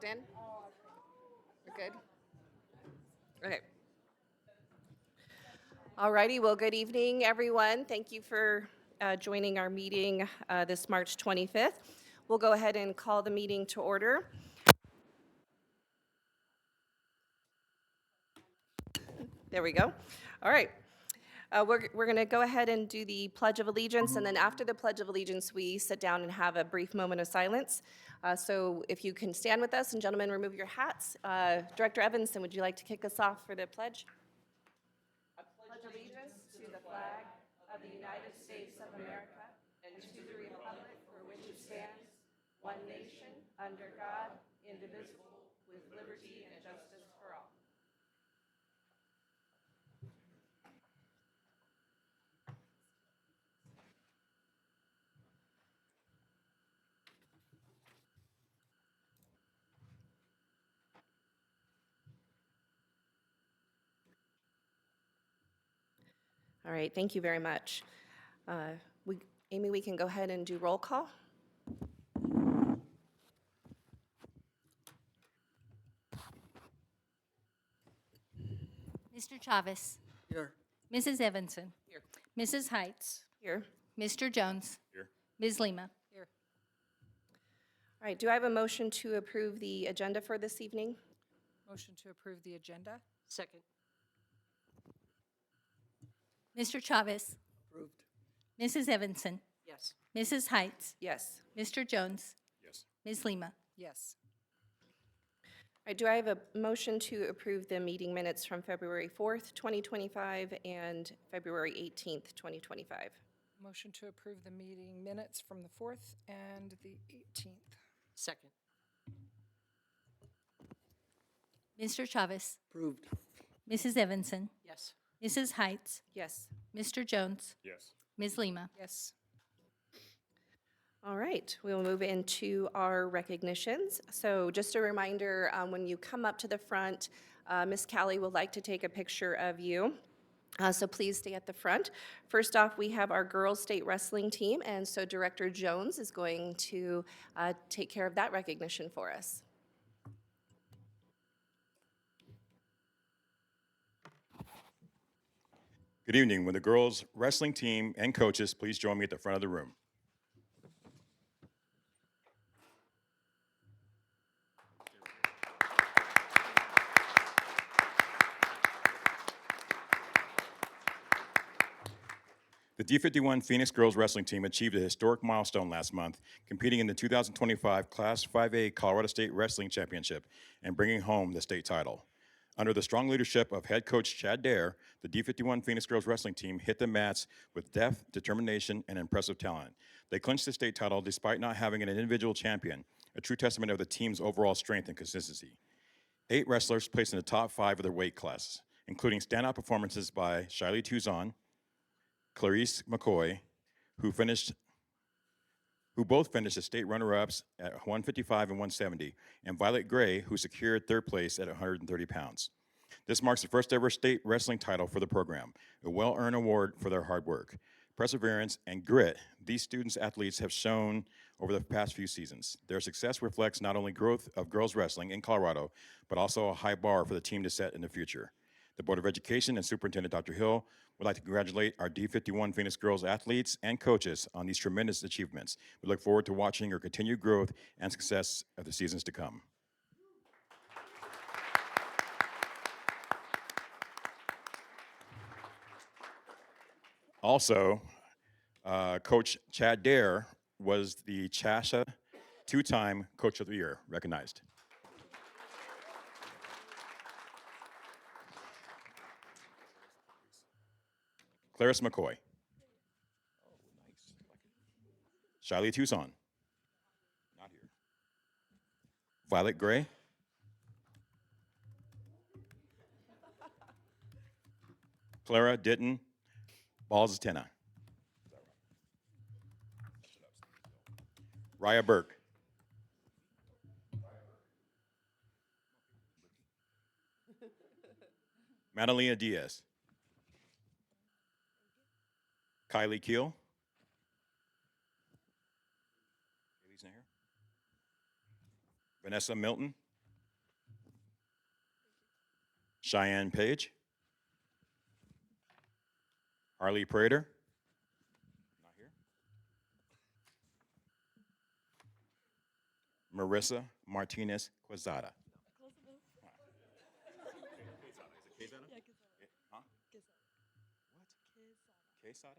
In? We're good? Okay. All righty. Well, good evening, everyone. Thank you for joining our meeting this March 25th. We'll go ahead and call the meeting to order. There we go. All right. We're going to go ahead and do the Pledge of Allegiance, and then after the Pledge of Allegiance, we sit down and have a brief moment of silence. So if you can stand with us, and gentlemen, remove your hats. Director Evanson, would you like to kick us off for the pledge? Pledge allegiance to the flag of the United States of America and to the republic for which it stands, one nation, under God, indivisible, with liberty and justice for all. All right, thank you very much. Amy, we can go ahead and do roll call. Mr. Chavez. Here. Mrs. Evanson. Here. Mrs. Heights. Here. Mr. Jones. Here. Ms. Lima. Here. All right, do I have a motion to approve the agenda for this evening? Motion to approve the agenda? Second. Mr. Chavez. Approved. Mrs. Evanson. Yes. Mrs. Heights. Yes. Mr. Jones. Yes. Ms. Lima. Yes. All right, do I have a motion to approve the meeting minutes from February 4th, 2025 and February 18th, 2025? Motion to approve the meeting minutes from the 4th and the 18th. Second. Mr. Chavez. Approved. Mrs. Evanson. Yes. Mrs. Heights. Yes. Mr. Jones. Yes. Ms. Lima. Yes. All right, we will move into our recognitions. So just a reminder, when you come up to the front, Ms. Callie would like to take a picture of you. So please stay at the front. First off, we have our girls state wrestling team, and so Director Jones is going to take care of that recognition for us. Good evening. Will the girls' wrestling team and coaches please join me at the front of the room? The D51 Phoenix girls wrestling team achieved a historic milestone last month, competing in the 2025 Class 5A Colorado State Wrestling Championship and bringing home the state title. Under the strong leadership of head coach Chad Dare, the D51 Phoenix girls wrestling team hit the mats with depth, determination, and impressive talent. They clinched the state title despite not having an individual champion, a true testament of the team's overall strength and consistency. 8 wrestlers placed in the top 5 of their weight classes, including standout performances by Shiley Tuzon, Clarice McCoy, who both finished as state runner-ups at 155 and 170, and Violet Gray, who secured third place at 130 pounds. This marks the first ever state wrestling title for the program, a well-earned award for their hard work, perseverance, and grit these students athletes have shown over the past few seasons. Their success reflects not only growth of girls wrestling in Colorado, but also a high bar for the team to set in the future. The Board of Education and Superintendent Dr. Hill would like to congratulate our D51 Phoenix girls athletes and coaches on these tremendous achievements. We look forward to watching your continued growth and success of the seasons to come. Also, Coach Chad Dare was the CHSAA two-time Coach of the Year recognized. Clarice McCoy. Shiley Tucson. Not here. Violet Gray. Clara Ditton Balzatena. Raya Burke. Madalena Diaz. Kylie Keel. Vanessa Milton. Cheyenne Page. Harley Prater. Not here. Marissa Martinez Quezada. Huh? What? Quesada?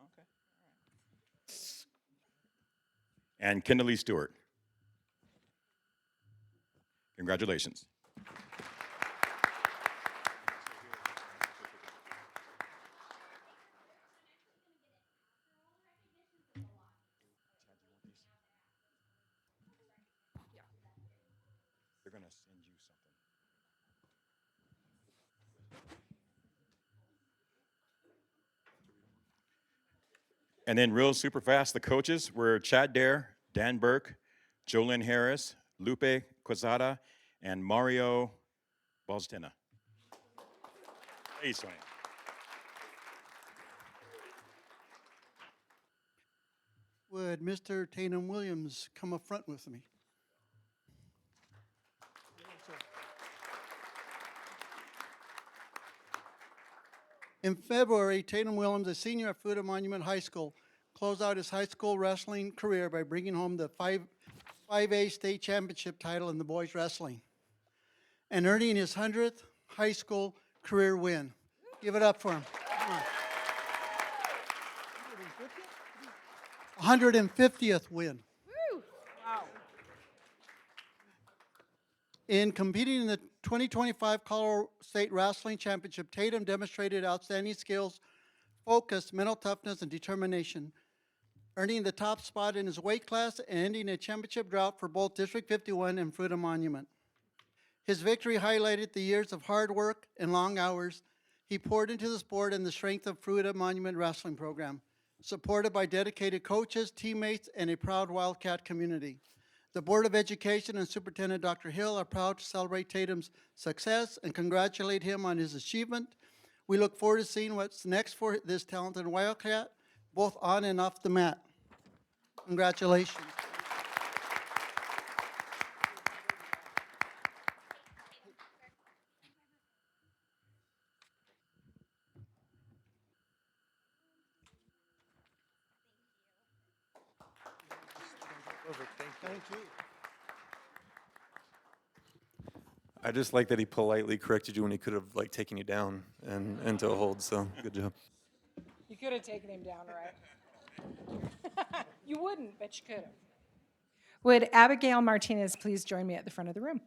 Okay. All right. And Kimberly Stewart. Congratulations. They're going to send you something. And then real super fast, the coaches were Chad Dare, Dan Burke, Jolyn Harris, Lupe Quezada, and Mario Balstina. Hey, Sonia. Would Mr. Tatum Williams come up front with me? In February, Tatum Williams, a senior at Fruita Monument High School, closed out his high school wrestling career by bringing home the 5A state championship title in the boys wrestling and earning his 100th high school career win. Give it up for him. Come on. 150th win. In competing in the 2025 Colorado State Wrestling Championship, Tatum demonstrated outstanding skills, focus, mental toughness, and determination, earning the top spot in his weight class and ending a championship drought for both District 51 and Fruita Monument. His victory highlighted the years of hard work and long hours he poured into the sport and the strength of Fruita Monument Wrestling Program, supported by dedicated coaches, teammates, and a proud Wildcat community. The Board of Education and Superintendent Dr. Hill are proud to celebrate Tatum's success and congratulate him on his achievement. We look forward to seeing what's next for this talented Wildcat, both on and off the mat. Congratulations. Thank you. I just like that he politely corrected you when he could have like taken you down and into a hold. So good job. You could have taken him down, right? You wouldn't, but you could have. Would Abigail Martinez please join me at the front of the room?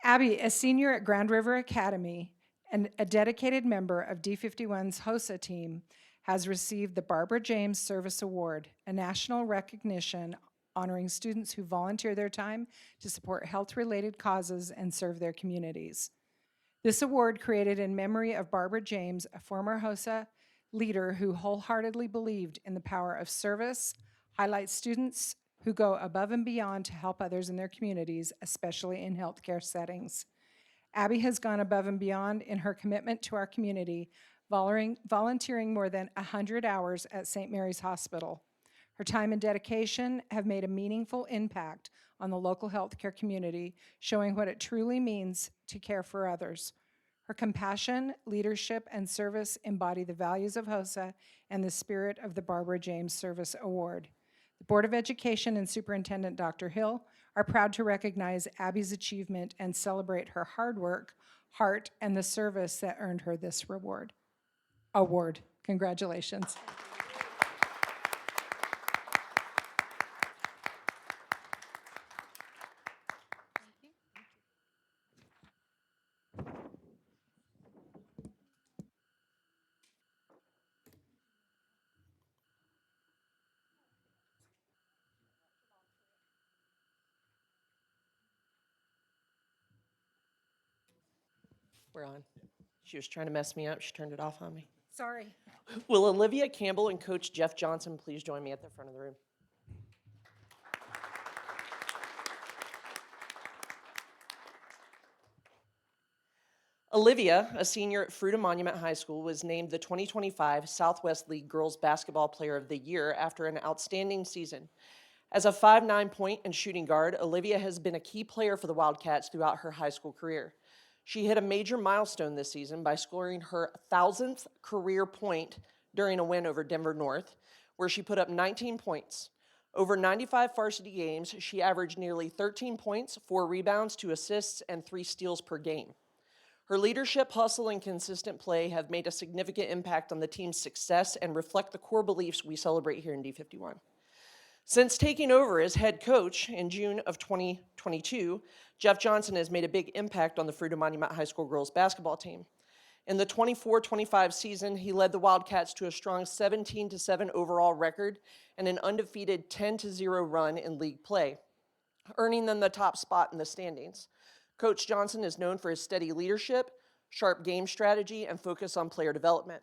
Abby, a senior at Grand River Academy and a dedicated member of D51's HOSA team, has received the Barbara James Service Award, a national recognition honoring students who volunteer their time to support health-related causes and serve their communities. This award, created in memory of Barbara James, a former HOSA leader who wholeheartedly believed in the power of service, highlights students who go above and beyond to help others in their communities, especially in healthcare settings. Abby has gone above and beyond in her commitment to our community, volunteering more than 100 hours at St. Mary's Hospital. Her time and dedication have made a meaningful impact on the local healthcare community, showing what it truly means to care for others. Her compassion, leadership, and service embody the values of HOSA and the spirit of the Barbara James Service Award. The Board of Education and Superintendent Dr. Hill are proud to recognize Abby's achievement and celebrate her hard work, heart, and the service that earned her this award. Congratulations. We're on. She was trying to mess me up. She turned it off on me. Sorry. Will Olivia Campbell and Coach Jeff Johnson please join me at the front of the room? Olivia, a senior at Fruita Monument High School, was named the 2025 Southwest League Girls Basketball Player of the Year after an outstanding season. As a 5'9" point and shooting guard, Olivia has been a key player for the Wildcats throughout her high school career. She hit a major milestone this season by scoring her 1,000th career point during a win over Denver North, where she put up 19 points. Over 95 varsity games, she averaged nearly 13 points, 4 rebounds, 2 assists, and 3 steals per game. Her leadership, hustle, and consistent play have made a significant impact on the team's success and reflect the core beliefs we celebrate here in D51. Since taking over as head coach in June of 2022, Jeff Johnson has made a big impact on the Fruita Monument High School girls basketball team. In the 24-25 season, he led the Wildcats to a strong 17-7 overall record and an undefeated 10-0 run in league play, earning them the top spot in the standings. Coach Johnson is known for his steady leadership, sharp game strategy, and focus on player development.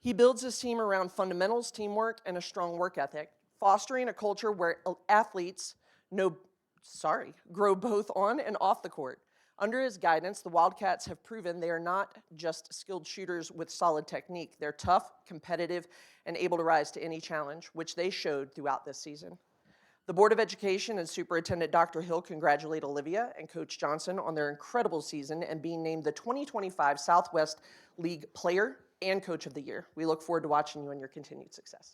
He builds his team around fundamentals, teamwork, and a strong work ethic, fostering a culture where athletes grow both on and off the court. Under his guidance, the Wildcats have proven they are not just skilled shooters with solid technique. They're tough, competitive, and able to rise to any challenge, which they showed throughout this season. The Board of Education and Superintendent Dr. Hill congratulate Olivia and Coach Johnson on their incredible season and being named the 2025 Southwest League Player and Coach of the Year. We look forward to watching you on your continued success.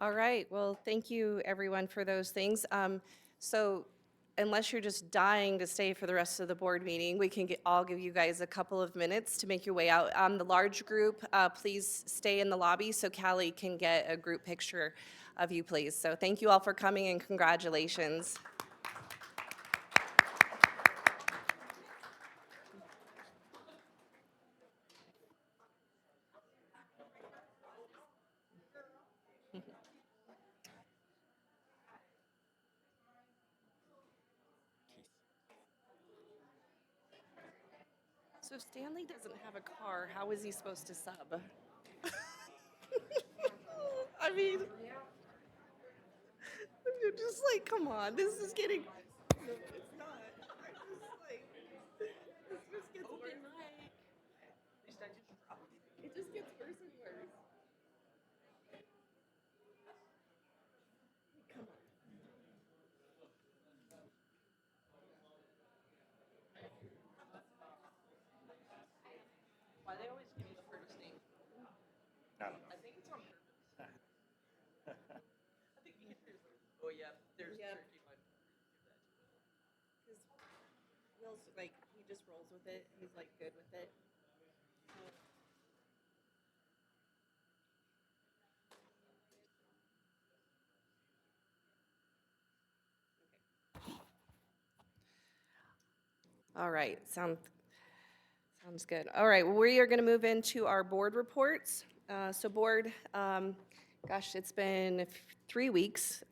All right, well, thank you, everyone, for those things. So unless you're just dying to stay for the rest of the board meeting, we can all give you guys a couple of minutes to make your way out. The large group, please stay in the lobby so Callie can get a group picture of you, please. So thank you all for coming and congratulations. So if Stanley doesn't have a car, how is he supposed to sub? I mean, you're just like, come on, this is getting. No, it's not. I'm just like, this just gets worse. It just gets worse and worse. Come on. Why they always give me the first name? I think it's on purpose. I think there's. Oh yeah, there's turkey. Because Will's like, he just rolls with it. He's like good with it. All right, sounds good. All right, well, we are going to move into our board reports. So board, gosh, it's been 3 weeks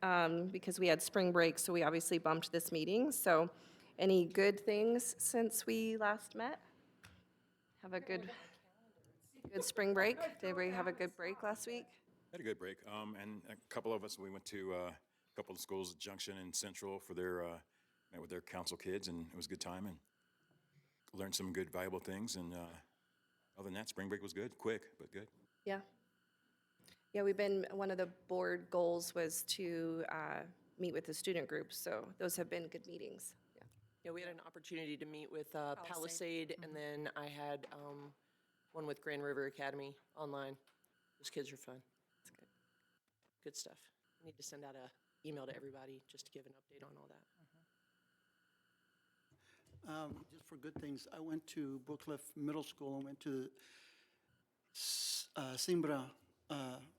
because we had spring break, so we obviously bumped this meeting. So any good things since we last met? Have a good spring break? Did everybody have a good break last week? Had a good break. And a couple of us, we went to a couple of schools, Junction and Central, for their met with their council kids, and it was a good time and learned some good, valuable things. And other than that, spring break was good, quick, but good. Yeah. Yeah, one of the board goals was to meet with the student groups, so those have been good meetings. Yeah. Yeah, we had an opportunity to meet with Palisade, and then I had one with Grand River Academy online. Those kids are fun. That's good. Good stuff. I need to send out an email to everybody just to give an update on all that. Just for good things, I went to Brookcliff Middle School and went to Simbra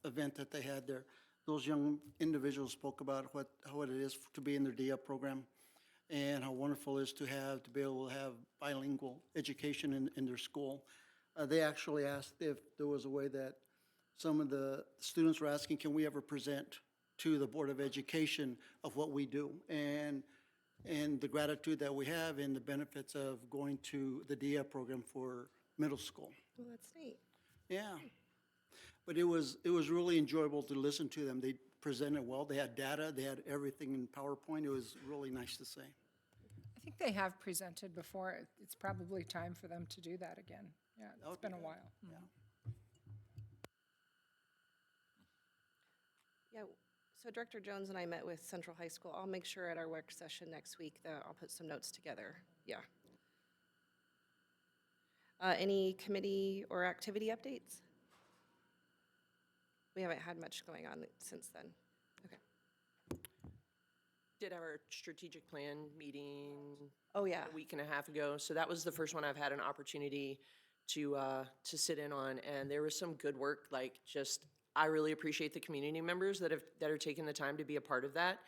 event that they had there. Those young individuals spoke about what it is to be in their DIA program and how wonderful it is to be able to have bilingual education in their school. They actually asked if there was a way that some of the students were asking, can we ever present to the Board of Education of what we do? And and the gratitude that we have and the benefits of going to the DIA program for middle school. Well, that's neat. Yeah. But it was really enjoyable to listen to them. They presented well. They had data. They had everything in PowerPoint. It was really nice to see. I think they have presented before. It's probably time for them to do that again. Yeah, it's been a while. Yeah, so Director Jones and I met with Central High School. I'll make sure at our work session next week that I'll put some notes together. Yeah. Any committee or activity updates? We haven't had much going on since then. Okay. Did our strategic plan meeting Oh, yeah. a week and a half ago. So that was the first one I've had an opportunity to sit in on, and there was some good work. Like, just I really appreciate the community members that are taking the time to be a part of that.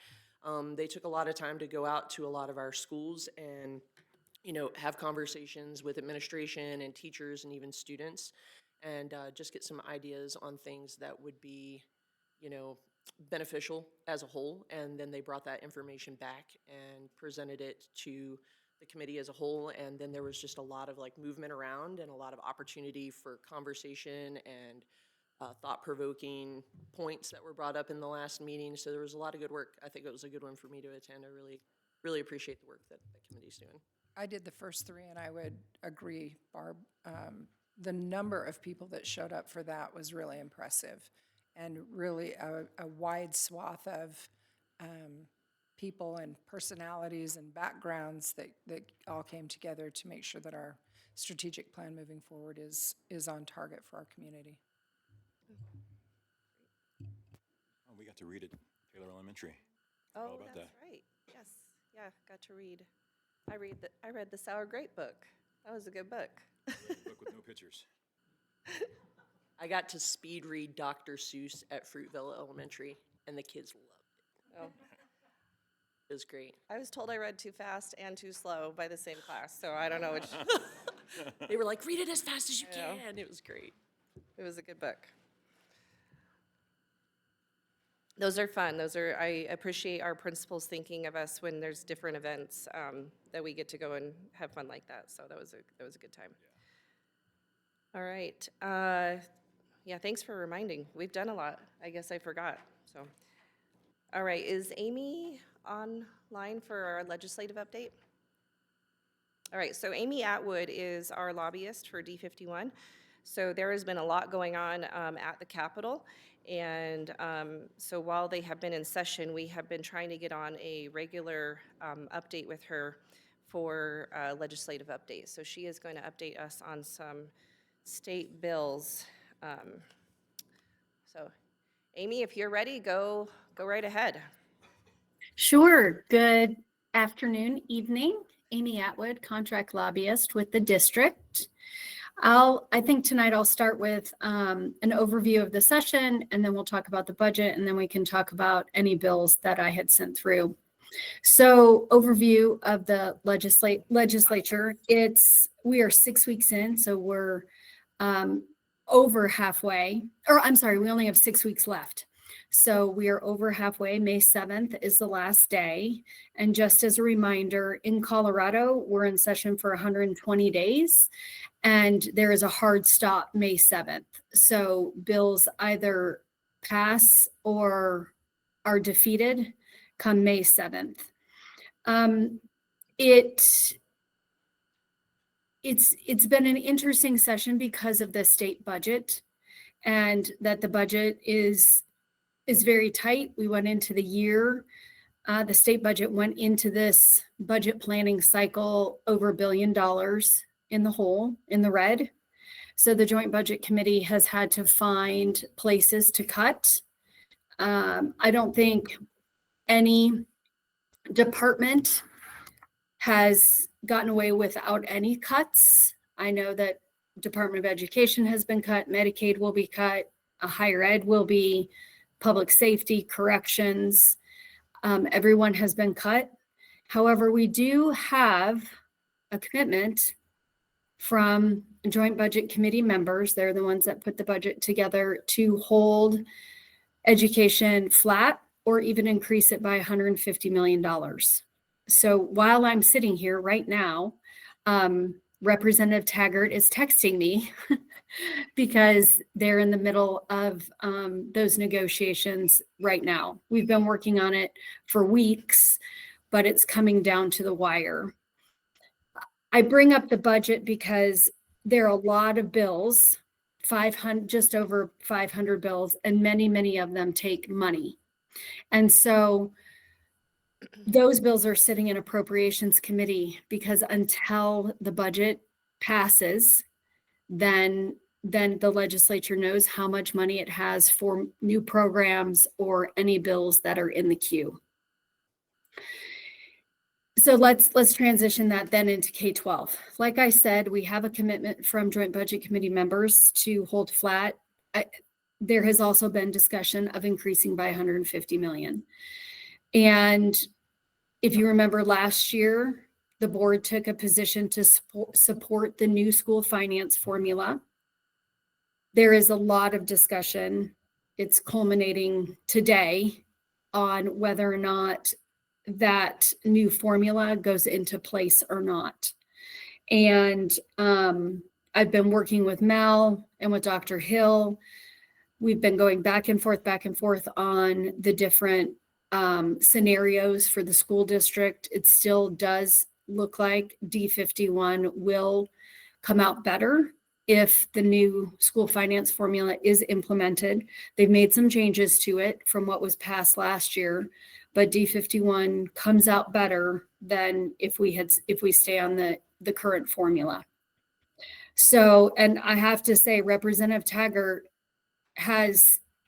They took a lot of time to go out to a lot of our schools and have conversations with administration and teachers and even students, and just get some ideas on things that would be beneficial as a whole. And then they brought that information back and presented it to the committee as a whole. And then there was just a lot of movement around and a lot of opportunity for conversation and thought-provoking points that were brought up in the last meeting. So there was a lot of good work. I think it was a good one for me to attend. I really appreciate the work that the committee's doing. I did the first three, and I would agree, Barb. The number of people that showed up for that was really impressive, and really a wide swath of people and personalities and backgrounds that all came together to make sure that our strategic plan moving forward is on target for our community. Oh, we got to read it, Taylor Elementary. Oh, all about that's right. Yes, yeah, got to read. I read the Sour Grape book. That was a good book. Book with no pictures. I got to speed read Dr. Seuss at Fruitville Elementary, and the kids loved it. Oh, It was great. I was told I read too fast and too slow by the same class, so I don't know which. They were like, read it as fast as you Yeah. can. It was great. It was a good book. Those are fun. I appreciate our principals thinking of us when there's different events that we get to go and have fun like that. So that was a good time. All right. Yeah, thanks for reminding. We've done a lot. I guess I forgot. So, all right. Is Amy online for our legislative update? All right. So Amy Atwood is our lobbyist for D51. So there has been a lot going on at the Capitol. And so while they have been in session, we have been trying to get on a regular update with her for legislative updates. So she is going to update us on some state bills. So Amy, if you're ready, go right ahead. Sure. Good afternoon, evening. Amy Atwood, contract lobbyist with the district. I think tonight I'll start with an overview of the session, and then we'll talk about the budget, and then we can talk about any bills that I had sent through. So, overview of the legislature. We are 6 weeks in, so we're over halfway, or I'm sorry, we only have 6 weeks left. So we are over halfway. May 7th is the last day. And just as a reminder, in Colorado, we're in session for 120 days, and there is a hard stop May 7th. So bills either pass or are defeated come May 7th. It's been an interesting session because of the state budget, and that the budget is very tight. We went into the year, the state budget went into this budget planning cycle over $1 billion in the hole, in the red. So the Joint Budget Committee has had to find places to cut. I don't think any department has gotten away without any cuts. I know that Department of Education has been cut, Medicaid will be cut, higher ed will be, public safety, corrections, everyone has been cut. However, we do have a commitment from Joint Budget Committee members, they're the ones that put the budget together, to hold education flat or even increase it by $150 million. So while I'm sitting here right now, Representative Taggart is texting me because they're in the middle of those negotiations right now. We've been working on it for weeks, but it's coming down to the wire. I bring up the budget because there are a lot of bills, 500, just over 500 bills, and many, many of them take money. And so those bills are sitting in Appropriations Committee because until the budget passes, then the legislature knows how much money it has for new programs or any bills that are in the queue. So let's transition that then into K-12. Like I said, we have a commitment from Joint Budget Committee members to hold flat. There has also been discussion of increasing by 150 million. And if you remember last year, the board took a position to support the new school finance formula. There is a lot of discussion. It's culminating today on whether or not that new formula goes into place or not. And I've been working with Mel and with Dr. Hill. We've been going back and forth on the different scenarios for the school district. It still does look like D51 will come out better if the new school finance formula is implemented. They've made some changes to it from what was passed last year, but D51 comes out better than if we stay on the current formula. So, and I have to say, Representative Taggart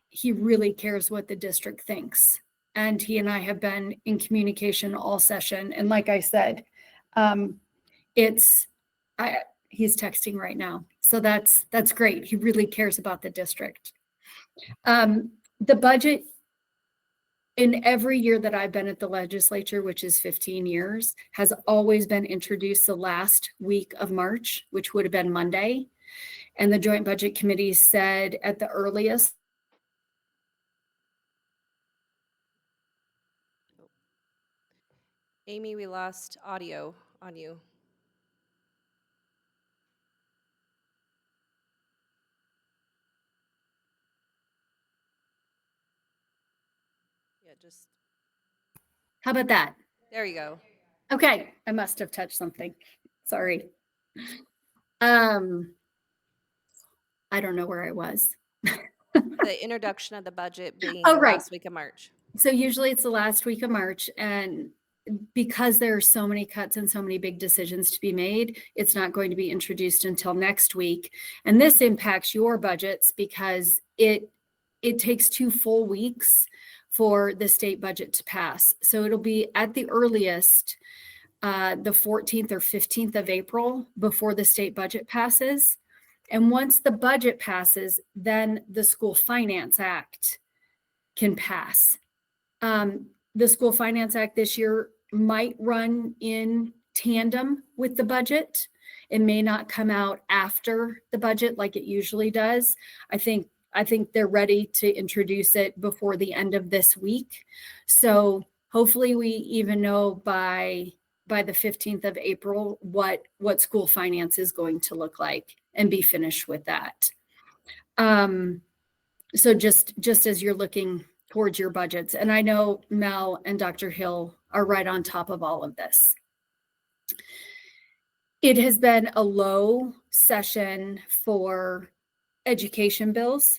he really cares what the district thinks. And he and I have been in communication all session. And like I said, he's texting right now. So that's great. He really cares about the district. The budget in every year that I've been at the legislature, which is 15 years, has always been introduced the last week of March, which would have been Monday. And the Joint Budget Committee said at the earliest, Amy, we lost audio on you. Yeah, just, how about that? there you go. Okay, I must have touched something. Sorry. I don't know where I was. The introduction of the budget being Oh, the right. last week of March. So usually it's the last week of March, and because there are so many cuts and so many big decisions to be made, it's not going to be introduced until next week. And this impacts your budgets because it takes 2 full weeks for the state budget to pass. So it'll be at the earliest the 14th or 15th of April before the state budget passes. And once the budget passes, then the School Finance Act can pass. The School Finance Act this year might run in tandem with the budget. It may not come out after the budget like it usually does. I think they're ready to introduce it before the end of this week. So hopefully we even know by the 15th of April what school finance is going to look like and be finished with that. So just as you're looking towards your budgets, and I know Mel and Dr. Hill are right on top of all of this. It has been a low session for education bills.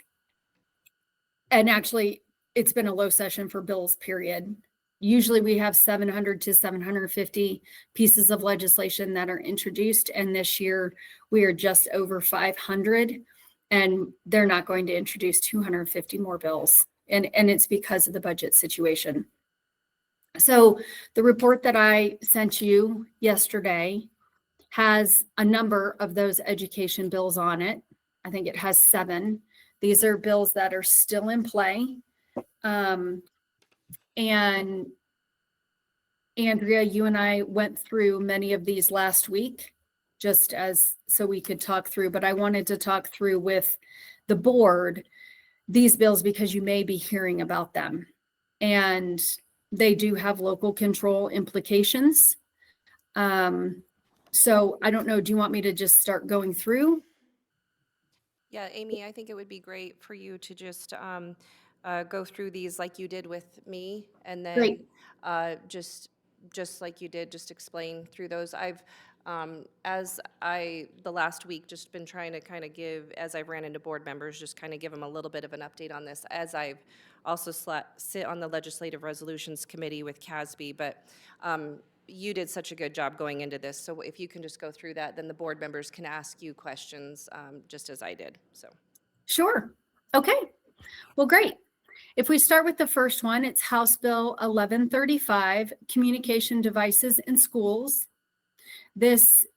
And actually, it's been a low session for bills, period. Usually we have 700 to 750 pieces of legislation that are introduced. And this year we are just over 500, and they're not going to introduce 250 more bills. And it's because of the budget situation. So the report that I sent you yesterday has a number of those education bills on it. I think it has 7. These are bills that are still in play. And Andrea, you and I went through many of these last week, just as so we could talk through, but I wanted to talk through with the board these bills because you may be hearing about them. And they do have local control implications. So I don't know, do you want me to just start going through? Yeah, Amy, I think it would be great for you to just go through these like you did with me, and then Great. just like you did, just explain through those. I've, the last week, just been trying to kind of give, as I've ran into board members, just kind of give them a little bit of an update on this, as I've also sit on the Legislative Resolutions Committee with CASB, but you did such a good job going into this, so if you can just go through that, then the board members can ask you questions, just as I did, so. Sure. Okay. Well, great. If we start with the first one, it's House Bill 1135, Communication Devices in Schools. This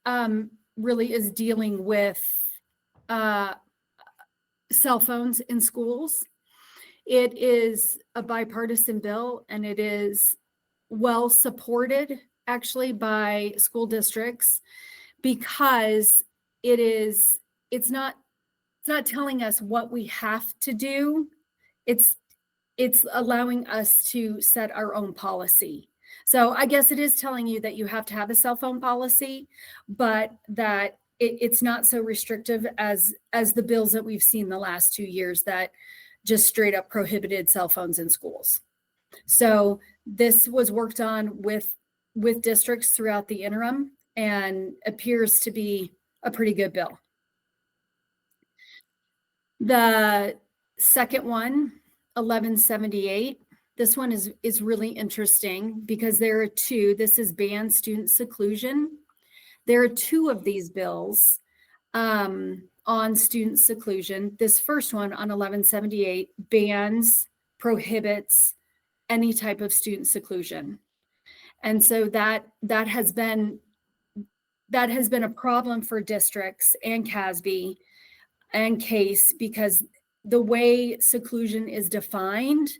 really is dealing with cell phones in schools. It is a bipartisan bill, and it is well supported actually by school districts, because it's not telling us what we have to do. It's allowing us to set our own policy. So I guess it is telling you that you have to have a cell phone policy, but that it's not so restrictive as the bills that we've seen the last 2 years that just straight up prohibited cell phones in schools. So this was worked on with districts throughout the interim and appears to be a pretty good bill. The second one, 1178, this one is really interesting because there are two. This is ban student seclusion. There are two of these bills on student seclusion. This first one on 1178 prohibits any type of student seclusion. And so that has been a problem for districts and CASB and CASE, because the way seclusion is defined,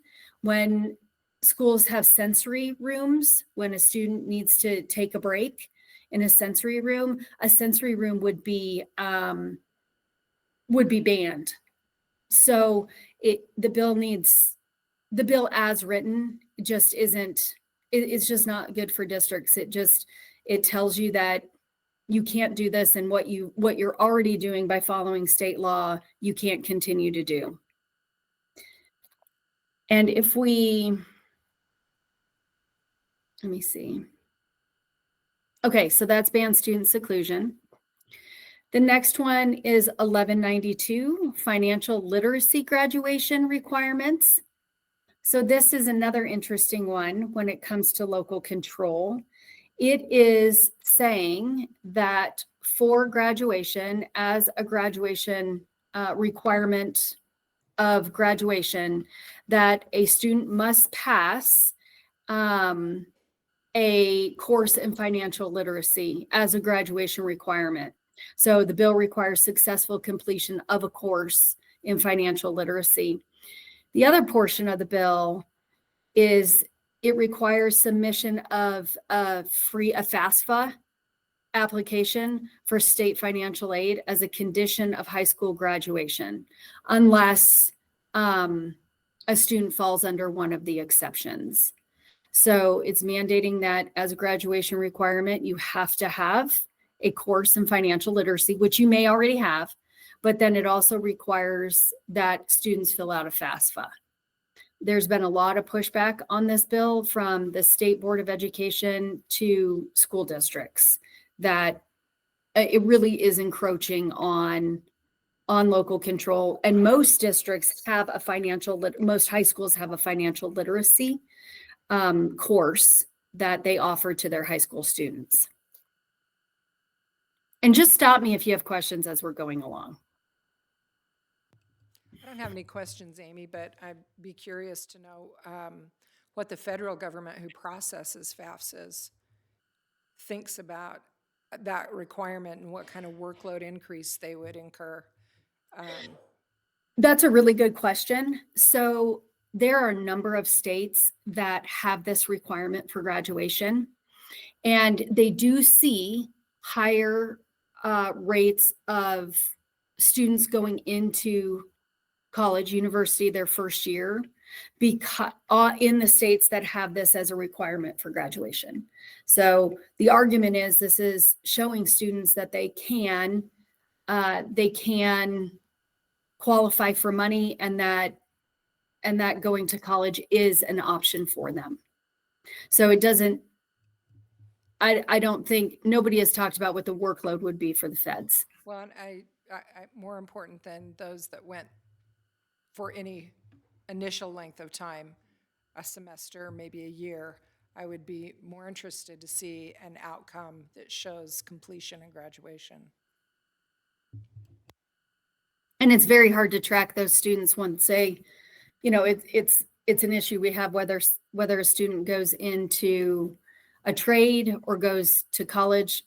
when schools have sensory rooms, when a student needs to take a break in a sensory room would be banned. So the bill as written just isn't, it's just not good for districts. It tells you that you can't do this, and what you're already doing by following state law, you can't continue to do. And if we, let me see. Okay, so that's ban student seclusion. The next one is 1192, financial literacy graduation requirements. So this is another interesting one when it comes to local control. It is saying that for graduation, as a graduation requirement of graduation, that a student must pass a course in financial literacy as a graduation requirement. So the bill requires successful completion of a course in financial literacy. The other portion of the bill is it requires submission of a FAFSA application for state financial aid as a condition of high school graduation, unless a student falls under one of the exceptions. So it's mandating that as a graduation requirement, you have to have a course in financial literacy, which you may already have, but then it also requires that students fill out a FAFSA. There's been a lot of pushback on this bill from the State Board of Education to school districts, that it really is encroaching on local control. And most districts have most high schools have a financial literacy course that they offer to their high school students. And just stop me if you have questions as we're going along. I don't have any questions, Amy, but I'd be curious to know what the federal government who processes FAFSAs thinks about that requirement and what kind of workload increase they would incur. That's a really good question. So there are a number of states that have this requirement for graduation, and they do see higher rates of students going into college, university, their first year, because in the states that have this as a requirement for graduation. So the argument is this is showing students that they can qualify for money, and that going to college is an option for them. So it doesn't, I don't think, nobody has talked about what the workload would be for the feds. Well, and I more important than those that went for any initial length of time, a semester, maybe a year, I would be more interested to see an outcome that shows completion and graduation. And it's very hard to track those students once they, it's an issue we have whether a student goes into a trade or goes to college.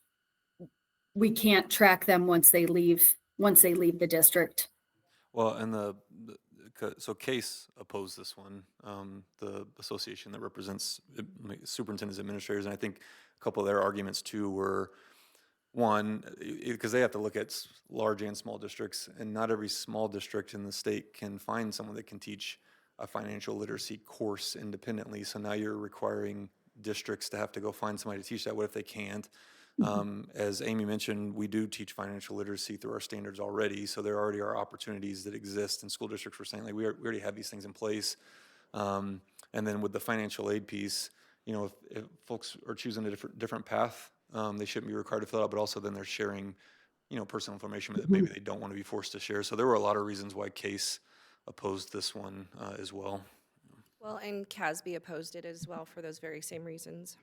We can't track them once they leave the district. Well, and so CASE opposed this one, the association that represents superintendents, administrators, and I think a couple of their arguments too were, one, because they have to look at large and small districts, and not every small district in the state can find someone that can teach a financial literacy course independently. So now you're requiring districts to have to go find somebody to teach that. What if they can't? As Amy mentioned, we do teach financial literacy through our standards already, so there already are opportunities that exist in school districts for saying, like, we already have these things in place. And then with the financial aid piece, if folks are choosing a different path, they shouldn't be required to fill it out, but also then they're sharing, personal information that maybe they don't want to be forced to share. So there were a lot of reasons why CASE opposed this one as well. Well, and CASB opposed it as well for those very same reasons.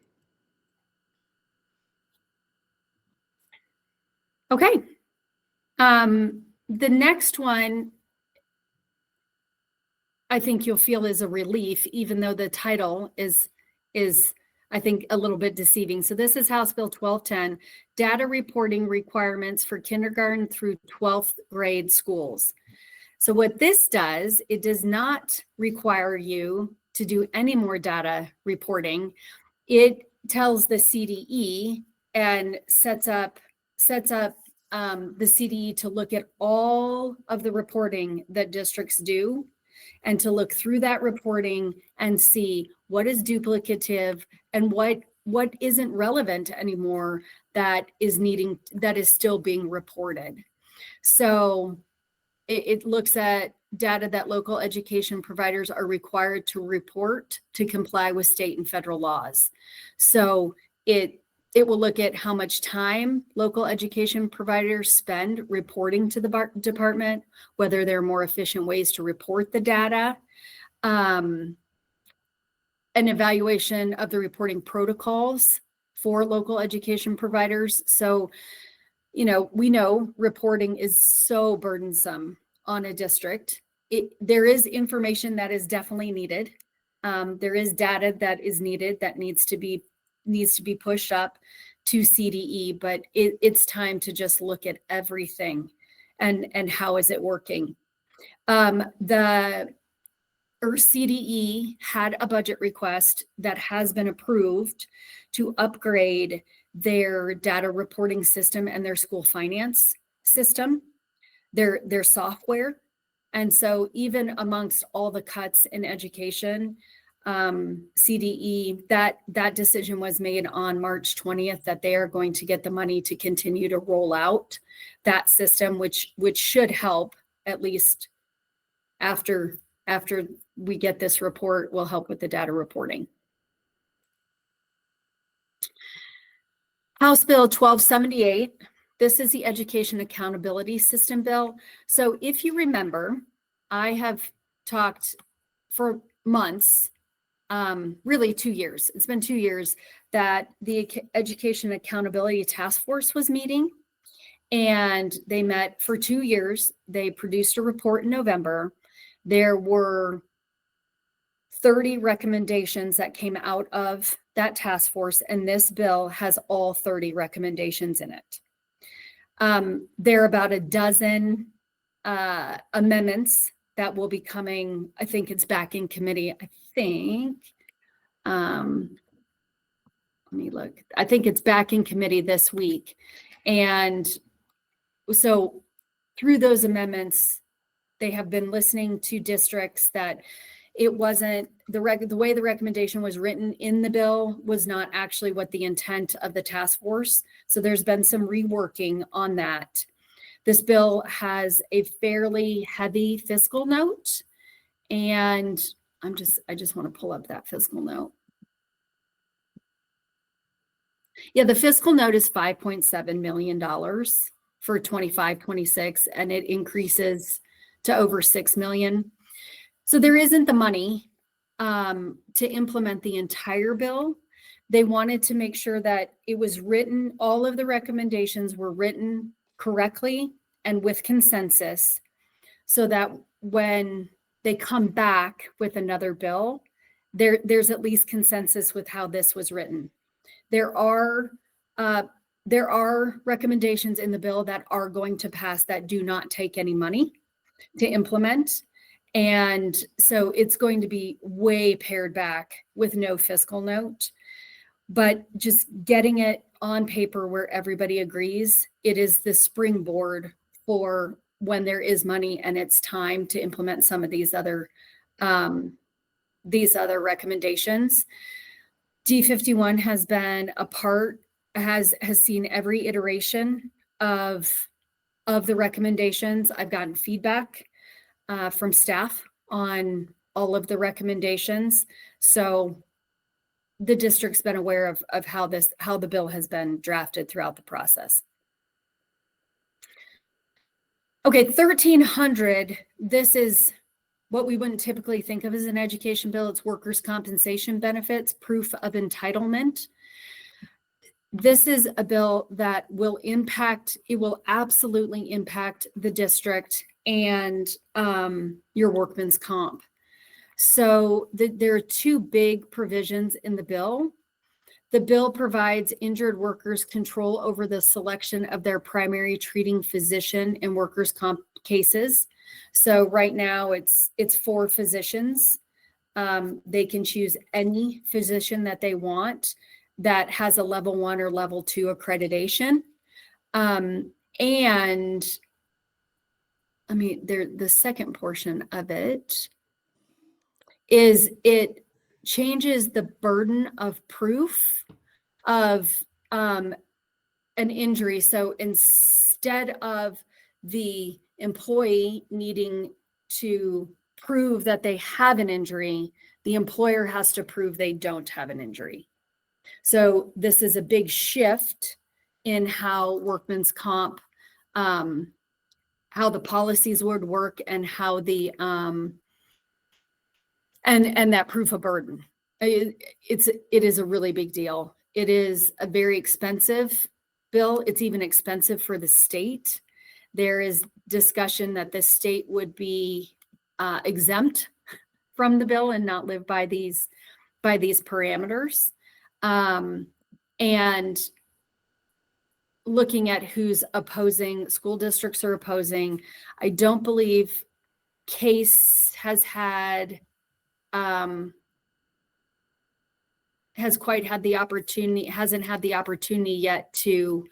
Okay. The next one, I think you'll feel is a relief, even though the title is I think a little bit deceiving. So this is House Bill 1210, data reporting requirements for kindergarten through 12th grade schools. So what this does, it does not require you to do any more data reporting. It tells the CDE and sets up the CDE to look at all of the reporting that districts do, and to look through that reporting and see what is duplicative and what isn't relevant anymore that is still being reported. So it looks at data that local education providers are required to report to comply with state and federal laws. So it will look at how much time local education providers spend reporting to the department, whether there are more efficient ways to report the data, an evaluation of the reporting protocols for local education providers. So, we know reporting is so burdensome on a district. There is information that is definitely needed. There is data that is needed that needs to be pushed up to CDE, but it's time to just look at everything and how is it working. CDE had a budget request that has been approved to upgrade their data reporting system and their school finance system, their software. And so even amongst all the cuts in education, CDE, that decision was made on March 20th that they are going to get the money to continue to roll out that system, which should help, at least after we get this report, will help with the data reporting. House Bill 1278. This is the Education Accountability System bill. So if you remember, I have talked for months, really 2 years. It's been 2 years that the Education Accountability Task Force was meeting, and they met for 2 years. They produced a report in November. There were 30 recommendations that came out of that task force, and this bill has all 30 recommendations in it. There are about a dozen amendments that will be coming. I think it's back in committee. Let me look. I think it's back in committee this week. And so through those amendments, they have been listening to districts that it wasn't, the way the recommendation was written in the bill was not actually what the intent of the task force. So there's been some reworking on that. This bill has a fairly heavy fiscal note, and I just want to pull up that fiscal note. Yeah, the fiscal note is $5.7 million for 25-26, and it increases to over 6 million. So there isn't the money to implement the entire bill. They wanted to make sure that it was written, all of the recommendations were written correctly and with consensus, so that when they come back with another bill, there's at least consensus with how this was written. There are recommendations in the bill that are going to pass that do not take any money to implement. And so it's going to be way pared back with no fiscal note. But just getting it on paper where everybody agrees, it is the springboard for when there is money and it's time to implement some of these other recommendations. D51 has been a part, has seen every iteration of the recommendations. I've gotten feedback from staff on all of the recommendations. So the district's been aware of how the bill has been drafted throughout the process. Okay, 1300, this is what we wouldn't typically think of as an education bill. It's workers' compensation benefits, proof of entitlement. This is a bill that will impact, it will absolutely impact the district and your workman's comp. So there are two big provisions in the bill. The bill provides injured workers control over the selection of their primary treating physician in workers' comp cases. So right now it's 4 physicians. They can choose any physician that they want that has a level 1 or level 2 accreditation. And I mean, the second portion of it is it changes the burden of proof of an injury. So instead of the employee needing to prove that they have an injury, the employer has to prove they don't have an injury. So this is a big shift in how workman's comp, how the policies would work, and how the and that proof of burden. It is a really big deal. It is a very expensive bill. It's even expensive for the state. There is discussion that the state would be exempt from the bill and not live by these parameters. And looking at who's opposing, school districts are opposing. I don't believe Case has quite had the opportunity, hasn't had the opportunity yet to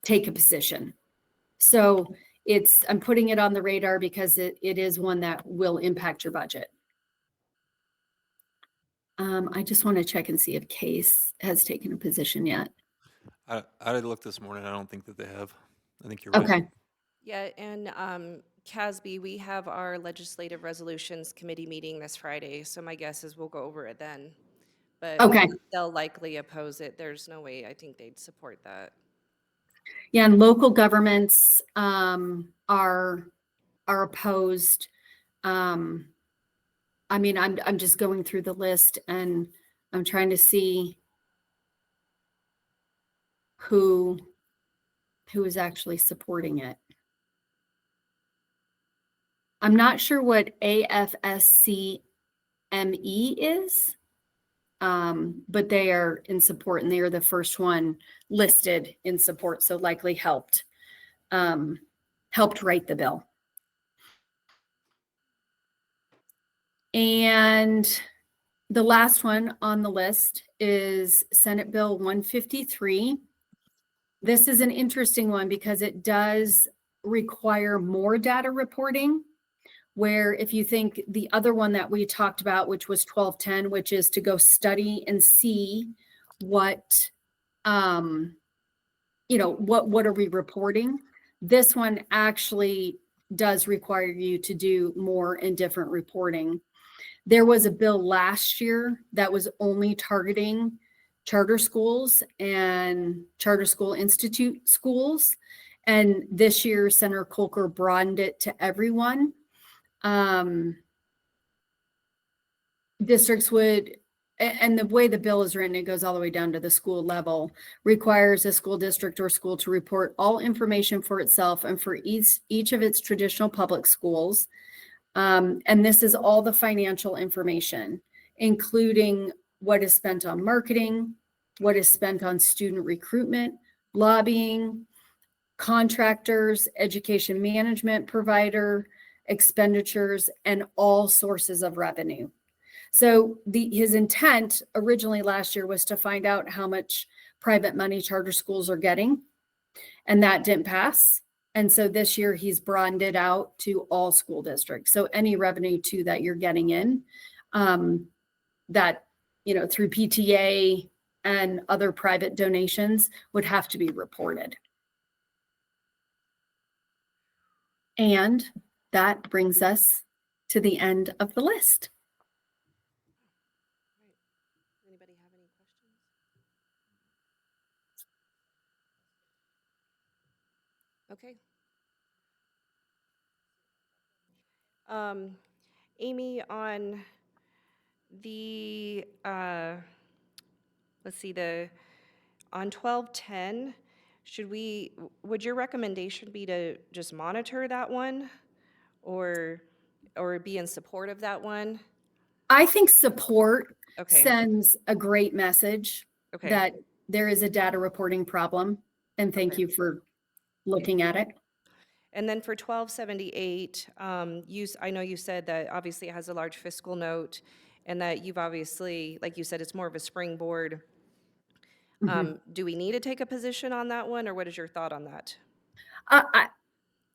take a position. So I'm putting it on the radar because it is one that will impact your budget. I just want to check and see if Case has taken a position yet. I looked this morning. I don't think that they have. I think you're right. Okay. Yeah, and CASB, we have our Legislative Resolutions Committee meeting this Friday, so my guess is we'll go over it then. But Okay. they'll likely oppose it. There's no way I think they'd support that. Yeah, and local governments are opposed. I mean, I'm just going through the list and I'm trying to see who is actually supporting it. I'm not sure what AFSCME is, but they are in support, and they are the first one listed in support, so likely helped write the bill. And the last one on the list is Senate Bill 153. This is an interesting one because it does require more data reporting, where if you think the other one that we talked about, which was 1210, which is to go study and see what, what are we reporting? This one actually does require you to do more and different reporting. There was a bill last year that was only targeting charter schools and charter school institute schools. And this year, Senator Kolker broadened it to everyone. Districts would, and the way the bill is written, it goes all the way down to the school level, requires a school district or school to report all information for itself and for each of its traditional public schools. And this is all the financial information, including what is spent on marketing, what is spent on student recruitment, lobbying, contractors, education management provider, expenditures, and all sources of revenue. So his intent originally last year was to find out how much private money charter schools are getting, and that didn't pass. And so this year he's broadened it out to all school districts. So any revenue too that you're getting in, that, through PTA and other private donations would have to be reported. And that brings us to the end of the list. Anybody have any questions? Okay. Amy, on the, let's see, on 1210, would your recommendation be to just monitor that one or be in support of that one? I think support Okay. sends a great message Okay. that there is a data reporting problem, and thank you for looking at it. And then for 1278, I know you said that obviously it has a large fiscal note and that you've obviously, like you said, it's more of a springboard. Do we need to take a position on that one, or what is your thought on that?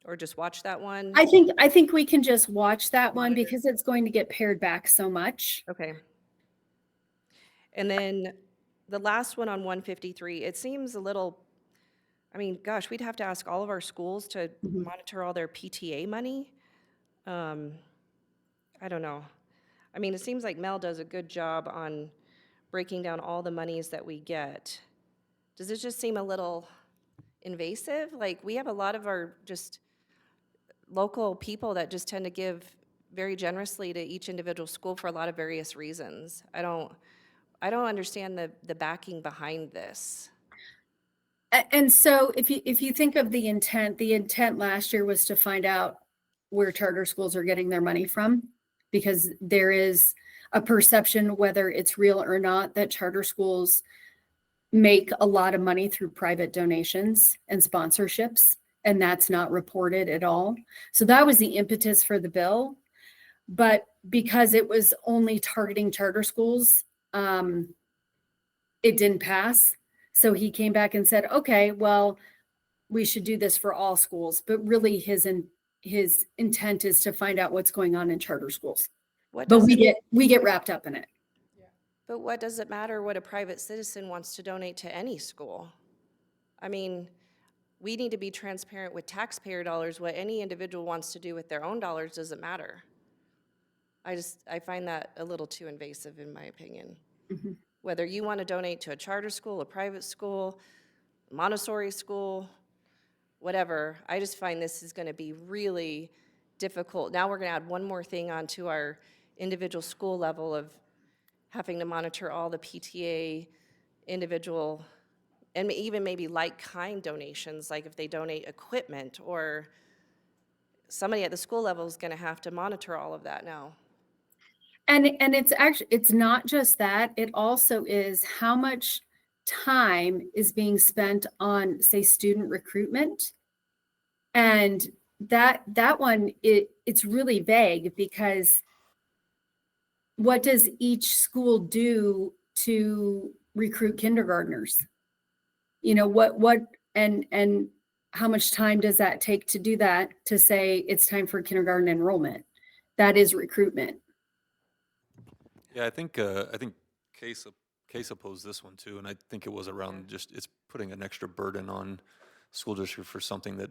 Or just watch that one? I think we can just watch that one because it's going to get pared back so much. Okay. And then the last one on 153, it seems a little, gosh, we'd have to ask all of our schools to monitor all their PTA money. I don't know. It seems like Mel does a good job on breaking down all the monies that we get. Does it just seem a little invasive? Like, we have a lot of our just local people that just tend to give very generously to each individual school for a lot of various reasons. I don't understand the backing behind this. And so if you think of the intent last year was to find out where charter schools are getting their money from, because there is a perception, whether it's real or not, that charter schools make a lot of money through private donations and sponsorships, and that's not reported at all. So that was the impetus for the bill. But because it was only targeting charter schools, it didn't pass. So he came back and said, okay, well, we should do this for all schools. But really his intent is to find out what's going on in charter schools. But we get wrapped up in it. But what does it matter what a private citizen wants to donate to any school? We need to be transparent with taxpayer dollars. What any individual wants to do with their own dollars doesn't matter. I find that a little too invasive, in my opinion. Whether you want to donate to a charter school, a private school, Montessori school, whatever, I just find this is going to be really difficult. Now we're going to add one more thing onto our individual school level of having to monitor all the PTA individual and even maybe like-kind donations, like if they donate equipment, or somebody at the school level is going to have to monitor all of that now. And it's not just that, it also is how much time is being spent on, say, student recruitment. And that one, it's really vague, because what does each school do to recruit kindergartners? What how much time does that take to do that, to say it's time for kindergarten enrollment? that is recruitment. Yeah, I think Case opposed this one too, and I think it was around just, it's putting an extra burden on school district for something that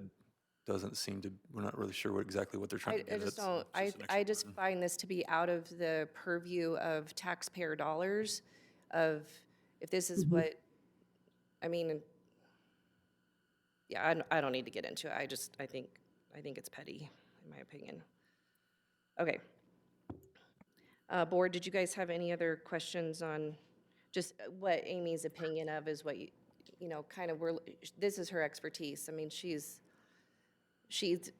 doesn't seem to, we're not really sure exactly what they're trying to I get just at. don't, I just find this to be out of the purview of taxpayer dollars, of, if this is what, I mean, yeah, I don't need to get into it. I think it's petty, in my opinion. Okay. Board, did you guys have any other questions on just what Amy's opinion of is what you know, kind of, this is her expertise. I mean, she's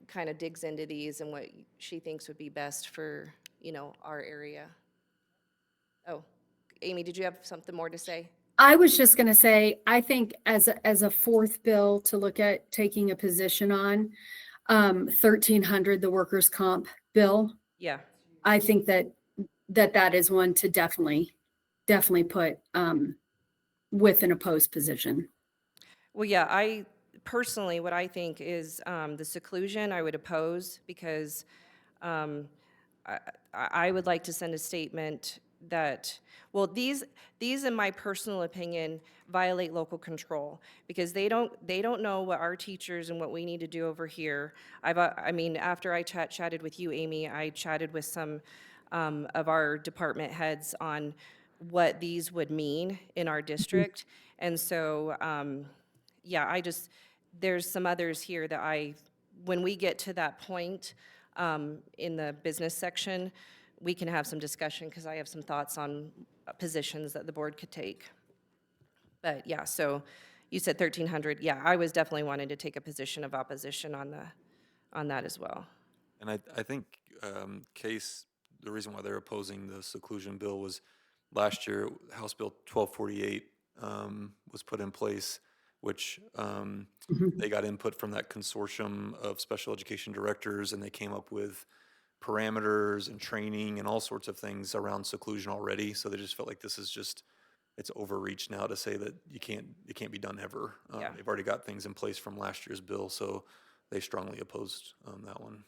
kind of digs into these and what she thinks would be best for, you know, our area. Oh, Amy, did you have something more to say? I was just going to say, I think as a fourth bill to look at taking a position on, 1300, the workers' comp bill, Yeah, I think that is one to definitely put with an opposed position. well, yeah, I personally, what I think is the seclusion I would oppose because I would like to send a statement that, well, these in my personal opinion violate local control because they don't know what our teachers and what we need to do over here. I mean, after I chatted with you, Amy, I chatted with some of our department heads on what these would mean in our district, and so yeah, there's some others here that when we get to that point in the business section, we can have some discussion because I have some thoughts on positions that the board could take. But yeah, so you said 1300. Yeah, I was definitely wanting to take a position of opposition on that as well. And I think Case, the reason why they're opposing the seclusion bill was last year, House Bill 1248 was put in place, which they got input from that consortium of special education directors, and they came up with parameters and training and all sorts of things around seclusion already. So they just felt like this is just, it's overreach now to say that it can't be done ever. Yeah. They've already got things in place from last year's bill, so they strongly opposed that one.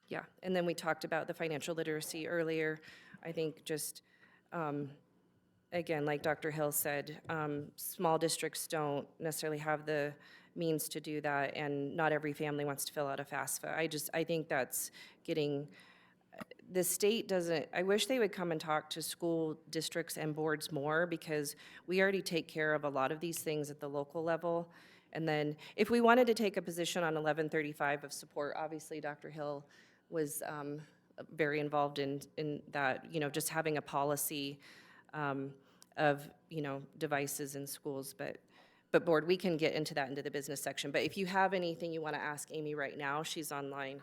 Yeah, and then we talked about the financial literacy earlier. I think just, again, like Dr. Hill said, small districts don't necessarily have the means to do that, and not every family wants to fill out a FAFSA. I think that's getting, the state doesn't, I wish they would come and talk to school districts and boards more, because we already take care of a lot of these things at the local level. And then if we wanted to take a position on 1135 of support, obviously Dr. Hill was very involved in that, you know, just having a policy of, you know, devices in schools. But board, we can get into that into the business section. But if you have anything you want to ask Amy right now, she's online.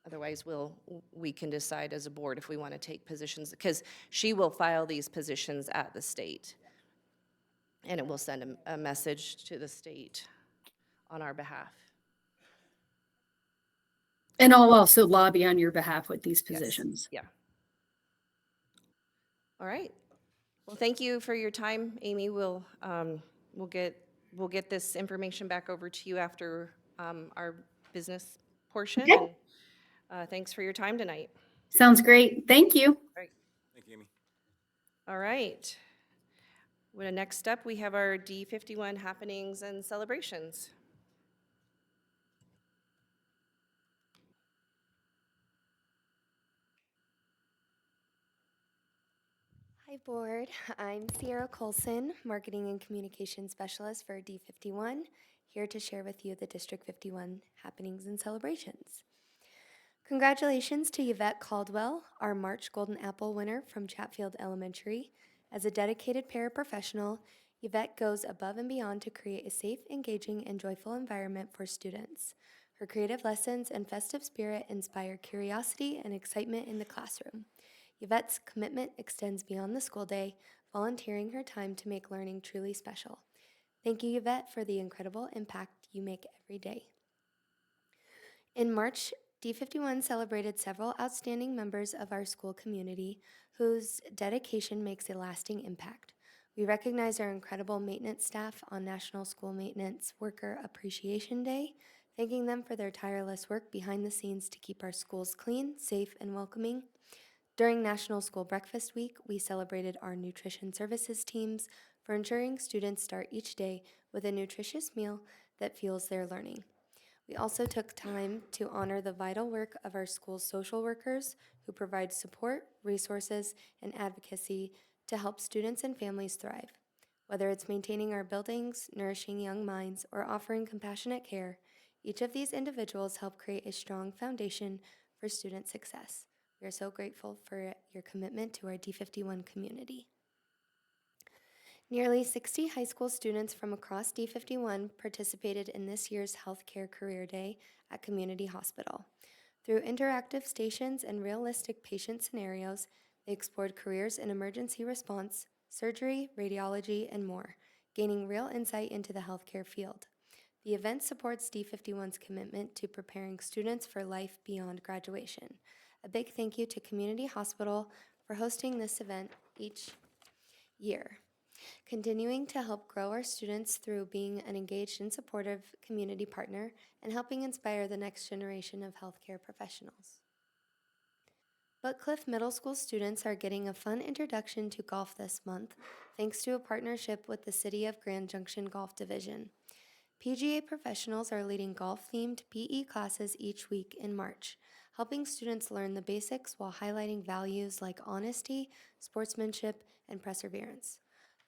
Otherwise, we can decide as a board if we want to take positions, because she will file these positions at the state. And it will send a message to the state on our behalf. And I'll also lobby on your behalf with these Yes. positions. Yeah. All right. Well, thank you for your time, Amy. We'll get this information back over to you after our business portion. Okay. And thanks for your time tonight. Sounds great. Thank you. Thank you, Amy. All right. Well, next up, we have our D51 happenings and celebrations. Hi, Board. I'm Sierra Colson, Marketing and Communication Specialist for D51, here to share with you the District 51 happenings and celebrations. Congratulations to Yvette Caldwell, our March Golden Apple winner from Chatfield Elementary. As a dedicated paraprofessional, Yvette goes above and beyond to create a safe, engaging, and joyful environment for students. Her creative lessons and festive spirit inspire curiosity and excitement in the classroom. Yvette's commitment extends beyond the school day, volunteering her time to make learning truly special. Thank you, Yvette, for the incredible impact you make every day. In March, D51 celebrated several outstanding members of our school community whose dedication makes a lasting impact. We recognize our incredible maintenance staff on National School Maintenance Worker Appreciation Day, thanking them for their tireless work behind the scenes to keep our schools clean, safe, and welcoming. During National School Breakfast Week, we celebrated our nutrition services teams for ensuring students start each day with a nutritious meal that fuels their learning. We also took time to honor the vital work of our school's social workers who provide support, resources, and advocacy to help students and families thrive. Whether it's maintaining our buildings, nourishing young minds, or offering compassionate care, each of these individuals help create a strong foundation for student success. We are so grateful for your commitment to our D51 community. Nearly 60 high school students from across D51 participated in this year's Healthcare Career Day at Community Hospital. Through interactive stations and realistic patient scenarios, they explored careers in emergency response, surgery, radiology, and more, gaining real insight into the healthcare field. The event supports D51's commitment to preparing students for life beyond graduation. A big thank you to Community Hospital for hosting this event each year, continuing to help grow our students through being an engaged and supportive community partner and helping inspire the next generation of healthcare professionals. Butcliff Middle School students are getting a fun introduction to golf this month, thanks to a partnership with the City of Grand Junction Golf Division. PGA professionals are leading golf-themed PE classes each week in March, helping students learn the basics while highlighting values like honesty, sportsmanship, and perseverance.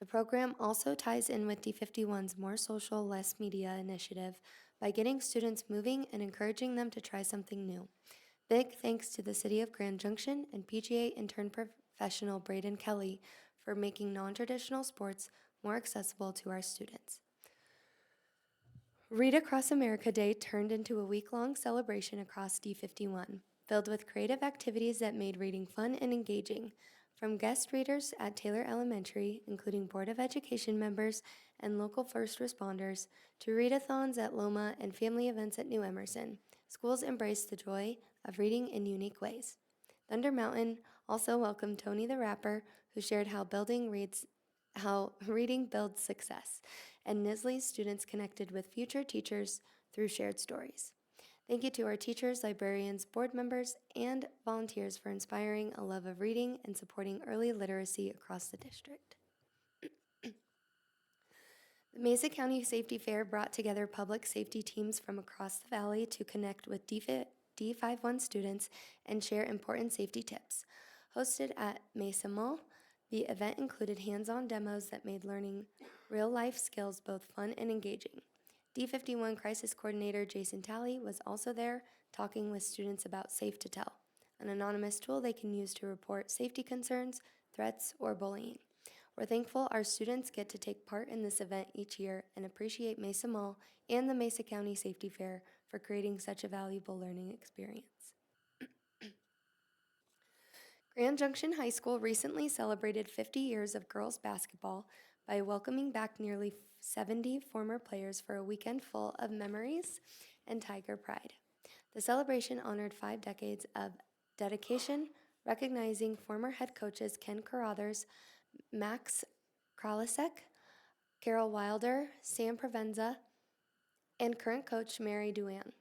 The program also ties in with D51's More Social, Less Media initiative by getting students moving and encouraging them to try something new. Big thanks to the City of Grand Junction and PGA intern professional Braden Kelly for making non-traditional sports more accessible to our students. Read Across America Day turned into a week-long celebration across D51, filled with creative activities that made reading fun and engaging. From guest readers at Taylor Elementary, including Board of Education members and local first responders, to readathons at Loma and family events at New Emerson, schools embraced the joy of reading in unique ways. Thunder Mountain also welcomed Tony the Rapper, who shared how reading builds success, and Nisley's students connected with future teachers through shared stories. Thank you to our teachers, librarians, board members, and volunteers for inspiring a love of reading and supporting early literacy across the district. The Mesa County Safety Fair brought together public safety teams from across the valley to connect with D51 students and share important safety tips. Hosted at Mesa Mall, the event included hands-on demos that made learning real-life skills both fun and engaging. D51 Crisis Coordinator Jason Talley was also there, talking with students about Safe to Tell, an anonymous tool they can use to report safety concerns, threats, or bullying. We're thankful our students get to take part in this event each year and appreciate Mesa Mall and the Mesa County Safety Fair for creating such a valuable learning experience. Grand Junction High School recently celebrated 50 years of girls basketball by welcoming back nearly 70 former players for a weekend full of memories and Tiger pride. The celebration honored 5 decades of dedication, recognizing former head coaches Ken Carruthers, Max Kralasek, Carol Wilder, Sam Provenza, and current coach Mary Duan.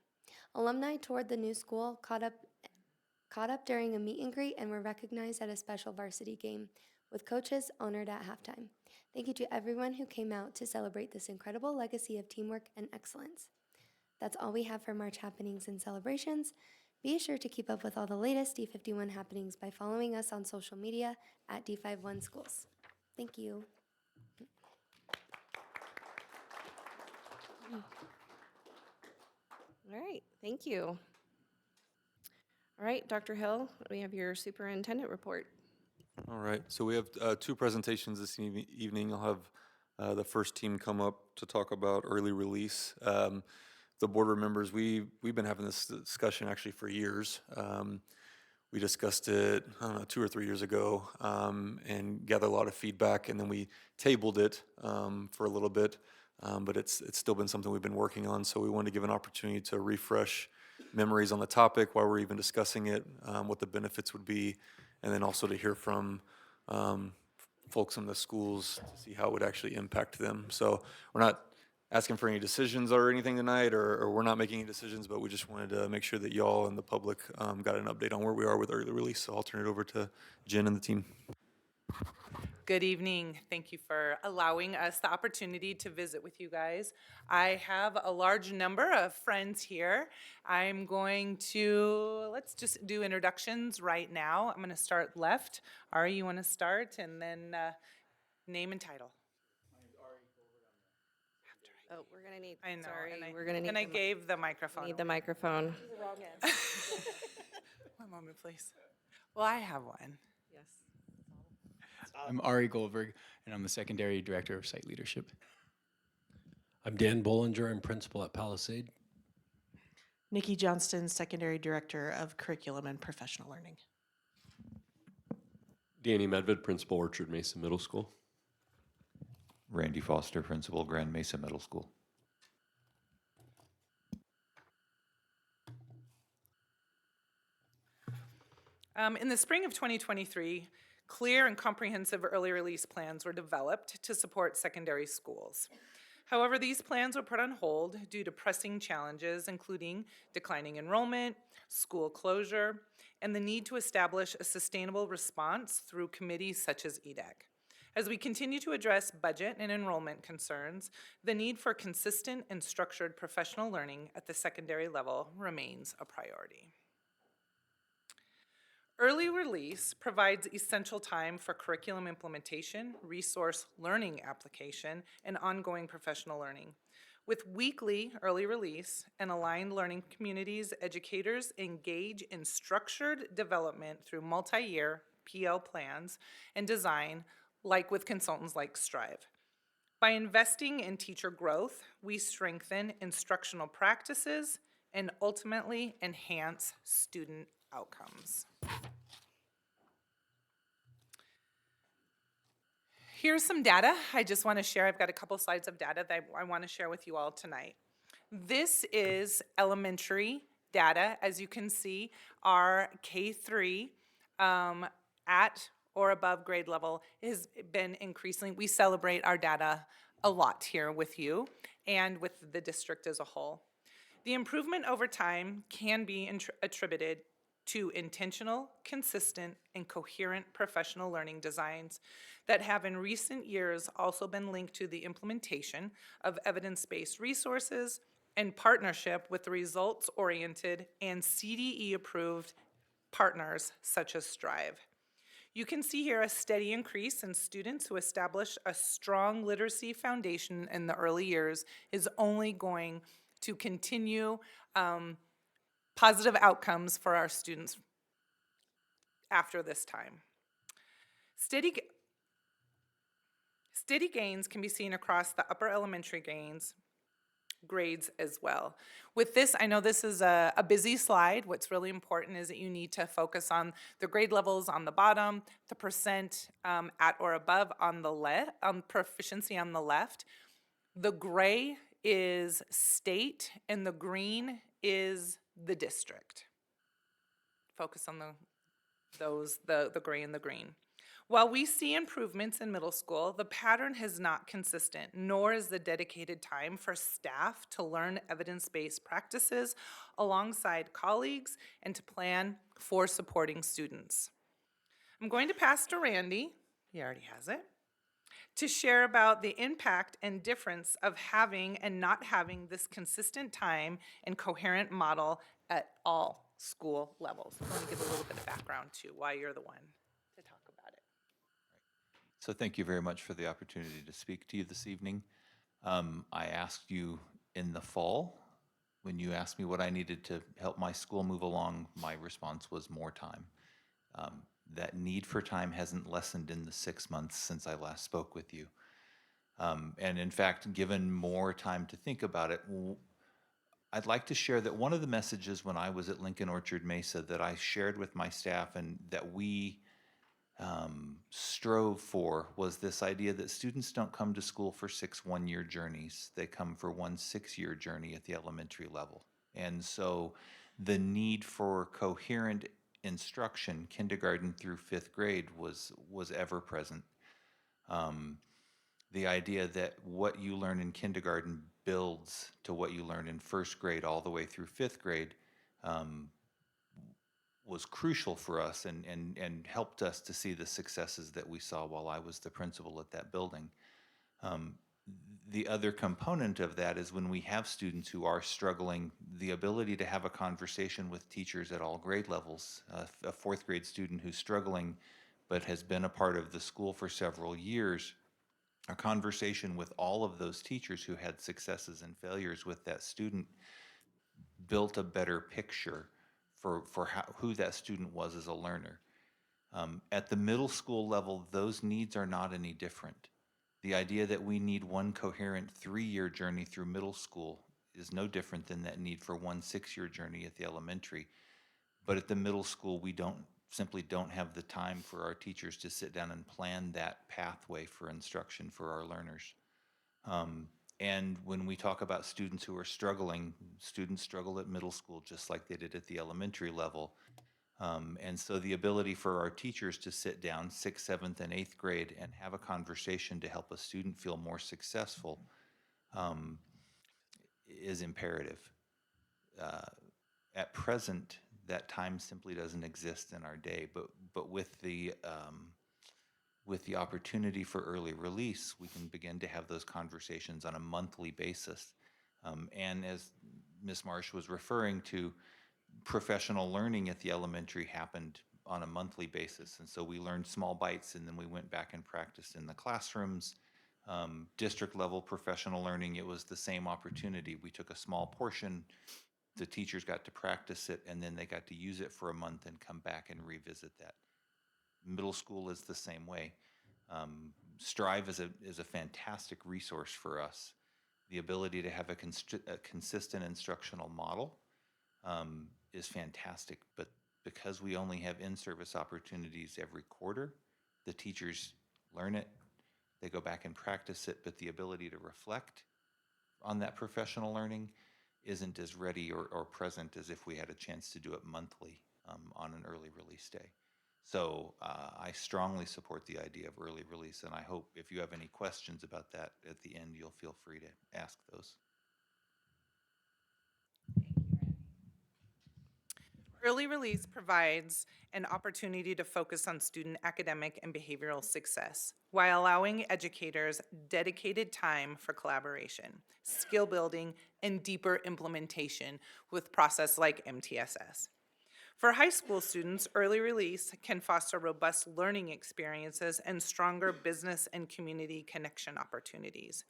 Alumni toured the new school, caught up during a meet and greet, and were recognized at a special varsity game, with coaches honored at halftime. Thank you to everyone who came out to celebrate this incredible legacy of teamwork and excellence. That's all we have for March happenings and celebrations. Be sure to keep up with all the latest D51 happenings by following us on social media at D51 Schools. Thank you. All right, thank you. All right, Dr. Hill, we have your superintendent report. All right, so we have 2 presentations this evening. I'll have the first team come up to talk about early release. The board members, we've been having this discussion actually for years. We discussed it, I don't know, 2 or 3 years ago, and gathered a lot of feedback, and then we tabled it for a little bit, but it's still been something we've been working on, so we wanted to give an opportunity to refresh memories on the topic while we're even discussing it, what the benefits would be, and then also to hear from folks in the schools to see how it would actually impact them. So we're not asking for any decisions or anything tonight, or we're not making any decisions, but we just wanted to make sure that y'all and the public got an update on where we are with early release. So I'll turn it over to Jen and the team. Good evening. Thank you for allowing us the opportunity to visit with you guys. I have a large number of friends here. I'm going to, let's just do introductions right now. I'm going to start left. Ari, you want to start? And then name and title. Oh, we're gonna need, I know. sorry, and we're gonna need And I the mi- gave the microphone. need the microphone. One moment, please. Well, I have one. Yes. I'm Ari Goldberg, and I'm the Secondary Director of Site Leadership. I'm Dan Bollinger. I'm principal at Palisade. Nikki Johnston, Secondary Director of Curriculum and Professional Learning. Danny Medved, principal, Orchard Mesa Middle School. Randy Foster, principal, Grand Mesa Middle School. In the spring of 2023, clear and comprehensive early release plans were developed to support secondary schools. However, these plans were put on hold due to pressing challenges, including declining enrollment, school closure, and the need to establish a sustainable response through committees such as EDAC. As we continue to address budget and enrollment concerns, the need for consistent and structured professional learning at the secondary level remains a priority. Early release provides essential time for curriculum implementation, resource learning application, and ongoing professional learning. With weekly early release and aligned learning communities, educators engage in structured development through multi-year PL plans and design, like with consultants like Strive. By investing in teacher growth, we strengthen instructional practices and ultimately enhance student outcomes. Here's some data I just want to share. I've got a couple slides of data that I want to share with you all tonight. This is elementary data. As you can see, our K-3 at or above grade level has been increasing. We celebrate our data a lot here with you and with the district as a whole. The improvement over time can be attributed to intentional, consistent, and coherent professional learning designs that have in recent years also been linked to the implementation of evidence-based resources and partnership with results-oriented and CDE-approved partners such as Strive. You can see here a steady increase in students who establish a strong literacy foundation in the early years is only going to continue positive outcomes for our students after this time. Steady gains can be seen across the upper elementary grades as well. With this, I know this is a busy slide. What's really important is that you need to focus on the grade levels on the bottom, the percent at or above on the left, proficiency on the left. The gray is state and the green is the district. Focus on the gray and the green. While we see improvements in middle school, the pattern is not consistent, nor is the dedicated time for staff to learn evidence-based practices alongside colleagues and to plan for supporting students. I'm going to pass to Randy, he already has it, to share about the impact and difference of having and not having this consistent time and coherent model at all school levels. I want to give a little bit of background to why you're the one to talk about it. So thank you very much for the opportunity to speak to you this evening. I asked you in the fall, when you asked me what I needed to help my school move along, my response was more time. That need for time hasn't lessened in the 6 months since I last spoke with you. And in fact, given more time to think about it, I'd like to share that one of the messages when I was at Lincoln Orchard Mesa that I shared with my staff and that we strove for was this idea that students don't come to school for 6 one-year journeys. They come for 1 6-year journey at the elementary level. And so the need for coherent instruction, kindergarten through 5th grade, was ever present. the idea that what you learn in kindergarten builds to what you learn in first grade all the way through fifth grade was crucial for us and helped us to see the successes that we saw while I was the principal at that building. The other component of that is when we have students who are struggling, the ability to have a conversation with teachers at all grade levels. A fourth grade student who's struggling but has been a part of the school for several years, a conversation with all of those teachers who had successes and failures with that student built a better picture for who that student was as a learner. At the middle school level, those needs are not any different. The idea that we need one coherent 3-year journey through middle school is no different than that need for one 6-year journey at the elementary. But at the middle school, we simply don't have the time for our teachers to sit down and plan that pathway for instruction for our learners. And when we talk about students who are struggling, students struggle at middle school just like they did at the elementary level. And so the ability for our teachers to sit down 6th, 7th, and 8th grade and have a conversation to help a student feel more successful is imperative. At present, that time simply doesn't exist in our day, but with the opportunity for early release, we can begin to have those conversations on a monthly basis. And as Ms. Marsh was referring to, professional learning at the elementary happened on a monthly basis. And so we learned small bites and then we went back and practiced in the classrooms. District level professional learning, it was the same opportunity. We took a small portion, the teachers got to practice it, and then they got to use it for a month and come back and revisit that. Middle school is the same way. Strive is a fantastic resource for us. The ability to have a consistent instructional model is fantastic, but because we only have in-service opportunities every quarter, the teachers learn it, they go back and practice it, but the ability to reflect on that professional learning isn't as ready or present as if we had a chance to do it monthly on an early release day. So I strongly support the idea of early release, and I hope if you have any questions about that at the end, you'll feel free to ask those. Early release provides an opportunity to focus on student academic and behavioral success while allowing educators dedicated time for collaboration, skill building, and deeper implementation with process like MTSS. For high school students, early release can foster robust learning experiences and stronger business and community connection opportunities.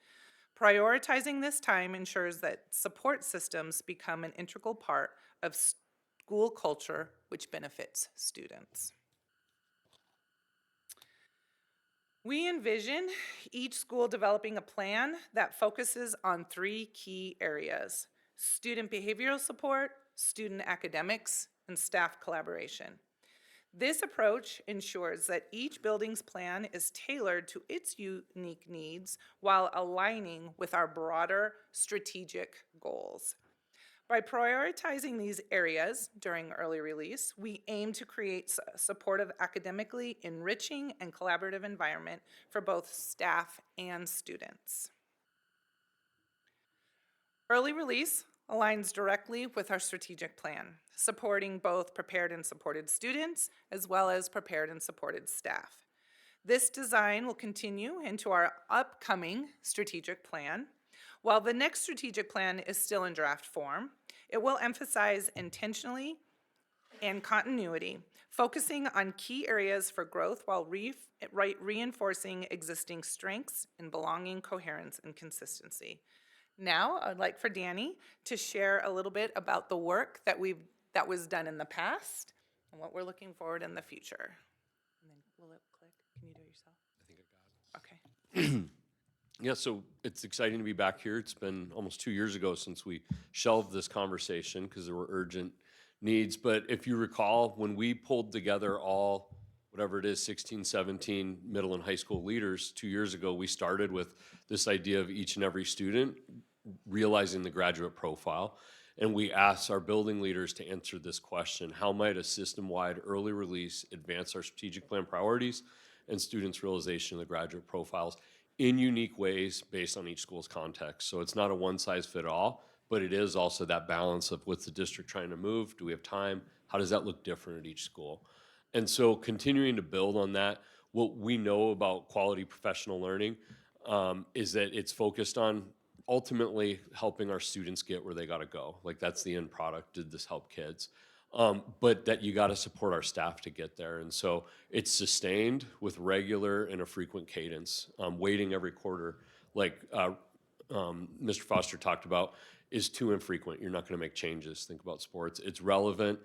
Prioritizing this time ensures that support systems become an integral part of school culture, which benefits students. We envision each school developing a plan that focuses on 3 key areas: student behavioral support, student academics, and staff collaboration. This approach ensures that each building's plan is tailored to its unique needs while aligning with our broader strategic goals. By prioritizing these areas during early release, we aim to create a supportive, academically enriching, and collaborative environment for both staff and students. Early release aligns directly with our strategic plan, supporting both prepared and supported students, as well as prepared and supported staff. This design will continue into our upcoming strategic plan. While the next strategic plan is still in draft form, it will emphasize intentionally and continuity, focusing on key areas for growth while reinforcing existing strengths in belonging, coherence, and consistency. Now, I'd like for Danny to share a little bit about the work that was done in the past and what we're looking forward in the future. And then will it click? Can you do it yourself? I think I got it. Okay. Yeah, so it's exciting to be back here. It's been almost 2 years ago since we shelved this conversation because there were urgent needs. But if you recall, when we pulled together all, whatever it is, 16, 17 middle and high school leaders 2 years ago, we started with this idea of each and every student realizing the graduate profile. And we asked our building leaders to answer this question: how might a system-wide early release advance our strategic plan priorities and students' realization of the graduate profiles in unique ways based on each school's context. So it's not a one-size-fit-all, but it is also that balance of what's the district trying to move? Do we have time? How does that look different at each school? And so continuing to build on that, what we know about quality professional learning is that it's focused on ultimately helping our students get where they got to go. Like that's the end product. Did this help kids? But that you got to support our staff to get there. And so it's sustained with regular and a frequent cadence, waiting every quarter, like Mr. Foster talked about, is too infrequent. You're not going to make changes. Think about sports. It's relevant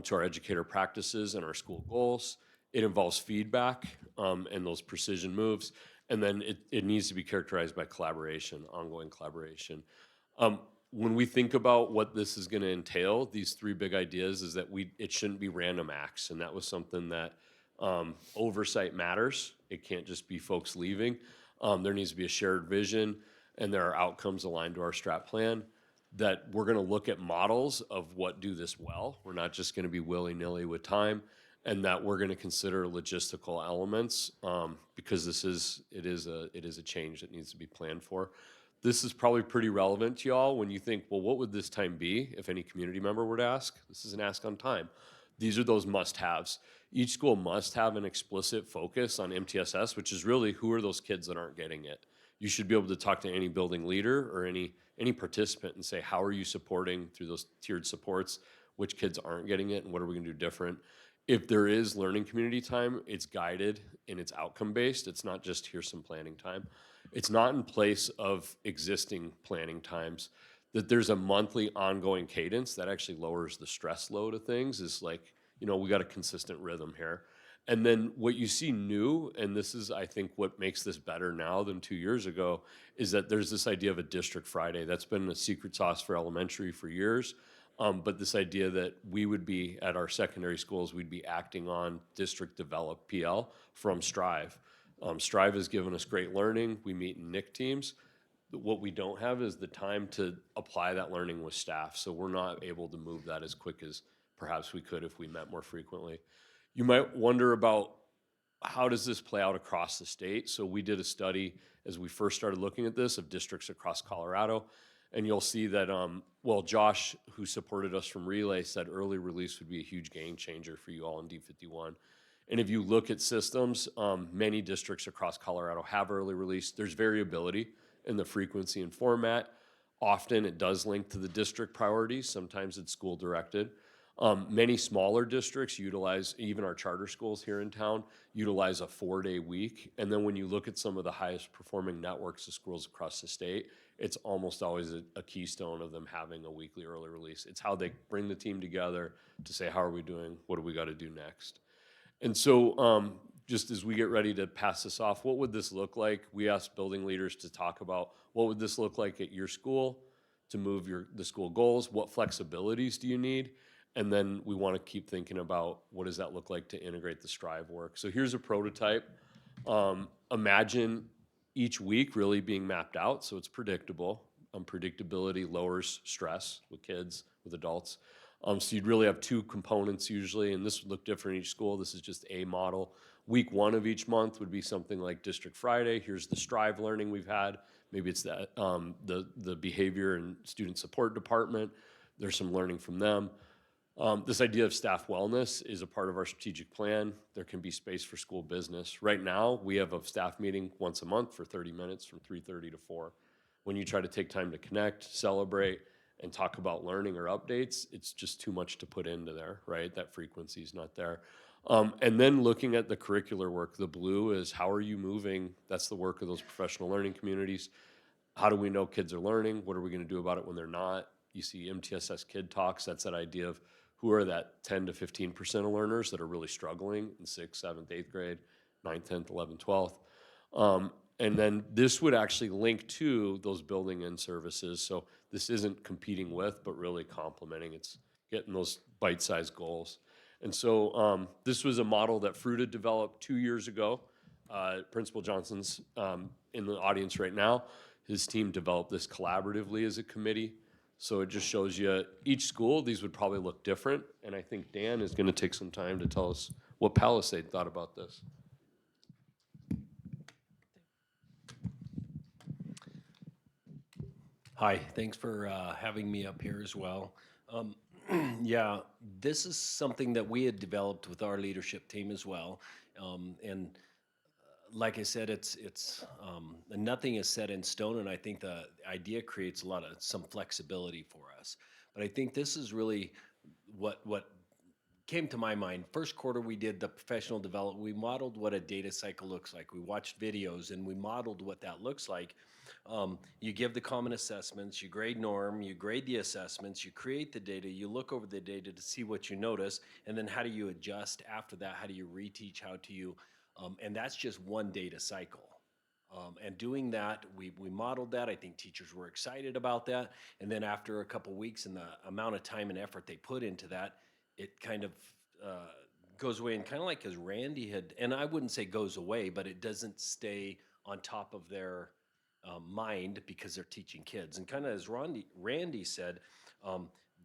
to our educator practices and our school goals. It involves feedback and those precision moves. And then it needs to be characterized by collaboration, ongoing collaboration. When we think about what this is going to entail, these three big ideas is that it shouldn't be random acts. And that was something that oversight matters. It can't just be folks leaving. There needs to be a shared vision, and there are outcomes aligned to our strat plan that we're going to look at models of what do this well. We're not just going to be willy-nilly with time, and that we're going to consider logistical elements because it is a change that needs to be planned for. This is probably pretty relevant to y'all when you think, well, what would this time be if any community member were to ask? This is an ask on time. These are those must-haves. Each school must have an explicit focus on MTSS, which is really who are those kids that aren't getting it. You should be able to talk to any building leader or any participant and say, how are you supporting through those tiered supports, which kids aren't getting it, and what are we going to do different? If there is learning community time, it's guided and it's outcome-based. It's not just here's some planning time. It's not in place of existing planning times. That there's a monthly ongoing cadence that actually lowers the stress load of things is like, we got a consistent rhythm here. And then what you see new, and this is, I think, what makes this better now than 2 years ago, is that there's this idea of a District Friday. That's been a secret sauce for elementary for years. But this idea that we would be, at our secondary schools, we'd be acting on district-developed PL from Strive. Strive has given us great learning. We meet in NIC teams. What we don't have is the time to apply that learning with staff, so we're not able to move that as quick as perhaps we could if we met more frequently. You might wonder about how does this play out across the state? So we did a study as we first started looking at this of districts across Colorado. And you'll see that, Josh, who supported us from Relay, said early release would be a huge game changer for you all in D51. And if you look at systems, many districts across Colorado have early release. There's variability in the frequency and format. Often it does link to the district priorities. Sometimes it's school directed. Many smaller districts utilize, even our charter schools here in town, utilize a 4-day week. And then when you look at some of the highest performing networks of schools across the state, it's almost always a keystone of them having a weekly early release. It's how they bring the team together to say, how are we doing? What do we got to do next? And so just as we get ready to pass this off, what would this look like? We asked building leaders to talk about what would this look like at your school to move the school goals? What flexibilities do you need? And then we want to keep thinking about what does that look like to integrate the Strive work. So here's a prototype. Imagine each week really being mapped out so it's predictable. Predictability lowers stress with kids, with adults. So you'd really have two components usually, and this would look different in each school. This is just a model. Week 1 of each month would be something like District Friday. Here's the Strive learning we've had. Maybe it's that the behavior and student support department. There's some learning from them. This idea of staff wellness is a part of our strategic plan. There can be space for school business. Right now, we have a staff meeting once a month for 30 minutes from 3:30 to 4. When you try to take time to connect, celebrate, and talk about learning or updates, it's just too much to put into there, right? That frequency is not there. And then looking at the curricular work, the blue is how are you moving? That's the work of those professional learning communities. How do we know kids are learning? What are we going to do about it when they're not? You see MTSS Kid Talks, that's that idea of who are that 10 to 15% of learners that are really struggling in 6th, 7th, 8th grade, 9th, 10th, 11th, 12th. And then this would actually link to those building in services. So this isn't competing with, but really complementing. It's getting those bite-sized goals. And so this was a model that Fruita developed 2 years ago. Principal Johnson's in the audience right now. His team developed this collaboratively as a committee. So it just shows you each school, these would probably look different. And I think Dan is going to take some time to tell us what Palisade thought about this. Hi, thanks for having me up here as well. Yeah, this is something that we had developed with our leadership team as well. And like I said, it's nothing is set in stone, and I think the idea creates some flexibility for us. But I think this is really what came to my mind. First quarter, we did the professional development. We modeled what a data cycle looks like. We watched videos and we modeled what that looks like. You give the common assessments, you grade norm, you grade the assessments, you create the data, you look over the data to see what you notice, and then how do you adjust after that? How do you reteach? How do you, and that's just one data cycle. And doing that, we modeled that. I think teachers were excited about that. And then after a couple weeks and the amount of time and effort they put into that, it kind of goes away. And kind of like as Randy had, and I wouldn't say goes away, but it doesn't stay on top of their mind because they're teaching kids. And kind of as Randy said,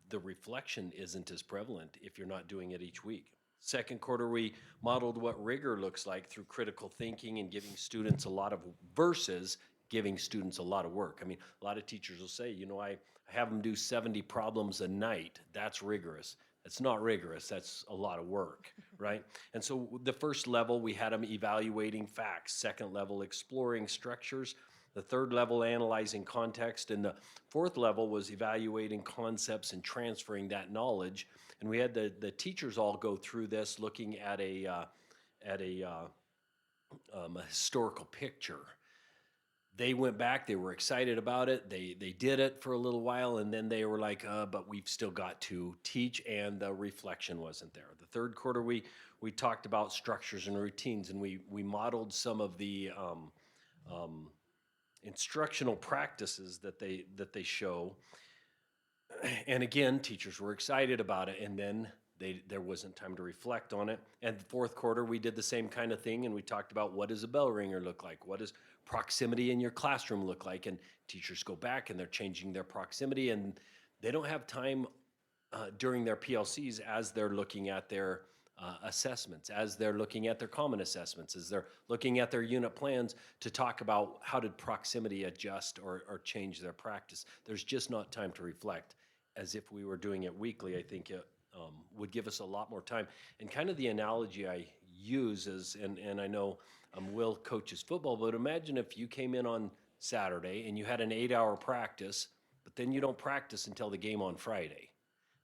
the reflection isn't as prevalent if you're not doing it each week. Second quarter, we modeled what rigor looks like through critical thinking and giving students a lot of versus giving students a lot of work. I mean, a lot of teachers will say, you know, I have them do 70 problems a night. That's rigorous. It's not rigorous. That's a lot of work, right? And so the first level, we had them evaluating facts. Second level, exploring structures. The third level, analyzing context. And the fourth level was evaluating concepts and transferring that knowledge. And we had the teachers all go through this looking at a historical picture. They went back, they were excited about it, they did it for a little while, and then they were like, but we've still got to teach, and the reflection wasn't there. The third quarter, we talked about structures and routines, and we modeled some of the instructional practices that they show. And again, teachers were excited about it, and then there wasn't time to reflect on it. And the fourth quarter, we did the same kind of thing, and we talked about what does a bell ringer look like? What does proximity in your classroom look like? And teachers go back and they're changing their proximity, and they don't have time during their PLCs as they're looking at their assessments, as they're looking at their common assessments, as they're looking at their unit plans to talk about how did proximity adjust or change their practice. There's just not time to reflect. As if we were doing it weekly, I think it would give us a lot more time. And kind of the analogy I use is, and I know Will coaches football, but imagine if you came in on Saturday and you had an 8-hour practice, but then you don't practice until the game on Friday.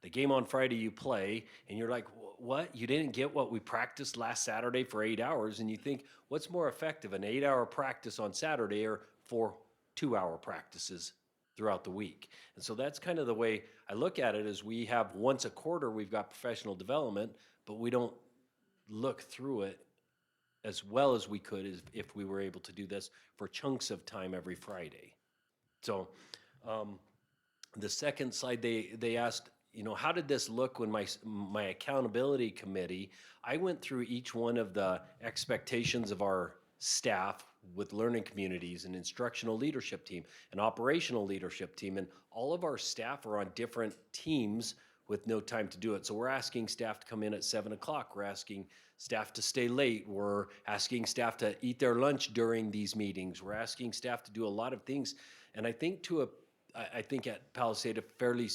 The game on Friday you play, and you're like, what? You didn't get what we practiced last Saturday for 8 hours, and you think, what's more effective, an 8-hour practice on Saturday or 4 2-hour practices throughout the week? And so that's kind of the way I look at it, is we have once a quarter, we've got professional development, but we don't look through it as well as we could if we were able to do this for chunks of time every Friday. So the second slide, they asked, you know, how did this look when my accountability committee, I went through each one of the expectations of our staff with learning communities and instructional leadership team and operational leadership team, and all of our staff are on different teams with no time to do it. So we're asking staff to come in at 7 o'clock. We're asking staff to stay late. We're asking staff to eat their lunch during these meetings. We're asking staff to do a lot of things. And I think I think at Palisade, a fairly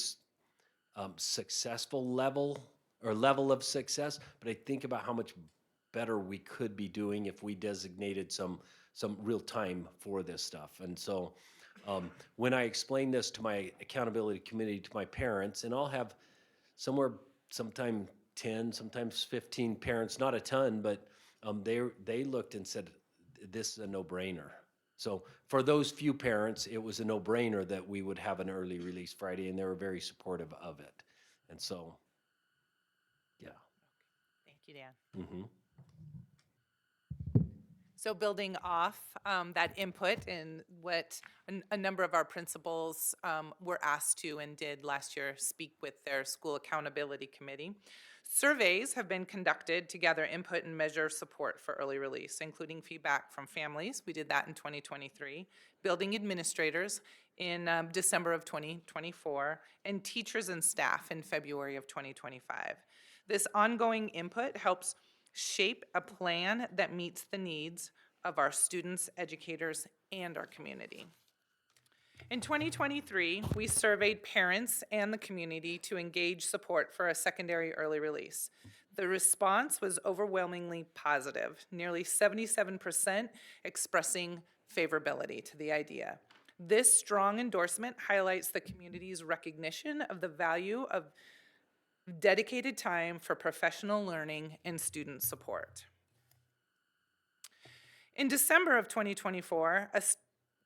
successful level of success, but I think about how much better we could be doing if we designated some real time for this stuff. And so when I explain this to my accountability committee, to my parents, and I'll have sometime 10, sometimes 15 parents, not a ton, but they looked and said, this is a no-brainer. So for those few parents, it was a no-brainer that we would have an early release Friday, and they were very supportive of it. And so, yeah. Thank you, Dan. Mm-hmm. So building off that input and what a number of our principals were asked to and did last year, speak with their school accountability committee. Surveys have been conducted to gather input and measure support for early release, including feedback from families. We did that in 2023, building administrators in December of 2024, and teachers and staff in February of 2025. This ongoing input helps shape a plan that meets the needs of our students, educators, and our community. In 2023, we surveyed parents and the community to engage support for a secondary early release. The response was overwhelmingly positive, nearly 77% expressing favorability to the idea. This strong endorsement highlights the community's recognition of the value of dedicated time for professional learning and student support. In December of 2024, a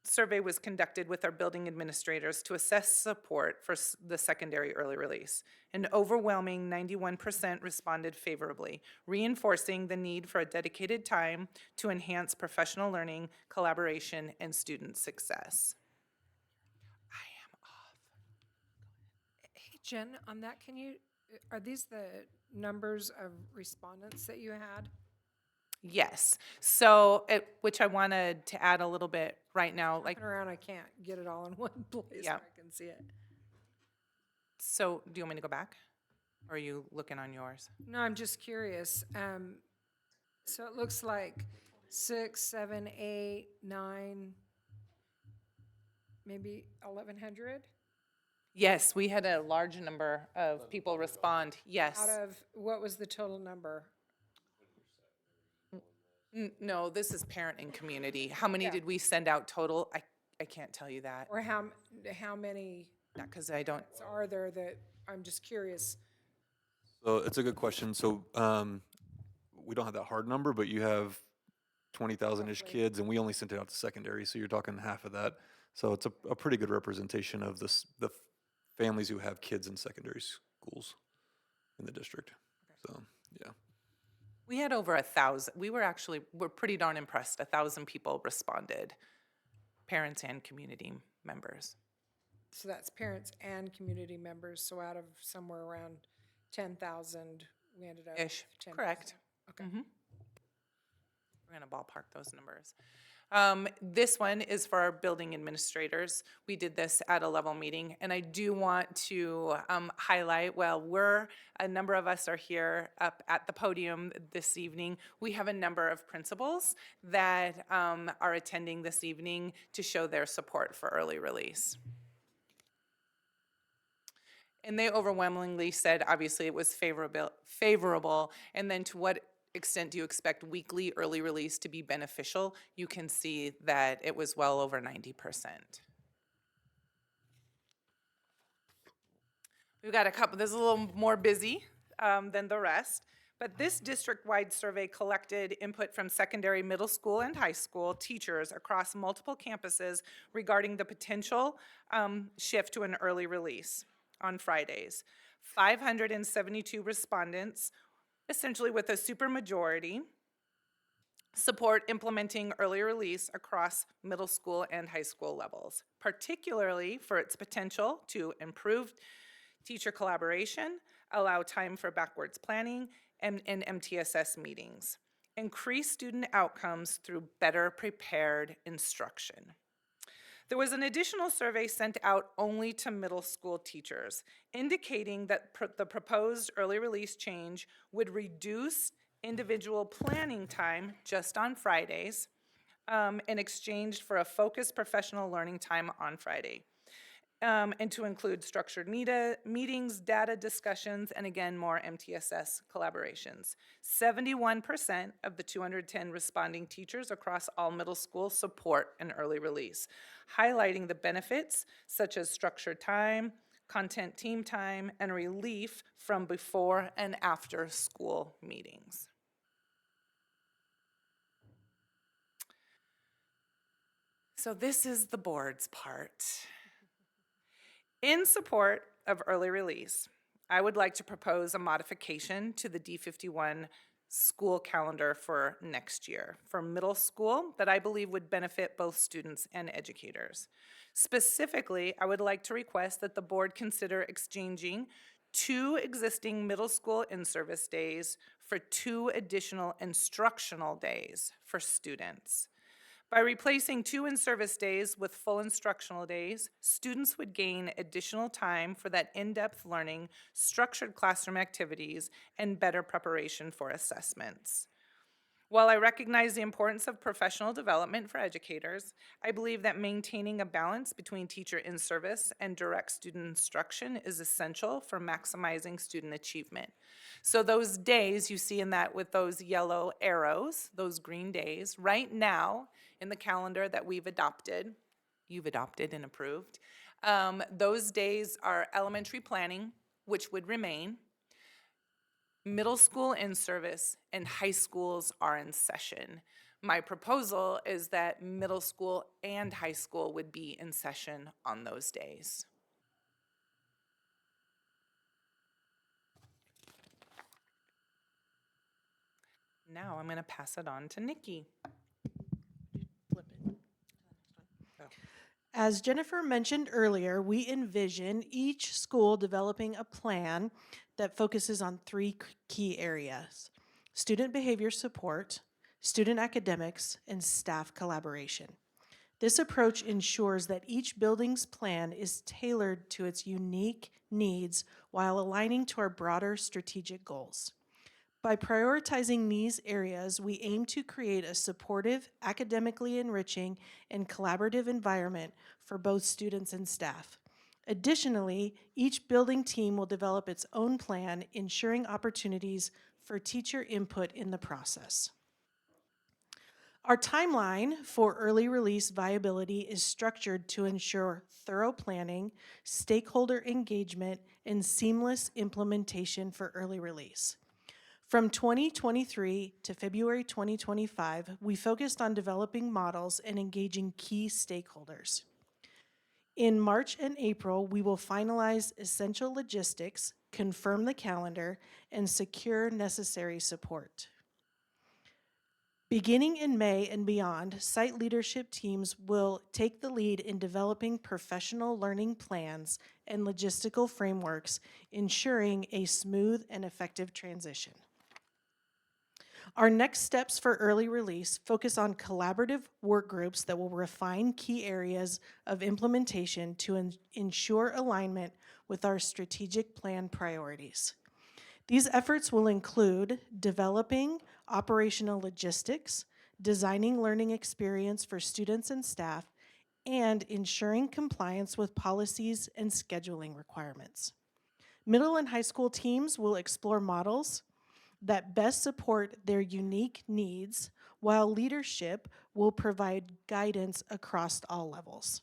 survey was conducted with our building administrators to assess support for the secondary early release. An overwhelming 91% responded favorably, reinforcing the need for a dedicated time to enhance professional learning, collaboration, and student success. Hey, Jen, on that, are these the numbers of respondents that you had? Yes, so, which I wanted to add a little bit right now, like, Looking around, I can't get it all in one place Yeah. where I can see it. so do you want me to go back? Or are you looking on yours? No, I'm just curious. So it looks like 6, 7, 8, 9, maybe 1,100? Yes, we had a large number of people respond, yes. Out of, what was the total number? No, this is parent and community. How many Yeah. did we send out total? I can't tell you that, Or how many because I don't, are there that, I'm just curious. So it's a good question. So we don't have that hard number, but you have 20,000-ish kids, and we only sent it out to secondary, so you're talking half of that. So it's a pretty good representation of the families who have kids in secondary schools in the district. So, yeah. we had over 1,000. We're pretty darn impressed. 1,000 people responded, parents and community members. So that's parents and community members, so out of somewhere around 10,000, we ended up with Ish, 10,000. correct. Okay. We're gonna ballpark those numbers. This one is for our building administrators. We did this at a level meeting, and I do want to highlight, a number of us are here up at the podium this evening. We have a number of principals that are attending this evening to show their support for early release. And they overwhelmingly said, obviously, it was favorable, and then to what extent do you expect weekly early release to be beneficial? You can see that it was well over 90%. We've got a couple, this is a little more busy than the rest, but this district-wide survey collected input from secondary, middle school, and high school teachers across multiple campuses regarding the potential shift to an early release on Fridays. 572 respondents, essentially with a supermajority, support implementing early release across middle school and high school levels, particularly for its potential to improve teacher collaboration, allow time for backwards planning, and MTSS meetings, increase student outcomes through better prepared instruction. There was an additional survey sent out only to middle school teachers, indicating that the proposed early release change would reduce individual planning time just on Fridays in exchange for a focused professional learning time on Friday. And to include structured meetings, data discussions, and again, more MTSS collaborations. 71% of the 210 responding teachers across all middle schools support an early release, highlighting the benefits such as structured time, content team time, and relief from before and after school meetings. So this is the board's part. In support of early release, I would like to propose a modification to the D51 school calendar for next year for middle school that I believe would benefit both students and educators. Specifically, I would like to request that the board consider exchanging 2 existing middle school in-service days for 2 additional instructional days for students. By replacing 2 in-service days with full instructional days, students would gain additional time for that in-depth learning, structured classroom activities, and better preparation for assessments. While I recognize the importance of professional development for educators, I believe that maintaining a balance between teacher in-service and direct student instruction is essential for maximizing student achievement. So those days you see in that with those yellow arrows, those green days, right now in the calendar that you've adopted and approved, those days are elementary planning, which would remain. Middle school in service and high schools are in session. My proposal is that middle school and high school would be in session on those days. Now I'm going to pass it on to Nikki. As Jennifer mentioned earlier, we envision each school developing a plan that focuses on three key areas: student behavior support, student academics, and staff collaboration. This approach ensures that each building's plan is tailored to its unique needs while aligning to our broader strategic goals. By prioritizing these areas, we aim to create a supportive, academically enriching, and collaborative environment for both students and staff. Additionally, each building team will develop its own plan, ensuring opportunities for teacher input in the process. Our timeline for early release viability is structured to ensure thorough planning, stakeholder engagement, and seamless implementation for early release. From 2023 to February 2025, we focused on developing models and engaging key stakeholders. In March and April, we will finalize essential logistics, confirm the calendar, and secure necessary support. Beginning in May and beyond, site leadership teams will take the lead in developing professional learning plans and logistical frameworks, ensuring a smooth and effective transition. Our next steps for early release focus on collaborative work groups that will refine key areas of implementation to ensure alignment with our strategic plan priorities. These efforts will include developing operational logistics, designing learning experience for students and staff, and ensuring compliance with policies and scheduling requirements. Middle and high school teams will explore models that best support their unique needs, while leadership will provide guidance across all levels.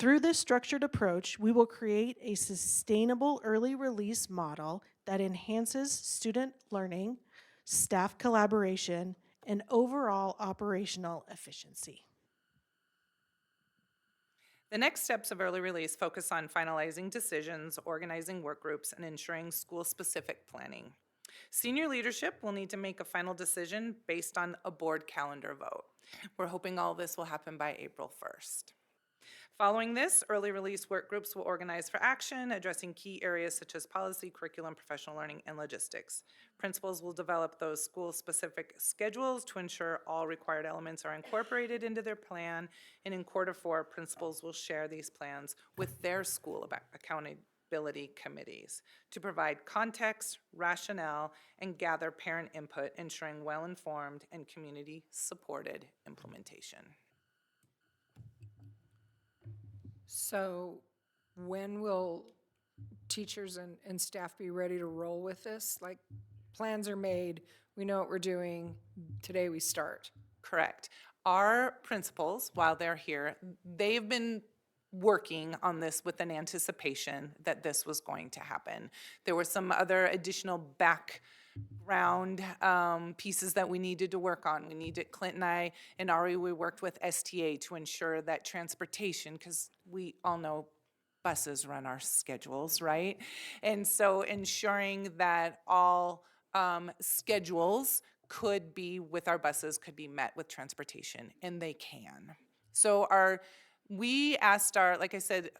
Through this structured approach, we will create a sustainable early release model that enhances student learning, staff collaboration, and overall operational efficiency. The next steps of early release focus on finalizing decisions, organizing work groups, and ensuring school-specific planning. Senior leadership will need to make a final decision based on a board calendar vote. We're hoping all this will happen by April 1st. Following this, early release work groups will organize for action, addressing key areas such as policy, curriculum, professional learning, and logistics. Principals will develop those school-specific schedules to ensure all required elements are incorporated into their plan, and in Q4, principals will share these plans with their school accountability committees to provide context, rationale, and gather parent input, ensuring well-informed and community-supported implementation. So when will teachers and staff be ready to roll with this? Like, plans are made, we know what we're doing, today we start. Correct. Our principals, while they're here, they've been working on this with an anticipation that this was going to happen. There were some other additional background pieces that we needed to work on. Clint and I and Ari, we worked with STA to ensure that transportation, because we all know buses run our schedules, right? And so ensuring that all schedules could be with our buses, could be met with transportation, and they can. So we asked like I said,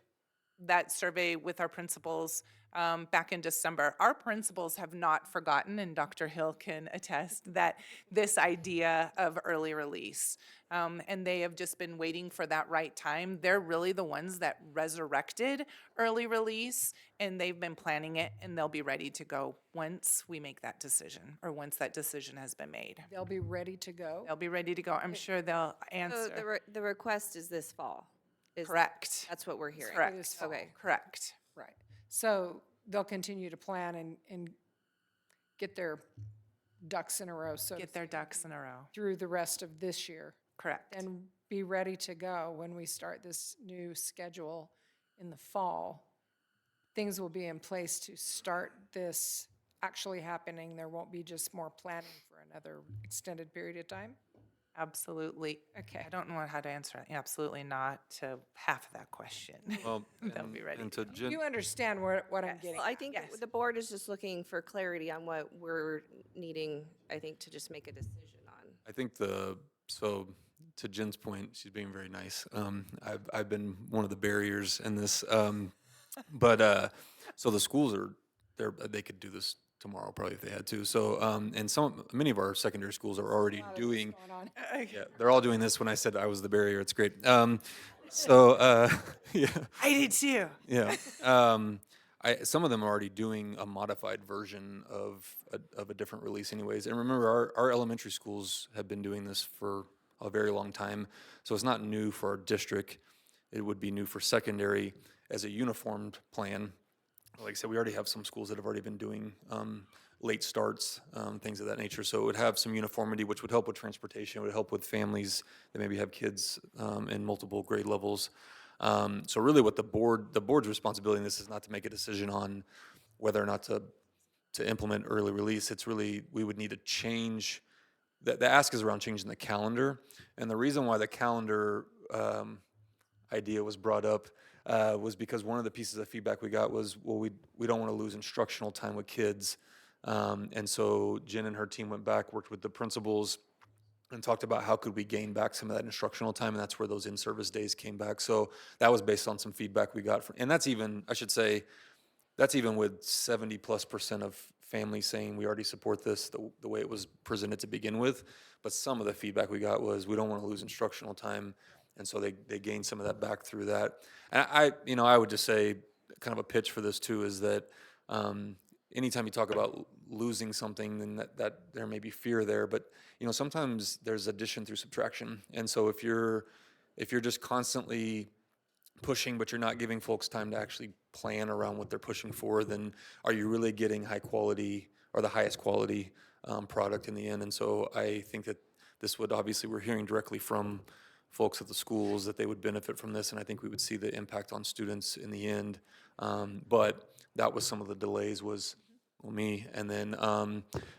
that survey with our principals back in December. Our principals have not forgotten, and Dr. Hill can attest, that this idea of early release. And they have just been waiting for that right time. They're really the ones that resurrected early release, and they've been planning it, and they'll be ready to go once we make that decision, or once that decision has been made. They'll be ready to go. They'll be ready to go. I'm sure they'll So answer. the request is this fall? Correct. That's what we're hearing? Correct. this fall. Okay. Correct. Right. So they'll continue to plan and get their ducks in a row, so Get their ducks in a row. through the rest of this year. Correct. And be ready to go when we start this new schedule in the fall. Things will be in place to start this actually happening. There won't be just more planning for another extended period of time. Absolutely. Okay. I don't know how to answer it. Absolutely not to half of that question. Well, They'll be ready. And to Jen, You understand what I'm getting Well, I at. think Yes. the board is just looking for clarity on what we're needing, I think, to just make a decision on. I think so to Jen's point, she's being very nice. I've been one of the barriers in this, but so the schools they could do this tomorrow probably if they had to. So and many of our secondary schools are already doing. Going on. Yeah, they're all doing this. When I said I was the barrier, it's great. Yeah, I did too. yeah. Some of them are already doing a modified version of a different release anyways. And remember, our elementary schools have been doing this for a very long time. So it's not new for our district. It would be new for secondary as a uniformed plan. Like I said, we already have some schools that have already been doing late starts, things of that nature. So it would have some uniformity, which would help with transportation. It would help with families that maybe have kids in multiple grade levels. So really what the board's responsibility in this is not to make a decision on whether or not to implement early release. It's really, we would need to change, the ask is around changing the calendar. And the reason why the calendar idea was brought up was because one of the pieces of feedback we got was, well, we don't want to lose instructional time with kids. And so Jen and her team went back, worked with the principals, and talked about how could we gain back some of that instructional time, and that's where those in-service days came back. So that was based on some feedback we got from, and that's even, I should say, that's even with 70+% of families saying we already support this the way it was presented to begin with. But some of the feedback we got was we don't want to lose instructional time, and so they gained some of that back through that. And I would just say, kind of a pitch for this too, is that anytime you talk about losing something, then that there may be fear there, but sometimes there's addition through subtraction. And so if you're just constantly pushing, but you're not giving folks time to actually plan around what they're pushing for, then are you really getting high quality or the highest quality product in the end? And so I think that this would, obviously, we're hearing directly from folks at the schools that they would benefit from this, and I think we would see the impact on students in the end. But that was some of the delays was, well, me, and then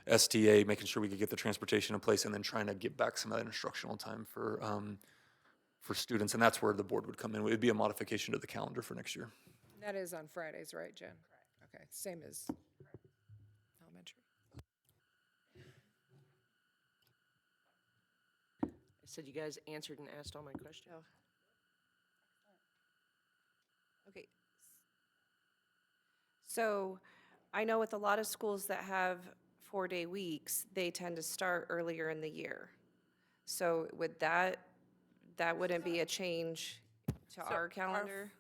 STA, making sure we could get the transportation in place, and then trying to get back some of that instructional time for students, and that's where the board would come in. It would be a modification to the calendar for next year. That is on Fridays, right, Jen? Okay, same as elementary. I said you guys answered and asked all my questions. Okay. So I know with a lot of schools that have 4-day weeks, they tend to start earlier in the year. So would that wouldn't be a change to our calendar?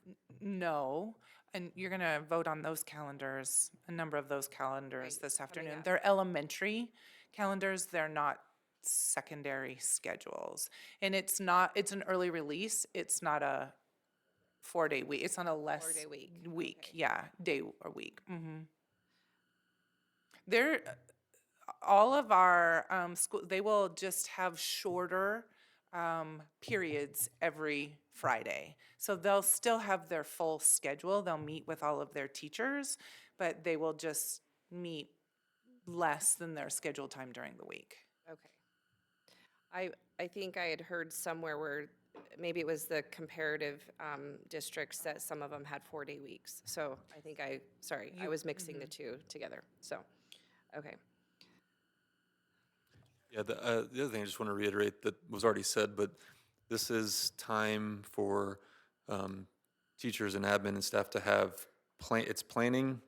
No, and you're going to vote on those calendars, a number of those calendars Right, this coming afternoon. up. They're elementary calendars, they're not secondary schedules. And it's an early release, it's not a 4-day week, it's not a less 4-day week, okay. yeah, day or week. They're, all of our school, they will just have shorter periods every Friday. So they'll still have their full schedule. They'll meet with all of their teachers, but they will just meet less than their scheduled time during the week. Okay. I think I had heard somewhere where maybe it was the comparative districts that some of them had 4-day weeks. So I think I was mixing the two together. So, okay. Yeah, the other thing I just want to reiterate that was already said, but this is time for teachers and admin and staff to have it's planning,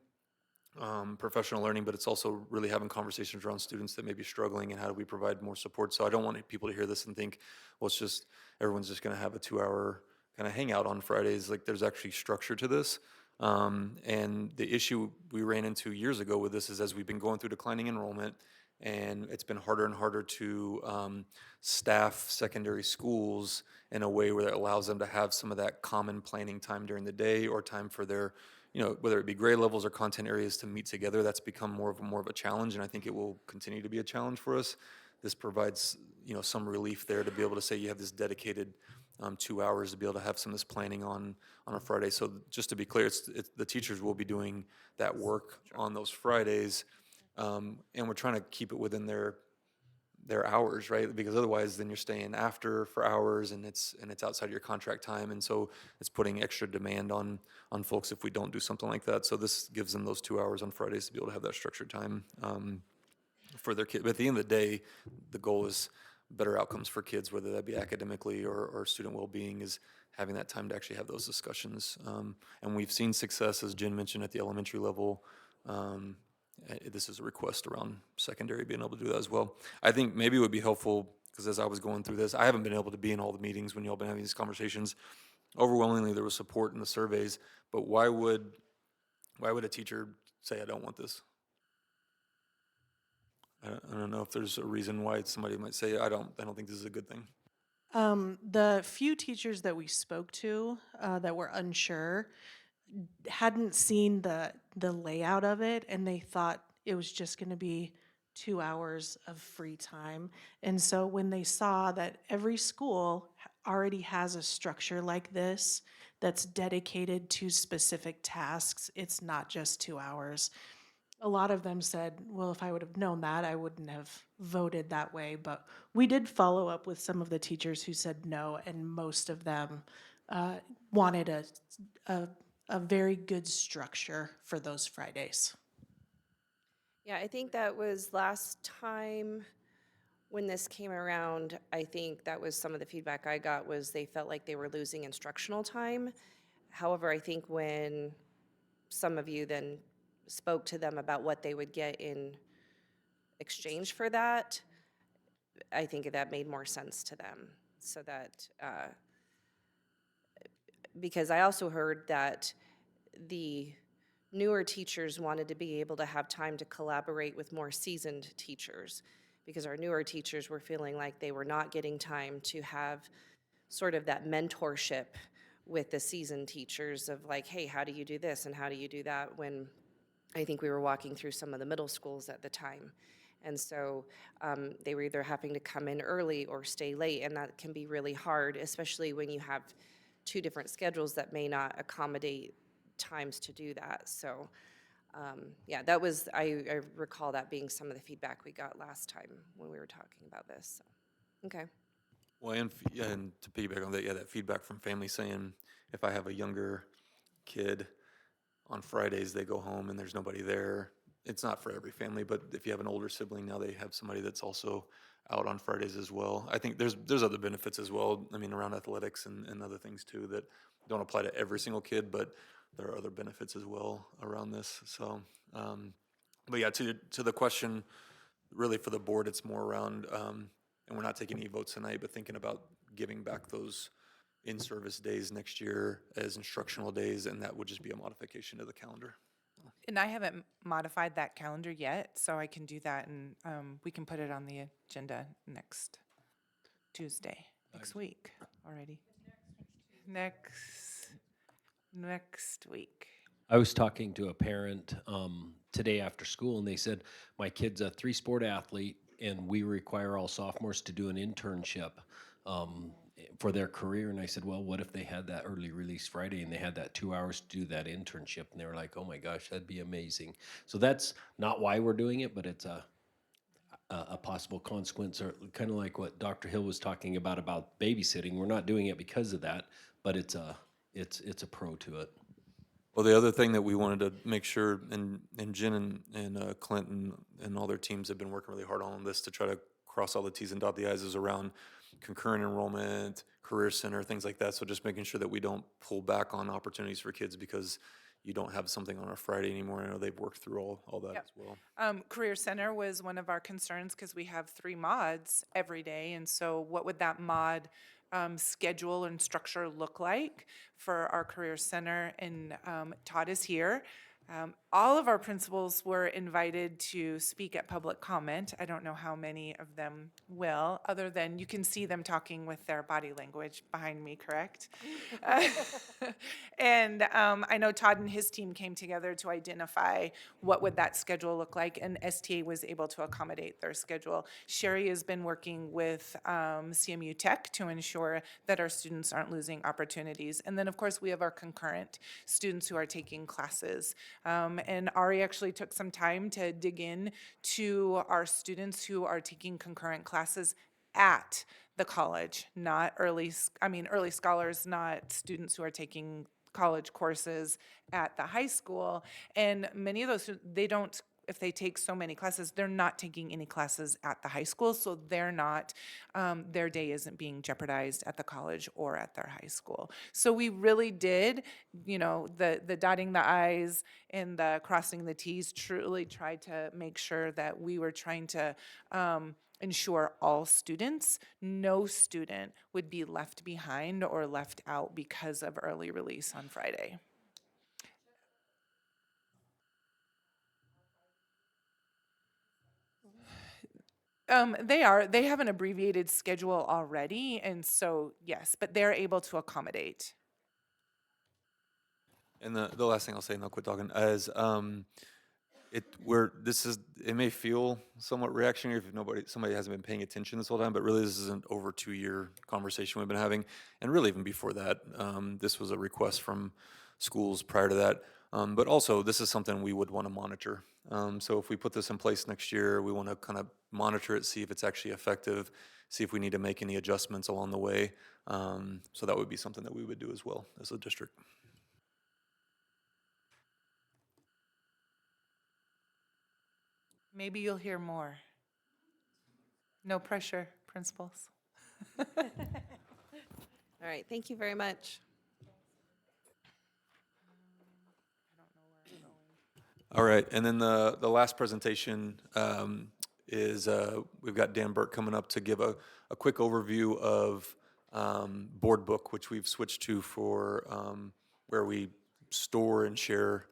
professional learning, but it's also really having conversations around students that may be struggling and how do we provide more support. So I don't want people to hear this and think, well, it's just, everyone's just gonna have a 2-hour kind of hangout on Fridays. Like, there's actually structure to this. And the issue we ran into years ago with this is, as we've been going through declining enrollment, and it's been harder and harder to staff secondary schools in a way where it allows them to have some of that common planning time during the day, or time for their, whether it be grade levels or content areas, to meet together. That's become more of a challenge, and I think it will continue to be a challenge for us. This provides, some relief there to be able to say you have this dedicated 2 hours to be able to have some of this planning on a Friday. So just to be clear, it's the teachers will be doing that work on those Fridays, and we're trying to keep it within their hours, right? Because otherwise, then you're staying after for hours, and it's outside your contract time, and so it's putting extra demand on folks if we don't do something like that. So this gives them those 2 hours on Fridays to be able to have that structured time for their kid. But at the end of the day, the goal is better outcomes for kids, whether that be academically or student well-being, is having that time to actually have those discussions. And we've seen success, as Jen mentioned, at the elementary level. This is a request around secondary being able to do that as well. I think maybe it would be helpful, because as I was going through this, I haven't been able to be in all the meetings when y'all been having these conversations. Overwhelmingly, there was support in the surveys, but why would a teacher say, I don't want this? I don't know if there's a reason why somebody might say, I don't think this is a good thing. The few teachers that we spoke to that were unsure hadn't seen the layout of it, and they thought it was just going to be 2 hours of free time. And so when they saw that every school already has a structure like this that's dedicated to specific tasks, it's not just 2 hours. A lot of them said, well, if I would have known that, I wouldn't have voted that way. But we did follow up with some of the teachers who said no, and most of them wanted a very good structure for those Fridays. Yeah, I think that was last time when this came around. I think that was some of the feedback I got, was they felt like they were losing instructional time. However, I think when some of you then spoke to them about what they would get in exchange for that, I think that made more sense to them. So that, because I also heard that the newer teachers wanted to be able to have time to collaborate with more seasoned teachers, because our newer teachers were feeling like they were not getting time to have sort of that mentorship with the seasoned teachers of like, hey, how do you do this and how do you do that, when I think we were walking through some of the middle schools at the time. And so they were either having to come in early or stay late, and that can be really hard, especially when you have two different schedules that may not accommodate times to do that. So yeah, that was, I recall that being some of the feedback we got last time when we were talking about this. So, okay. Well, and to piggyback on that, yeah, that feedback from families saying, if I have a younger kid, on Fridays they go home and there's nobody there. It's not for every family, but if you have an older sibling, now they have somebody that's also out on Fridays as well. I think there's other benefits as well. I mean, around athletics and other things too that don't apply to every single kid, but there are other benefits as well around this. So, but yeah, to the question, really for the board, it's more around, and we're not taking any votes tonight, but thinking about giving back those in-service days next year as instructional days, and that would just be a modification to the calendar. And I haven't modified that calendar yet, so I can do that, and we can put it on the agenda next Tuesday, next week already. Next week. I was talking to a parent today after school, and they said, my kid's a 3-sport athlete, and we require all sophomores to do an internship for their career. And I said, well, what if they had that early release Friday and they had that 2 hours to do that internship? And they were like, oh my gosh, that'd be amazing. So that's not why we're doing it, but it's a possible consequence, or kind of like what Dr. Hill was talking about babysitting. We're not doing it because of that, but it's a pro to it. Well, the other thing that we wanted to make sure, and Jen and Clinton and all their teams have been working really hard on this to try to cross all the T's and dot the I's, is around concurrent enrollment, career center, things like that. So just making sure that we don't pull back on opportunities for kids because you don't have something on a Friday anymore. I know they've worked through all that Yep. as well. Career Center was one of our concerns because we have 3 mods every day. And so what would that mod schedule and structure look like for our Career Center? And Todd is here. All of our principals were invited to speak at public comment. I don't know how many of them will, other than you can see them talking with their body language behind me, correct? And I know Todd and his team came together to identify what would that schedule look like, and STA was able to accommodate their schedule. Sherry has been working with CMU Tech to ensure that our students aren't losing opportunities. And then, of course, we have our concurrent students who are taking classes. And Ari actually took some time to dig in to our students who are taking concurrent classes at the college, not early scholars, not students who are taking college courses at the high school. And many of those, they don't, if they take so many classes, they're not taking any classes at the high school, so they're not, their day isn't being jeopardized at the college or at their high school. So we really did, the dotting the I's and the crossing the T's, truly tried to make sure that we were trying to ensure all students, no student would be left behind or left out because of early release on Friday. They have an abbreviated schedule already, and so, yes, but they're able to accommodate. And the last thing I'll say, and I'll quit talking, is it may feel somewhat reactionary if somebody hasn't been paying attention this whole time, but really this is an over 2-year conversation we've been having, and really even before that, this was a request from schools prior to that. But also, this is something we would want to monitor. So if we put this in place next year, we want to kind of monitor it, see if it's actually effective, see if we need to make any adjustments along the way. So that would be something that we would do as well as a district. Maybe you'll hear more. No pressure, principals. All right, thank you very much. All right, and then the last presentation is we've got Dan Burke coming up to give a quick overview of Board Book, which we've switched to for where we store and share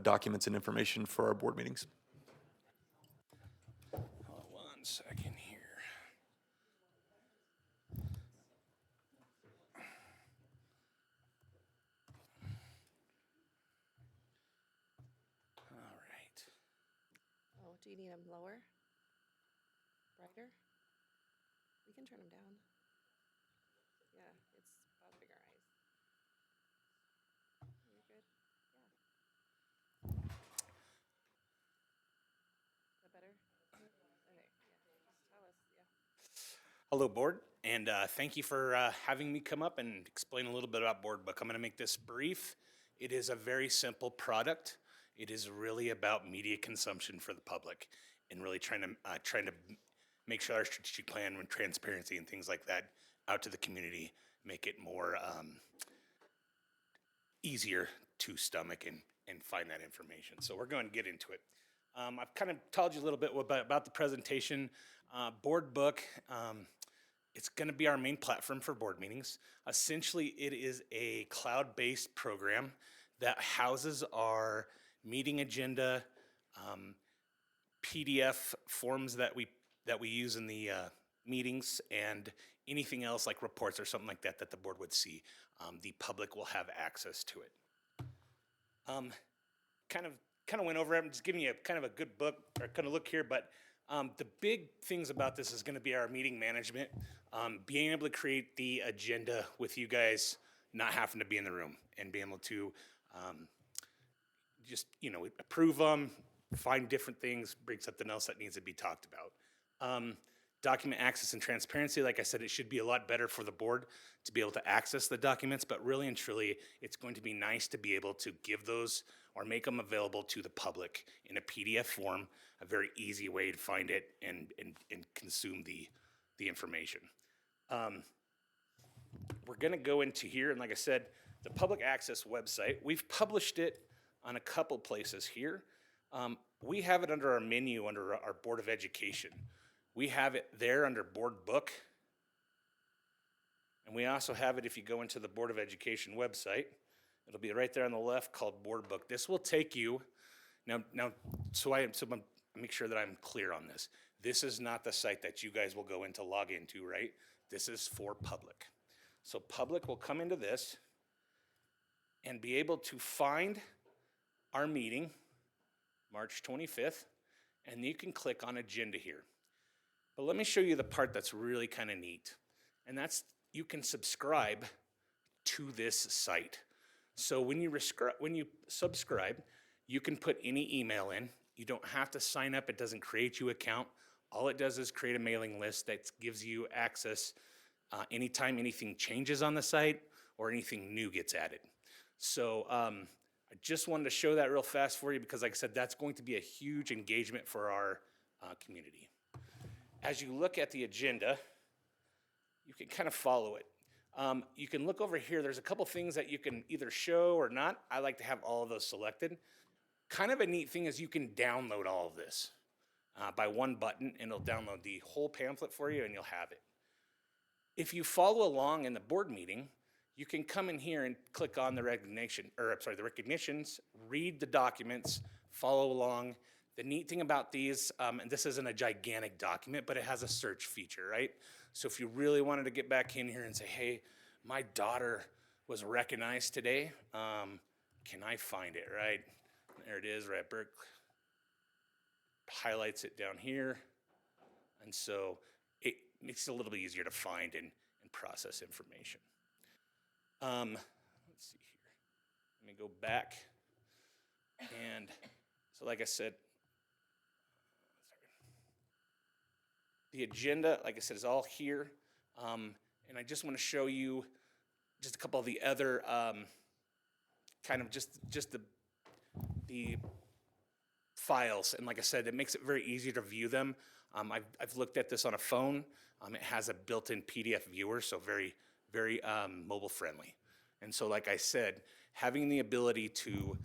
documents and information for our board meetings. One second here. All right. Oh, do you need them lower? Brighter? We can turn them down. Yeah, it's bothering our eyes. You're good? Yeah. Is that better? Okay, yeah, just tell us, yeah. Hello, board, and thank you for having me come up and explain a little bit about Board Book. I'm going to make this brief. It is a very simple product. It is really about media consumption for the public, and really trying to make sure our strategic plan and transparency and things like that out to the community make it more easier to stomach and find that information. So we're going to get into it. I've kind of told you a little bit about the presentation. Board Book, it's going to be our main platform for board meetings. Essentially, it is a cloud-based program that houses our meeting agenda, PDF forms that we use in the meetings, and anything else like reports or something like that that the board would see. The public will have access to it. Kind of went over it. I'm just giving you kind of a good book or kind of look here, but the big things about this is going to be our meeting management, being able to create the agenda with you guys not having to be in the room, and being able to just approve them, find different things, bring something else that needs to be talked about. Document access and transparency, like I said, it should be a lot better for the board to be able to access the documents, but really and truly, it's going to be nice to be able to give those or make them available to the public in a PDF form, a very easy way to find it and consume the information. we're gonna go into here, and like I said, the public access website, we've published it on a couple places here. We have it under our menu, under our Board of Education. We have it there under Board Book. And we also have it if you go into the Board of Education website. It'll be right there on the left called Board Book. This will take you, now, so I'm make sure that I'm clear on this. This is not the site that you guys will go in to log into, right? This is for public. So public will come into this and be able to find our meeting, March 25th, and you can click on agenda here. But let me show you the part that's really kind of neat. And that's, you can subscribe to this site. So when you subscribe, you can put any email in. You don't have to sign up. It doesn't create you an account. All it does is create a mailing list that gives you access anytime anything changes on the site or anything new gets added. So I just wanted to show that real fast for you because like I said, that's going to be a huge engagement for our community. As you look at the agenda, you can kind of follow it. You can look over here, there's a couple things that you can either show or not. I like to have all of those selected. Kind of a neat thing is you can download all of this by one button and it'll download the whole pamphlet for you and you'll have it. If you follow along in the board meeting, you can come in here and click on the recognitions, read the documents, follow along. The neat thing about these, and this isn't a gigantic document, but it has a search feature, right? So if you really wanted to get back in here and say, hey, my daughter was recognized today, can I find it, right? There it is, right, Burke. Highlights it down here. And so it makes it a little bit easier to find and process information. Let's see here. Let me go back. And so like I said, the agenda, like I said, is all here. And I just want to show you just a couple of the other kind of just the files. And like I said, it makes it very easy to view them. I've looked at this on a phone. It has a built-in PDF viewer, so very mobile friendly. And so like I said, having the ability to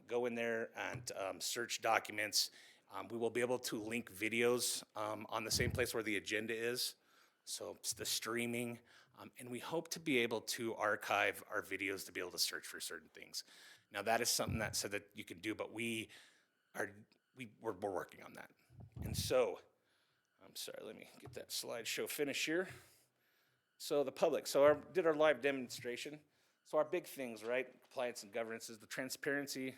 go in there and search documents, we will be able to link videos on the same place where the agenda is. So it's the streaming. And we hope to be able to archive our videos to be able to search for certain things. Now that is something that said that you can do, but we're working on that. And so, I'm sorry, let me get that slideshow finished here. So the public, did our live demonstration. So our big things, right? Compliance and governance is the transparency,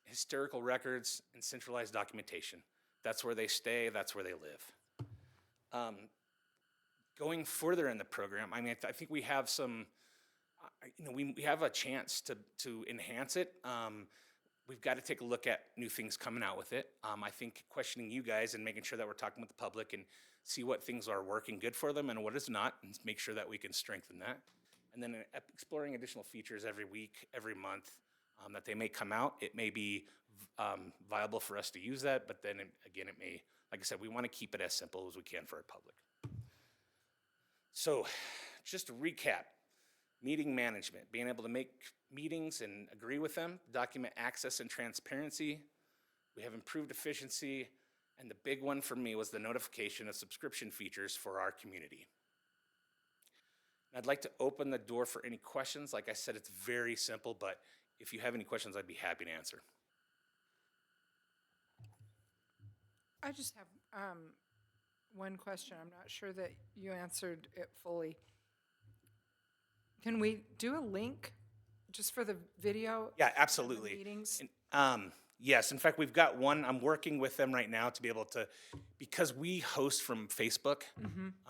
historical records, and centralized documentation. That's where they stay, that's where they live. Going further in the program, I mean, I think we have some, we have a chance to enhance it. We've got to take a look at new things coming out with it. I think questioning you guys and making sure that we're talking with the public and see what things are working good for them and what is not, and make sure that we can strengthen that. And then exploring additional features every week, every month, that they may come out. It may be viable for us to use that, but then again, it may, like I said, we want to keep it as simple as we can for our public. So just to recap, meeting management, being able to make meetings and agree with them, document access and transparency. We have improved efficiency, and the big one for me was the notification of subscription features for our community. I'd like to open the door for any questions. Like I said, it's very simple, but if you have any questions, I'd be happy to answer. I just have one question. I'm not sure that you answered it fully. Can we do a link just for the video? Yeah, absolutely. Meetings? And, yes, in fact, we've got one. I'm working with them right now to be able to, because we host from Facebook,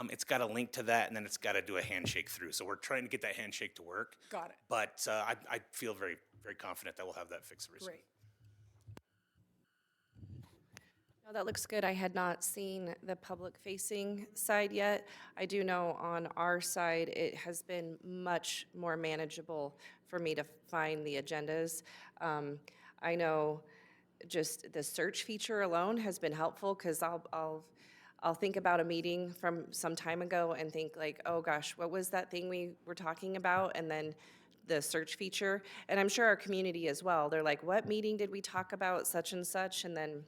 it's got a link to that, and then it's got to do a handshake through. So we're trying to get that handshake to work. Got it. But I feel very, very confident that we'll have that fixed very soon. Great. No, that looks good. I had not seen the public-facing side yet. I do know on our side, it has been much more manageable for me to find the agendas. I know just the search feature alone has been helpful because I'll I'll think about a meeting from some time ago and think like, oh gosh, what was that thing we were talking about? And then the search feature, and I'm sure our community as well, they're like, what meeting did we talk about such and such? And then,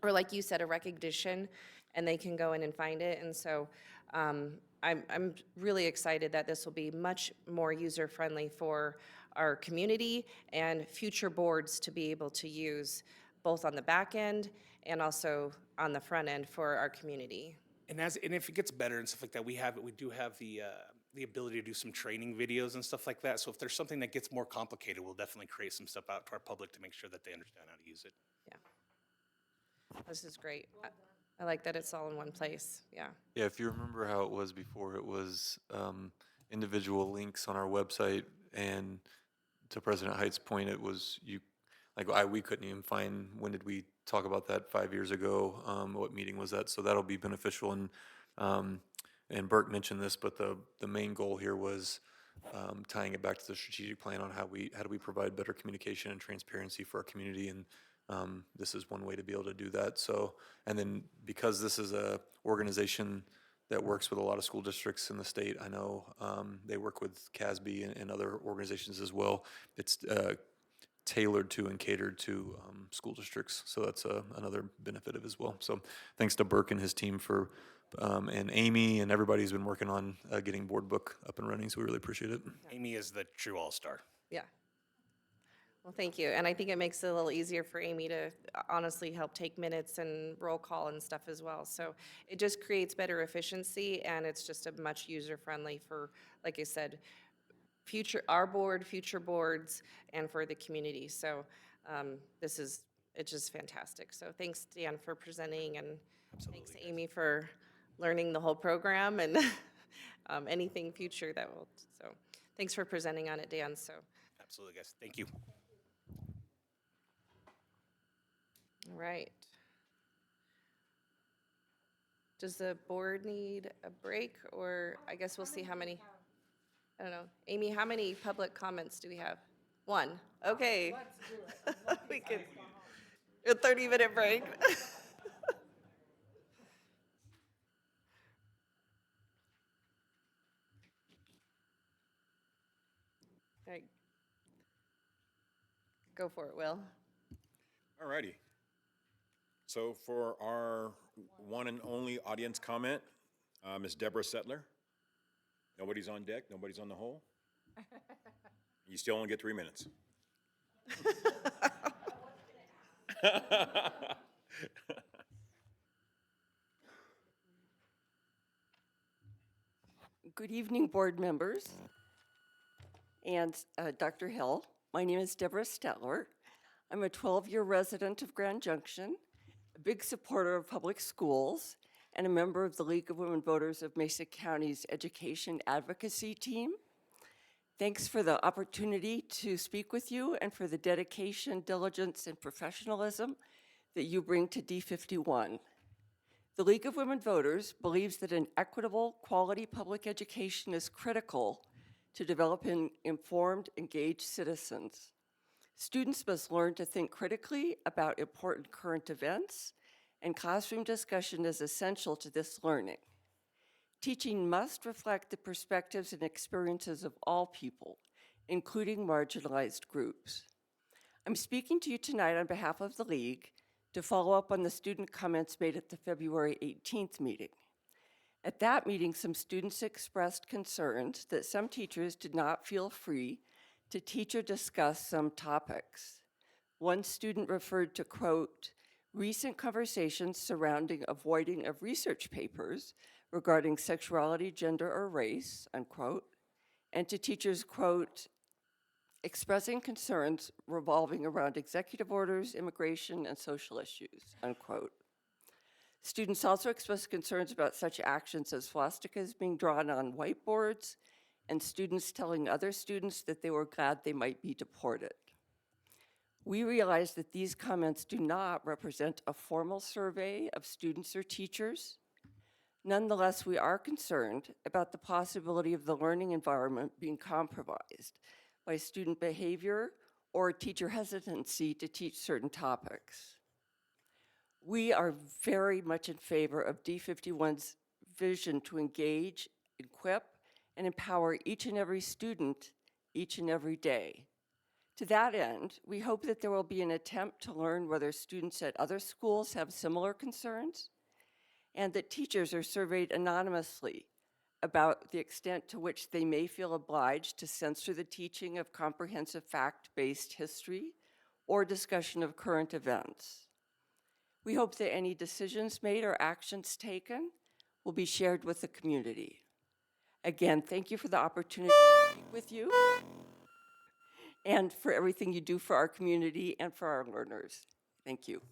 or like you said, a recognition, and they can go in and find it. And so I'm really excited that this will be much more user-friendly for our community and future boards to be able to use, both on the back end and also on the front end for our community. And if it gets better and stuff like that, we do have the ability to do some training videos and stuff like that. So if there's something that gets more complicated, we'll definitely create some stuff out to our public to make sure that they understand how to use it. This is great. I like that it's all in one place, yeah. Yeah, if you remember how it was before, it was individual links on our website, and to President Height's point, it was we couldn't even find, when did we talk about that 5 years ago? What meeting was that? So that'll be beneficial, and Burke mentioned this, but the main goal here was tying it back to the strategic plan on how do we provide better communication and transparency for our community, and this is one way to be able to do that. So, and then because this is a organization that works with a lot of school districts in the state, I know they work with CASB and other organizations as well. It's tailored to and catered to school districts, so that's another benefit of as well. So thanks to Burke and his team for and Amy and everybody who's been working on getting Board Book up and running, so we really appreciate it. Amy is the true all-star. Yeah. Well, thank you. And I think it makes it a little easier for Amy to honestly help take minutes and roll call and stuff as well. So it just creates better efficiency, and it's just a much user-friendly for, like I said, our board, future boards, and for the community. So it's just fantastic. So thanks, Dan, for presenting, and thanks, Amy, for learning the whole program and anything future that will. So thanks for presenting on it, Dan. So absolutely, guys. Thank you. all right. Does the board need a break, or I guess we'll see how many? I don't know. Amy, how many public comments do we have? One. Okay. Let's do it. We could. A 30-minute break. All right. Go for it, Will. All righty. So for our one and only audience comment, Ms. Deborah Settler. Nobody's on deck, nobody's on the hole. You still only get 3 minutes. Good evening, board members and Dr. Hill. My name is Deborah Stetler. I'm a 12-year resident of Grand Junction, a big supporter of public schools, and a member of the League of Women Voters of Mesa County's Education Advocacy Team. Thanks for the opportunity to speak with you and for the dedication, diligence, and professionalism that you bring to D51. The League of Women Voters believes that an equitable, quality public education is critical to developing informed, engaged citizens. Students must learn to think critically about important current events, and classroom discussion is essential to this learning. Teaching must reflect the perspectives and experiences of all people, including marginalized groups. I'm speaking to you tonight on behalf of the League to follow up on the student comments made at the February 18th meeting. At that meeting, some students expressed concerns that some teachers did not feel free to teach or discuss some topics. One student referred to, quote, recent conversations surrounding avoiding of research papers regarding sexuality, gender, or race, unquote, and to teachers, quote, expressing concerns revolving around executive orders, immigration, and social issues, unquote. Students also expressed concerns about such actions as swastikas being drawn on whiteboards and students telling other students that they were glad they might be deported. We realize that these comments do not represent a formal survey of students or teachers. Nonetheless, we are concerned about the possibility of the learning environment being compromised by student behavior or teacher hesitancy to teach certain topics. We are very much in favor of D51's vision to engage, equip, and empower each and every student each and every day. To that end, we hope that there will be an attempt to learn whether students at other schools have similar concerns, and that teachers are surveyed anonymously about the extent to which they may feel obliged to censor the teaching of comprehensive fact-based history or discussion of current events. We hope that any decisions made or actions taken will be shared with the community. Again, thank you for the opportunity to speak with you and for everything you do for our community and for our learners. Thank you.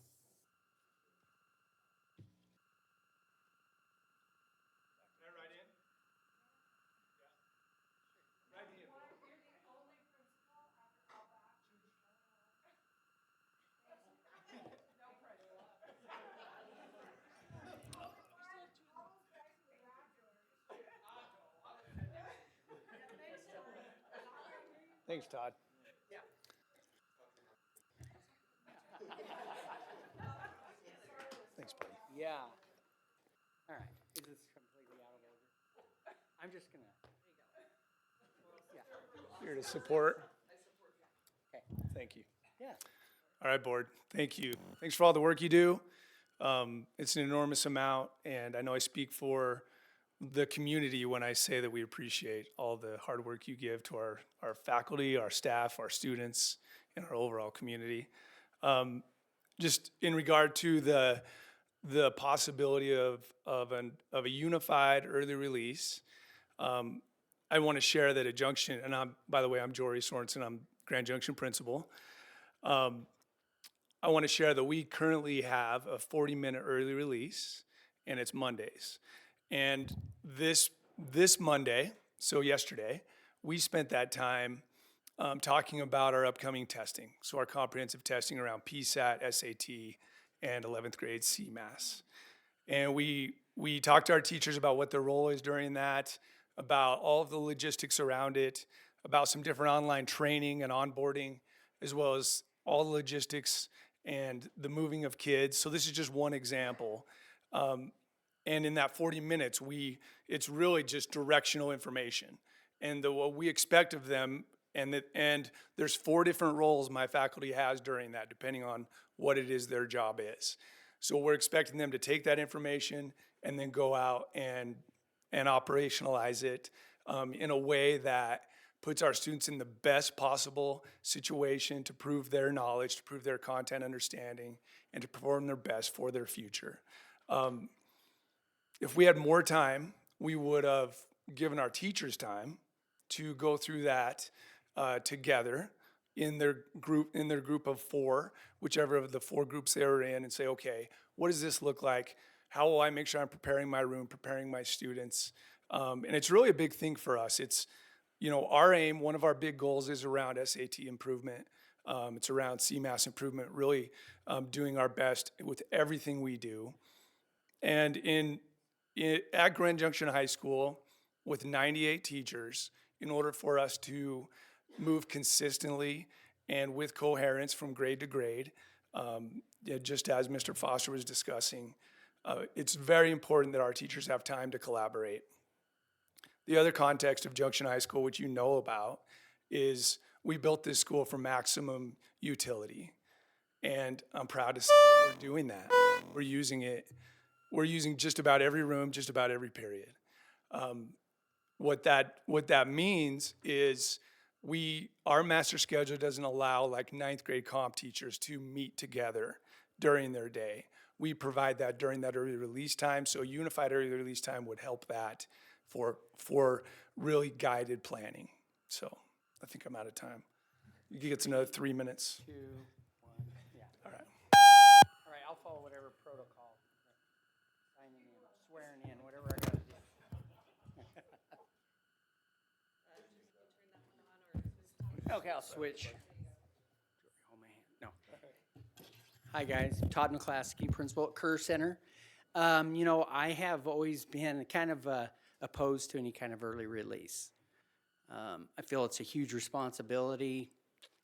Thanks, Todd. Thanks, buddy. Yeah. All right. Is this completely out of order? I'm just gonna. Yeah. Here to support. Okay. Thank you. Yeah. All right, board. Thank you. Thanks for all the work you do. It's an enormous amount, and I know I speak for the community when I say that we appreciate all the hard work you give to our faculty, our staff, our students, and our overall community. Just in regard to the possibility of a unified early release, I want to share that at Junction, and by the way, I'm Jory Sorensen, I'm Grand Junction principal. I want to share that we currently have a 40-minute early release, and it's Mondays. And this Monday, so yesterday, we spent that time talking about our upcoming testing. So our comprehensive testing around PSAT, SAT, and 11th grade CMAS. And we talked to our teachers about what their role is during that, about all of the logistics around it, about some different online training and onboarding, as well as all the logistics and the moving of kids. So this is just one example. And in that 40 minutes, it's really just directional information. And what we expect of them, and there's 4 different roles my faculty has during that, depending on what it is their job is. So we're expecting them to take that information and then go out and operationalize it in a way that puts our students in the best possible situation to prove their knowledge, to prove their content understanding, and to perform their best for their future. If we had more time, we would have given our teachers time to go through that together in their group of 4, whichever of the 4 groups they were in, and say, okay, what does this look like? How will I make sure I'm preparing my room, preparing my students? And it's really a big thing for us. It's, our aim, one of our big goals is around SAT improvement. It's around CMAS improvement, really doing our best with everything we do. And at Grand Junction High School, with 98 teachers, in order for us to move consistently and with coherence from grade to grade, just as Mr. Foster was discussing, it's very important that our teachers have time to collaborate. The other context of Junction High School, which you know about, is we built this school for maximum utility. And I'm proud to say that we're doing that. We're using it. We're using just about every room, just about every period. What that means is our master schedule doesn't allow like 9th grade comp teachers to meet together during their day. We provide that during that early release time, so unified early release time would help that for really guided planning. So I think I'm out of time. You can get another 3 minutes. 2, 1, yeah. All right. All right, I'll follow whatever protocol. Signing in, swearing in, whatever I gotta do. Okay, I'll switch. Hold my hand. No. Hi, guys. Todd McClaskey, principal at Kerr Center. I have always been kind of opposed to any kind of early release. I feel it's a huge responsibility,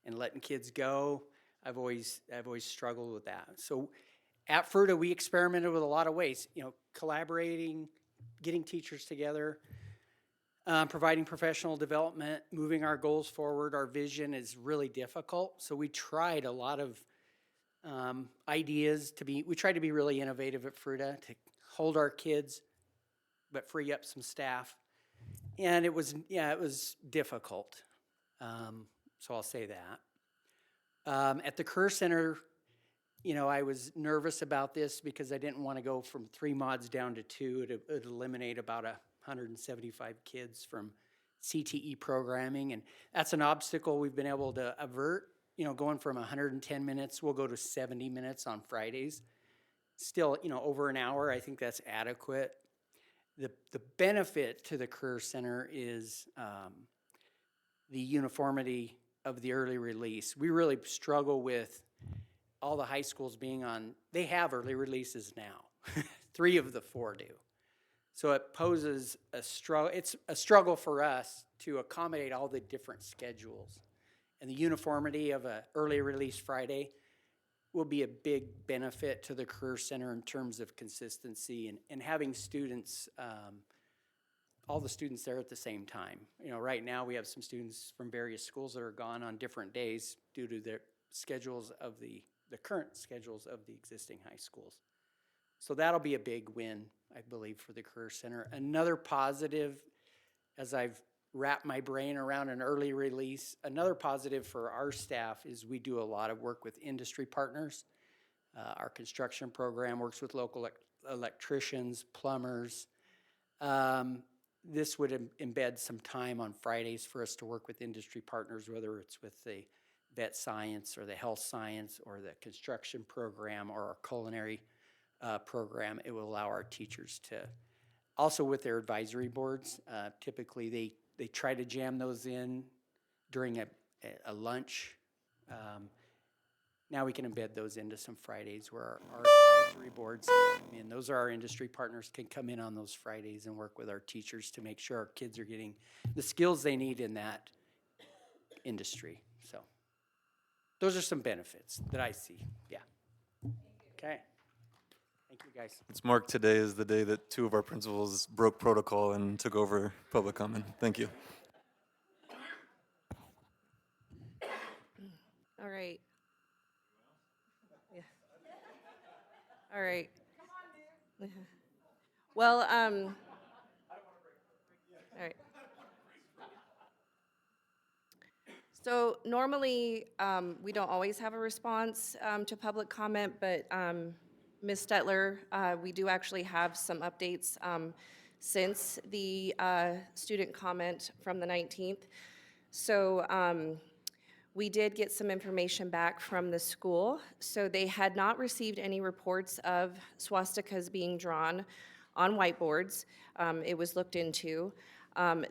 and letting kids go, I've always struggled with that. So At FRUTA, we experimented with a lot of ways, you know, collaborating, getting teachers together, providing professional development, moving our goals forward. Our vision is really difficult, so we tried a lot of ideas we tried to be really innovative at FRUTA to hold our kids, but free up some staff. And it was difficult. So I'll say that. At the Kerr Center, you know, I was nervous about this because I didn't want to go from 3 mods down to 2. It'd eliminate about 175 kids from CTE programming, and that's an obstacle we've been able to avert. You know, going from 110 minutes, we'll go to 70 minutes on Fridays. Still, you know, over an hour, I think that's adequate. The benefit to the Career Center is the uniformity of the early release. We really struggle with all the high schools being on, they have early releases now. 3 of the 4 do. So it poses a struggle. It's a struggle for us to accommodate all the different schedules. And the uniformity of an early release Friday will be a big benefit to the Career Center in terms of consistency and having students, all the students there at the same time. You know, right now we have some students from various schools that are gone on different days due to their schedules of the current schedules of the existing high schools. So that'll be a big win, I believe, for the Career Center. Another positive, as I've wrapped my brain around an early release, another positive for our staff is we do a lot of work with industry partners. Our construction program works with local electricians, plumbers. This would embed some time on Fridays for us to work with industry partners, whether it's with the vet science or the health science or the construction program or our culinary program. It will allow our teachers to, also with their advisory boards, typically they try to jam those in during a lunch. Now we can embed those into some Fridays where our advisory boards come in. Those are our industry partners can come in on those Fridays and work with our teachers to make sure our kids are getting the skills they need in that industry. So those are some benefits that I see. Yeah. Okay. Thank you, guys. It's marked today as the day that 2 of our principals broke protocol and took over public comment. Thank you. All right. Yeah. All right. Well, all right. So normally, we don't always have a response to public comment, but Ms. Stetler, we do actually have some updates since the student comment from the 19th. So we did get some information back from the school. So they had not received any reports of swastikas being drawn on whiteboards. It was looked into.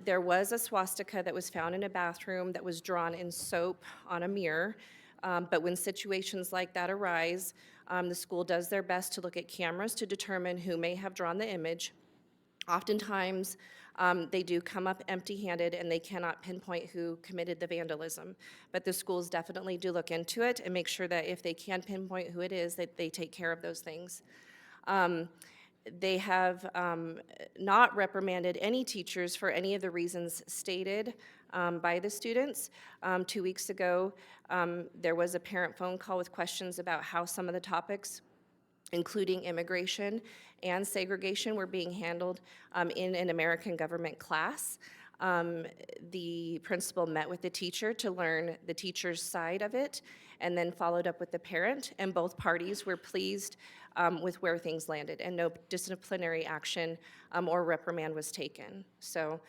There was a swastika that was found in a bathroom that was drawn in soap on a mirror. But when situations like that arise, the school does their best to look at cameras to determine who may have drawn the image. Oftentimes, they do come up empty-handed and they cannot pinpoint who committed the vandalism. But the schools definitely do look into it and make sure that if they can pinpoint who it is, that they take care of those things. They have not reprimanded any teachers for any of the reasons stated by the students. 2 weeks ago, there was a parent phone call with questions about how some of the topics, including immigration and segregation, were being handled in an American government class. The principal met with the teacher to learn the teacher's side of it and then followed up with the parent, and both parties were pleased with where things landed, and no disciplinary action or reprimand was taken. So,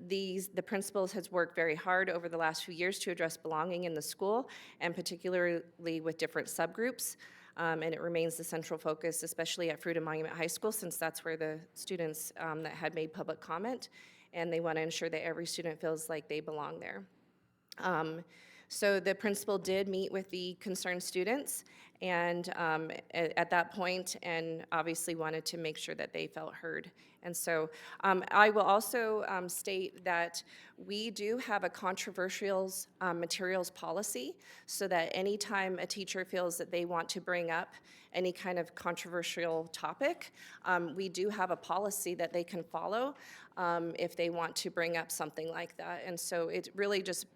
the principals has worked very hard over the last few years to address belonging in the school, and particularly with different subgroups. And it remains the central focus, especially at Fruita Monument High School, since that's where the students that had made public comment, and they want to ensure that every student feels like they belong there. So the principal did meet with the concerned students and at that point, and obviously wanted to make sure that they felt heard. And so I will also state that we do have a controversial materials policy, so that anytime a teacher feels that they want to bring up any kind of controversial topic, we do have a policy that they can follow if they want to bring up something like that. And so it really just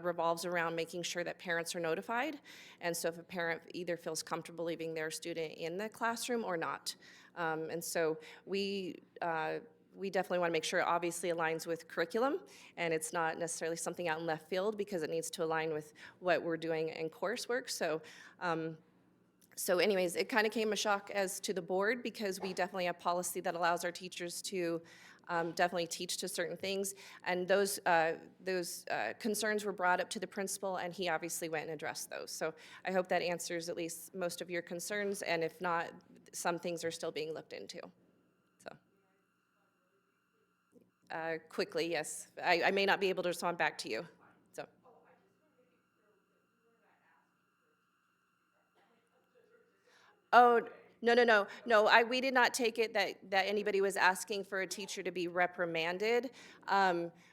revolves around making sure that parents are notified. And so if a parent either feels comfortable leaving their student in the classroom or not. And so we definitely want to make sure it obviously aligns with curriculum, and it's not necessarily something out in left field, because it needs to align with what we're doing in coursework. So anyways, it kind of came a shock as to the board, because we definitely have policy that allows our teachers to definitely teach to certain things. And those concerns were brought up to the principal, and he obviously went and addressed those. So I hope that answers at least most of your concerns, and if not, some things are still being looked into. So quickly, yes. I may not be able to respond back to you. So. Oh, no. We did not take it that anybody was asking for a teacher to be reprimanded.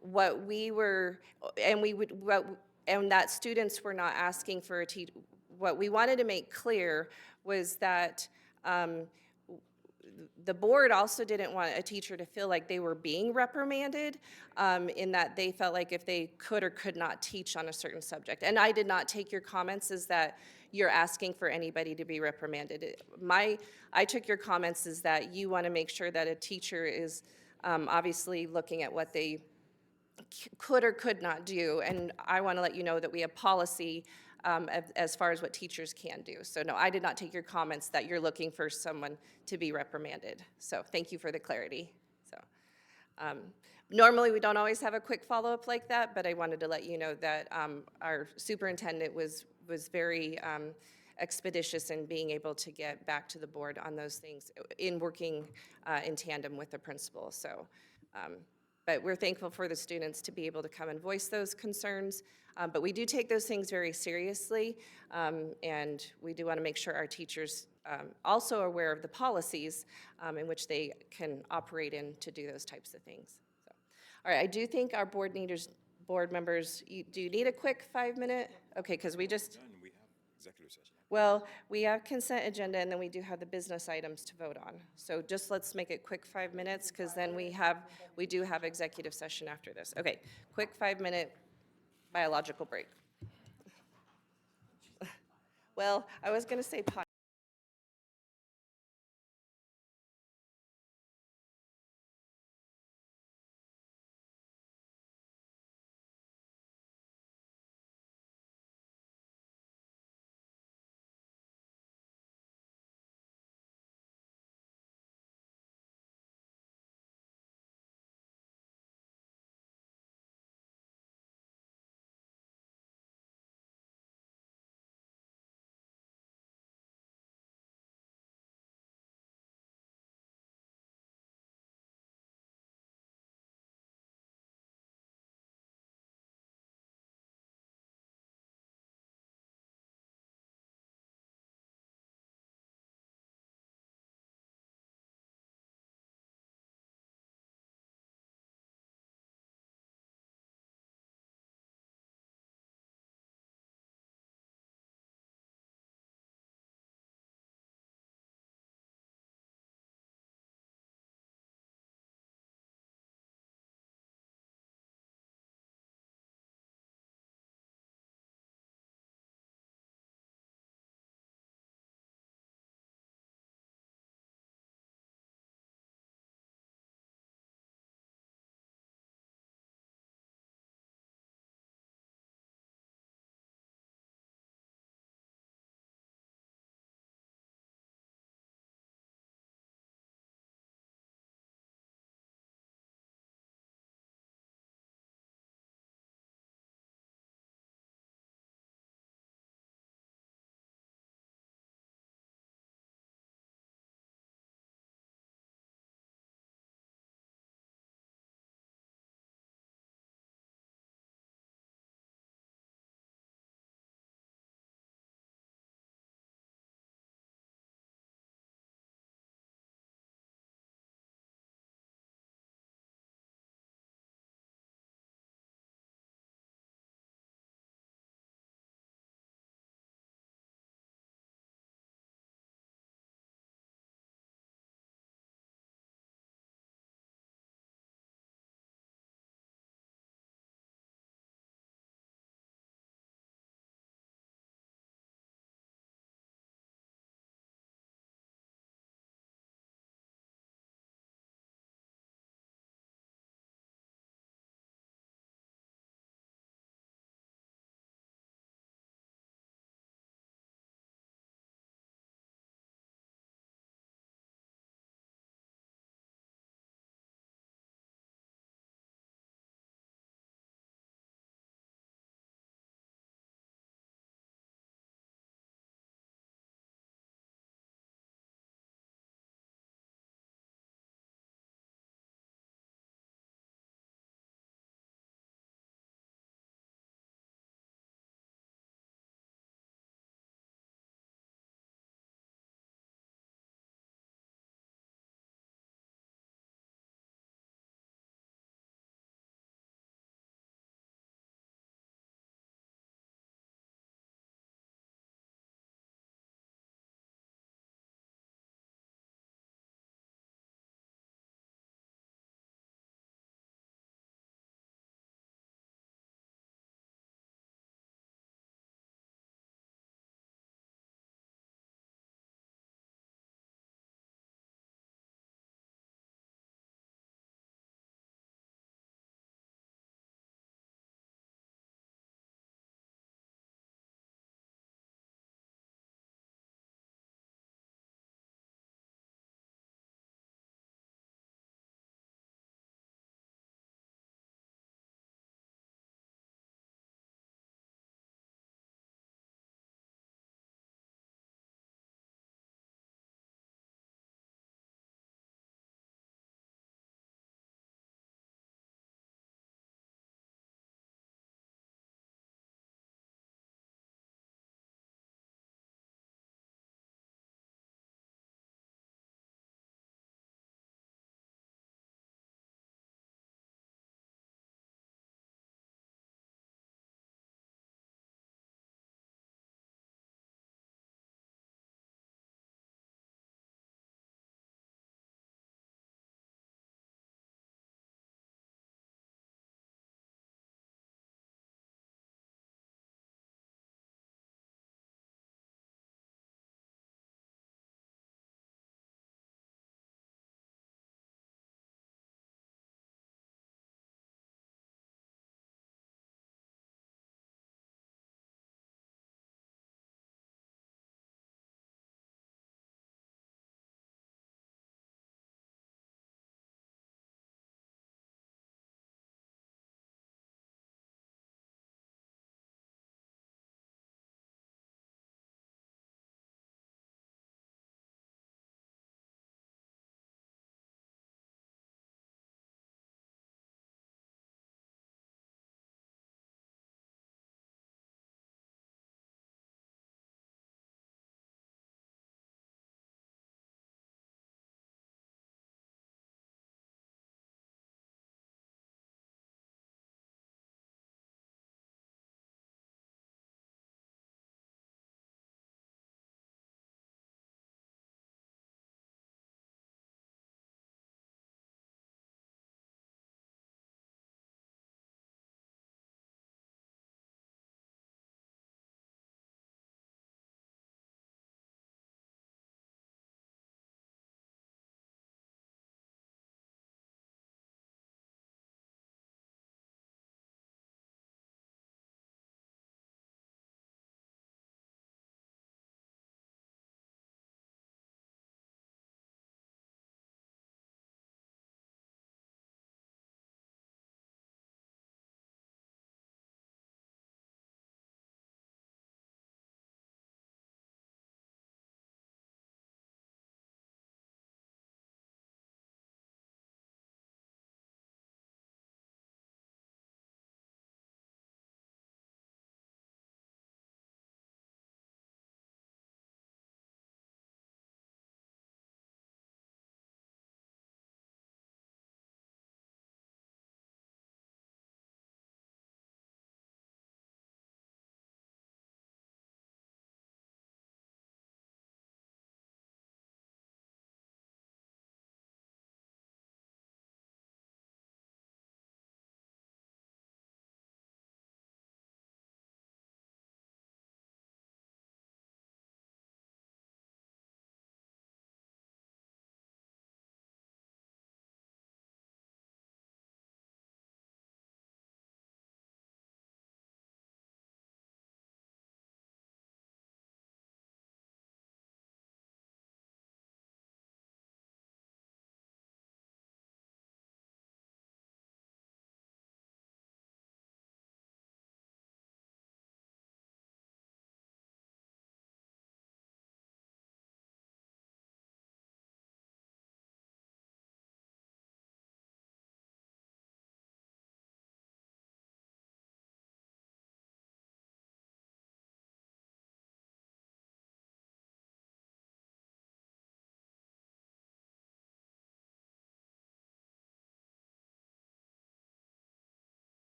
What we were, and that students were not asking for a teacher. What we wanted to make clear was that the board also didn't want a teacher to feel like they were being reprimanded, in that they felt like if they could or could not teach on a certain subject. And I did not take your comments as that you're asking for anybody to be reprimanded. I took your comments as that you want to make sure that a teacher is obviously looking at what they could or could not do, and I want to let you know that we have policy as far as what teachers can do. So no, I did not take your comments that you're looking for someone to be reprimanded. So thank you for the clarity. So normally we don't always have a quick follow-up like that, but I wanted to let you know that our superintendent was very expeditious in being able to get back to the board on those things in working in tandem with the principal. So, but we're thankful for the students to be able to come and voice those concerns. But we do take those things very seriously, and we do want to make sure our teachers also are aware of the policies in which they can operate in to do those types of things. So, all right, I do think our board members, do you need a quick 5-minute? Okay, because we just. We have executive session. Well, we have consent agenda, and then we do have the business items to vote on. So just let's make it quick 5 minutes, because then we do have executive session after this. Okay, quick 5-minute biological break. Well, I was going to say pot.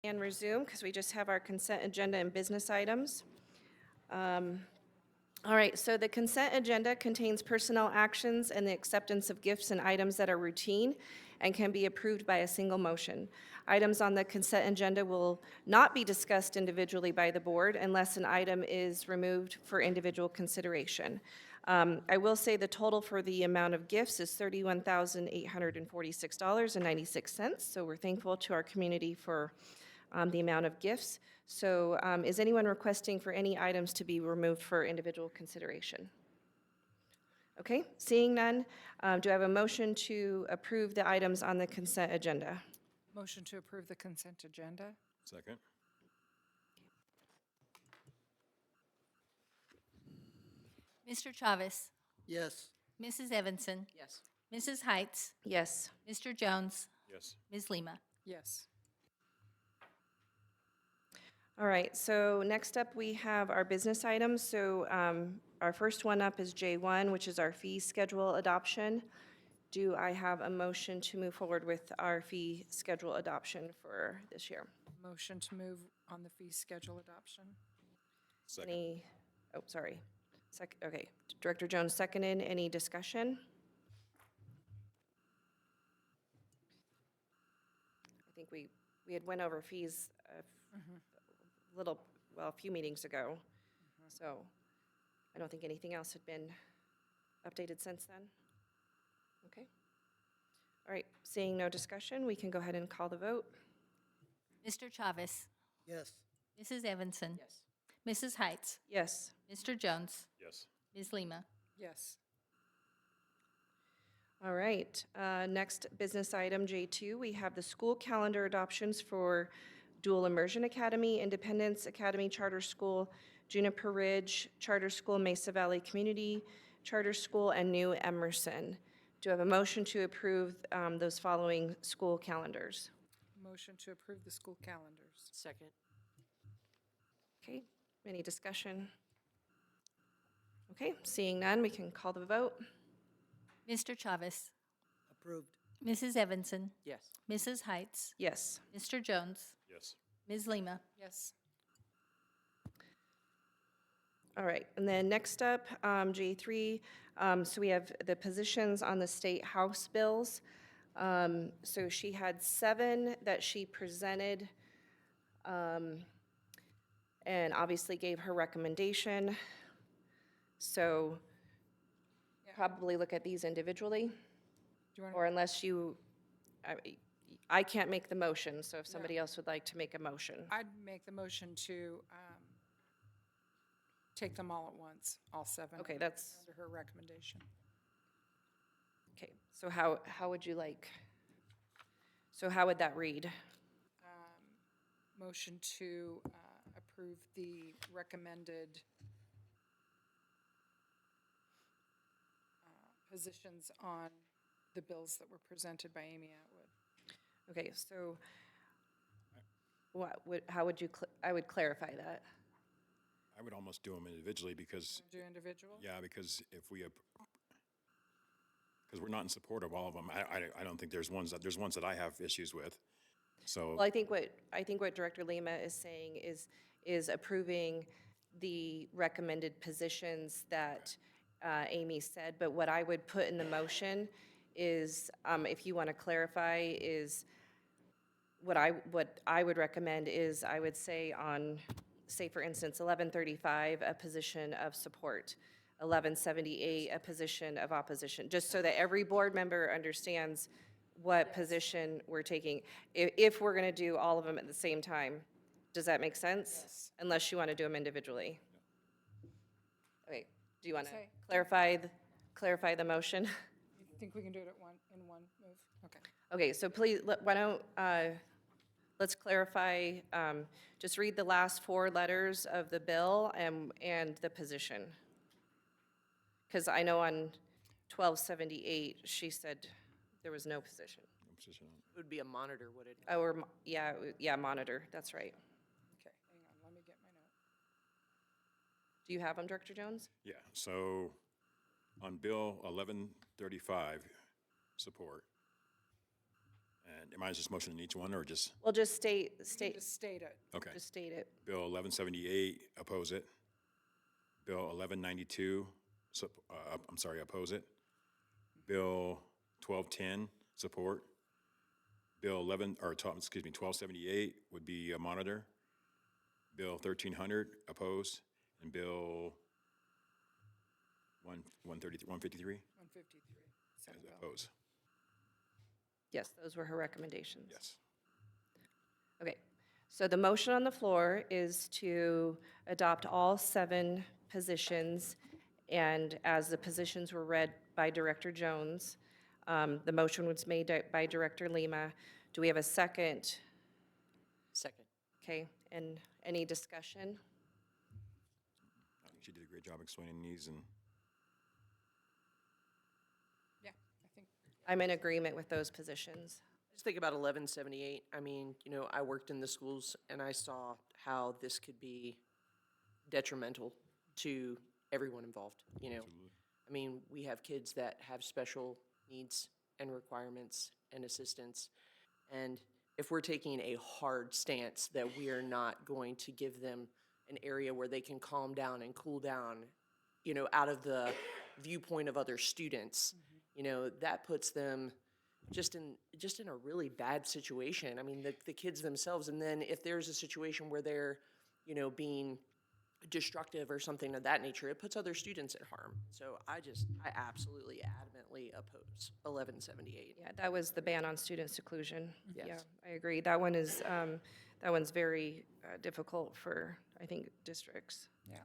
And resume, because we just have our consent agenda and business items. All right, so the consent agenda contains personnel actions and the acceptance of gifts and items that are routine and can be approved by a single motion. Items on the consent agenda will not be discussed individually by the board unless an item is removed for individual consideration. I will say the total for the amount of gifts is $31,846.96, so we're thankful to our community for the amount of gifts. So is anyone requesting for any items to be removed for individual consideration? Okay, seeing none, do I have a motion to approve the items on the consent agenda? Motion to approve the consent agenda? Second. Mr. Chavez. Yes. Mrs. Evanson. Yes. Mrs. Heights. Yes. Mr. Jones. Yes. Ms. Lima. Yes. All right, so next up, we have our business items. So our first one up is J1, which is our fee schedule adoption. Do I have a motion to move forward with our fee schedule adoption for this year? Motion to move on the fee schedule adoption? Second. Any, oh, sorry. Okay, Director Jones seconded. Any discussion? I think we had went over fees a few meetings ago. So I don't think anything else had been updated since then. Okay. All right, seeing no discussion, we can go ahead and call the vote. Mr. Chavez. Yes. Mrs. Evanson. Yes. Mrs. Heights. Yes. Mr. Jones. Yes. Ms. Lima. Yes. All right, next business item, J2, we have the school calendar adoptions for Dual Immersion Academy, Independence Academy Charter School, Juniper Ridge Charter School, Mesa Valley Community Charter School, and New Emerson. Do I have a motion to approve those following school calendars? Motion to approve the school calendars? Second. Okay, any discussion? Okay, seeing none, we can call the vote. Mr. Chavez. Approved. Mrs. Evanson. Yes. Mrs. Heights. Yes. Mr. Jones. Yes. Ms. Lima. Yes. All right, and then next up, J3, so we have the positions on the state house bills. So she had 7 that she presented, and obviously gave her recommendation. So probably look at these individually, Do you want or unless you, I can't make the motion, so if somebody else would like to make a motion. I'd make the motion to take them all at once, all 7. Okay, that's, Under her recommendation. okay, so how would you like, so how would that read? Motion to approve the recommended positions on the bills that were presented by Amy Atwood. Okay, so how would you, I would clarify that. I would almost do them individually because, Do individual? yeah, because if we, because we're not in support of all of them. I don't think there's ones that I have issues with. So. Well, I think what Director Lima is saying is approving the recommended positions that Amy said, but what I would put in the motion is, if you want to clarify, is what I would recommend is, I would say on, say for instance, 1135, a position of support, 1178, a position of opposition, just so that every board member understands what position we're taking. If we're going to do all of them at the same time, does that make sense? Yes. Unless you want to do them individually. Okay, do you want to Okay. clarify the motion? You think we can do it in one move? Okay. Okay, so please, why don't, let's clarify, just read the last 4 letters of the bill and the position. Because I know on 1278, she said there was no position. It would be a monitor, would it? Or, yeah, monitor, that's right. Okay, hang on, let me get my note. Do you have them, Director Jones? Yeah, so on Bill 1135, support. And am I just motioning each one or just, We'll just state, Just state it. okay. just state it. Bill 1178, oppose it. Bill 1192, oppose it. Bill 1210, support. Bill 1278 would be a monitor. Bill 1300, opposed. And Bill 153, 153. oppose. Yes, those were her recommendations. Yes. Okay, so the motion on the floor is to adopt all 7 positions, and as the positions were read by Director Jones, the motion was made by Director Lima. Do we have a second? Second. Okay, and any discussion? I think she did a great job explaining these, and Yeah, I think. I'm in agreement with those positions. Just think about 1178. I mean, you know, I worked in the schools and I saw how this could be detrimental to everyone involved, you know. I mean, we have kids that have special needs and requirements and assistance. And if we're taking a hard stance that we are not going to give them an area where they can calm down and cool down, you know, out of the viewpoint of other students, you know, that puts them just in a really bad situation. I mean, the kids themselves, and then if there's a situation where they're, you know, being destructive or something of that nature, it puts other students at harm. So I absolutely adamantly oppose 1178. Yeah, that was the ban on student seclusion. Yes. Yeah, I agree. That one is, that one's very difficult for, I think, districts. Yeah.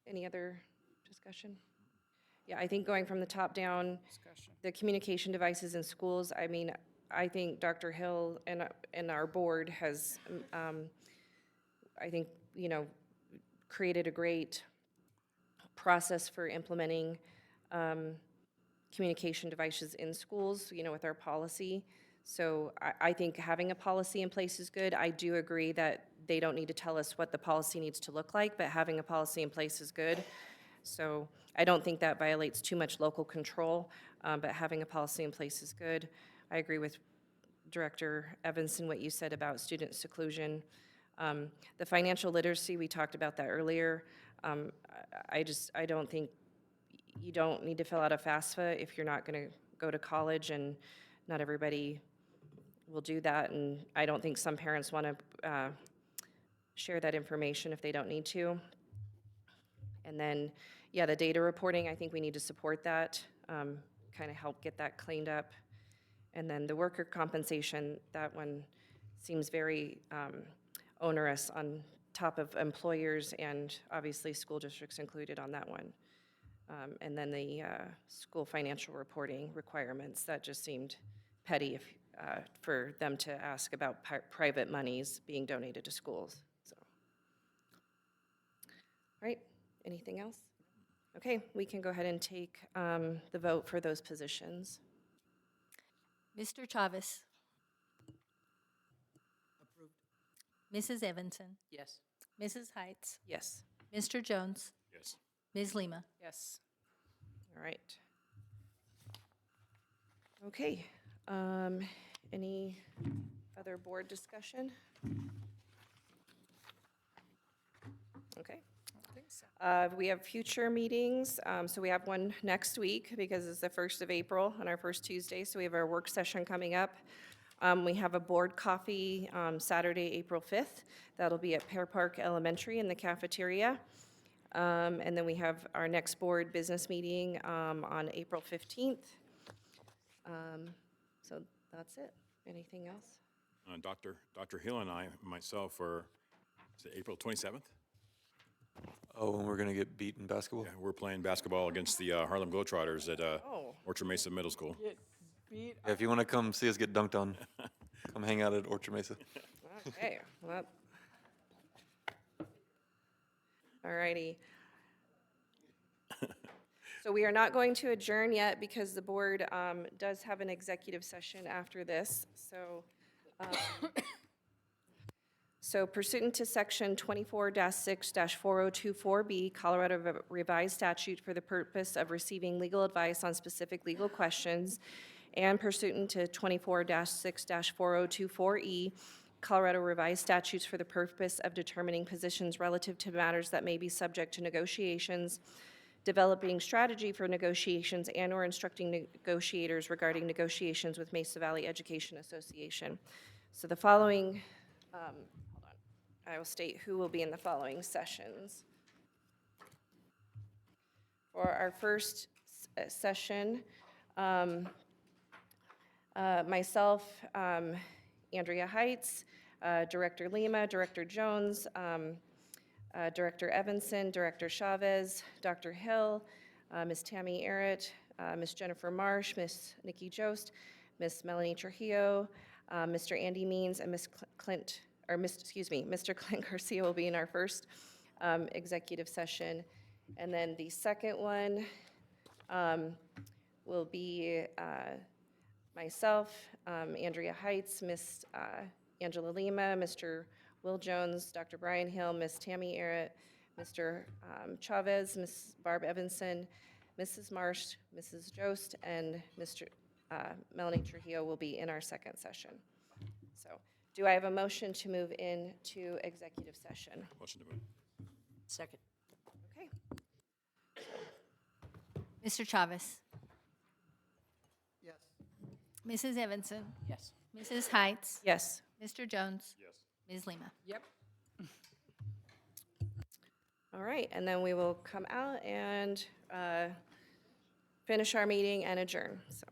Any other discussion? Yeah, I think going from the top down, Discussion. the communication devices in schools, I mean, I think Dr. Hill and our board has, I think, you know, created a great process for implementing communication devices in schools, you know, with our policy. So I think having a policy in place is good. I do agree that they don't need to tell us what the policy needs to look like, but having a policy in place is good. So I don't think that violates too much local control, but having a policy in place is good. I agree with Director Evanson, what you said about student seclusion. The financial literacy, we talked about that earlier. I don't think, you don't need to fill out a FAFSA if you're not gonna go to college, and not everybody will do that, and I don't think some parents wanna share that information if they don't need to. And then, yeah, the data reporting, I think we need to support that, kind of help get that cleaned up. And then the worker compensation, that one seems very onerous on top of employers and obviously school districts included on that one. And then the school financial reporting requirements, that just seemed petty if, for them to ask about private monies being donated to schools, so. All right, anything else? Okay, we can go ahead and take the vote for those positions. Mr. Chavez. Approved. Mrs. Evanson. Yes. Mrs. Heights. Yes. Mr. Jones. Yes. Ms. Lima. Yes. All right. Okay, any other board discussion? Okay. We have future meetings, so we have one next week because it's the 1st of April on our first Tuesday, so we have our work session coming up. We have a board coffee Saturday, April 5th. That'll be at Pear Park Elementary in the cafeteria. And then we have our next board business meeting on April 15th. So that's it. Anything else? Dr. Hill and I, myself, are, is it April 27th? Oh, and we're gonna get beat in basketball? Yeah, we're playing basketball against the Harlem Globetrotters at Oh. Orchard Mesa Middle School. Get beat. Yeah, if you wanna come see us get dunked on, come hang out at Orchard Mesa. Okay, well. All righty. So we are not going to adjourn yet because the board does have an executive session after this, so. So pursuant to Section 24-6-4024B, Colorado Revised Statute for the purpose of receiving legal advice on specific legal questions, and pursuant to 24-6-4024E, Colorado Revised Statutes for the purpose of determining positions relative to matters that may be subject to negotiations, developing strategy for negotiations, and/or instructing negotiators regarding negotiations with Mesa Valley Education Association. So the following, hold on, I will state who will be in the following sessions. For our first session, myself, Andrea Heights, Director Lima, Director Jones, Director Evanson, Director Chavez, Dr. Hill, Ms. Tammy Arrett, Ms. Jennifer Marsh, Ms. Nikki Jost, Ms. Melanie Trujillo, Mr. Andy Means, and Mr. Clint Garcia will be in our first executive session. And then the second one will be myself, Andrea Heights, Ms. Angela Lima, Mr. Will Jones, Dr. Brian Hill, Ms. Tammy Arrett, Mr. Chavez, Ms. Barb Evanson, Mrs. Marsh, Mrs. Jost, and Mr. Melanie Trujillo will be in our second session. So do I have a motion to move into executive session? Motion to move. Second. Okay. Mr. Chavez. Yes. Mrs. Evanson. Yes. Mrs. Heights. Yes. Mr. Jones. Yes. Ms. Lima. Yep. All right, and then we will come out and finish our meeting and adjourn, so.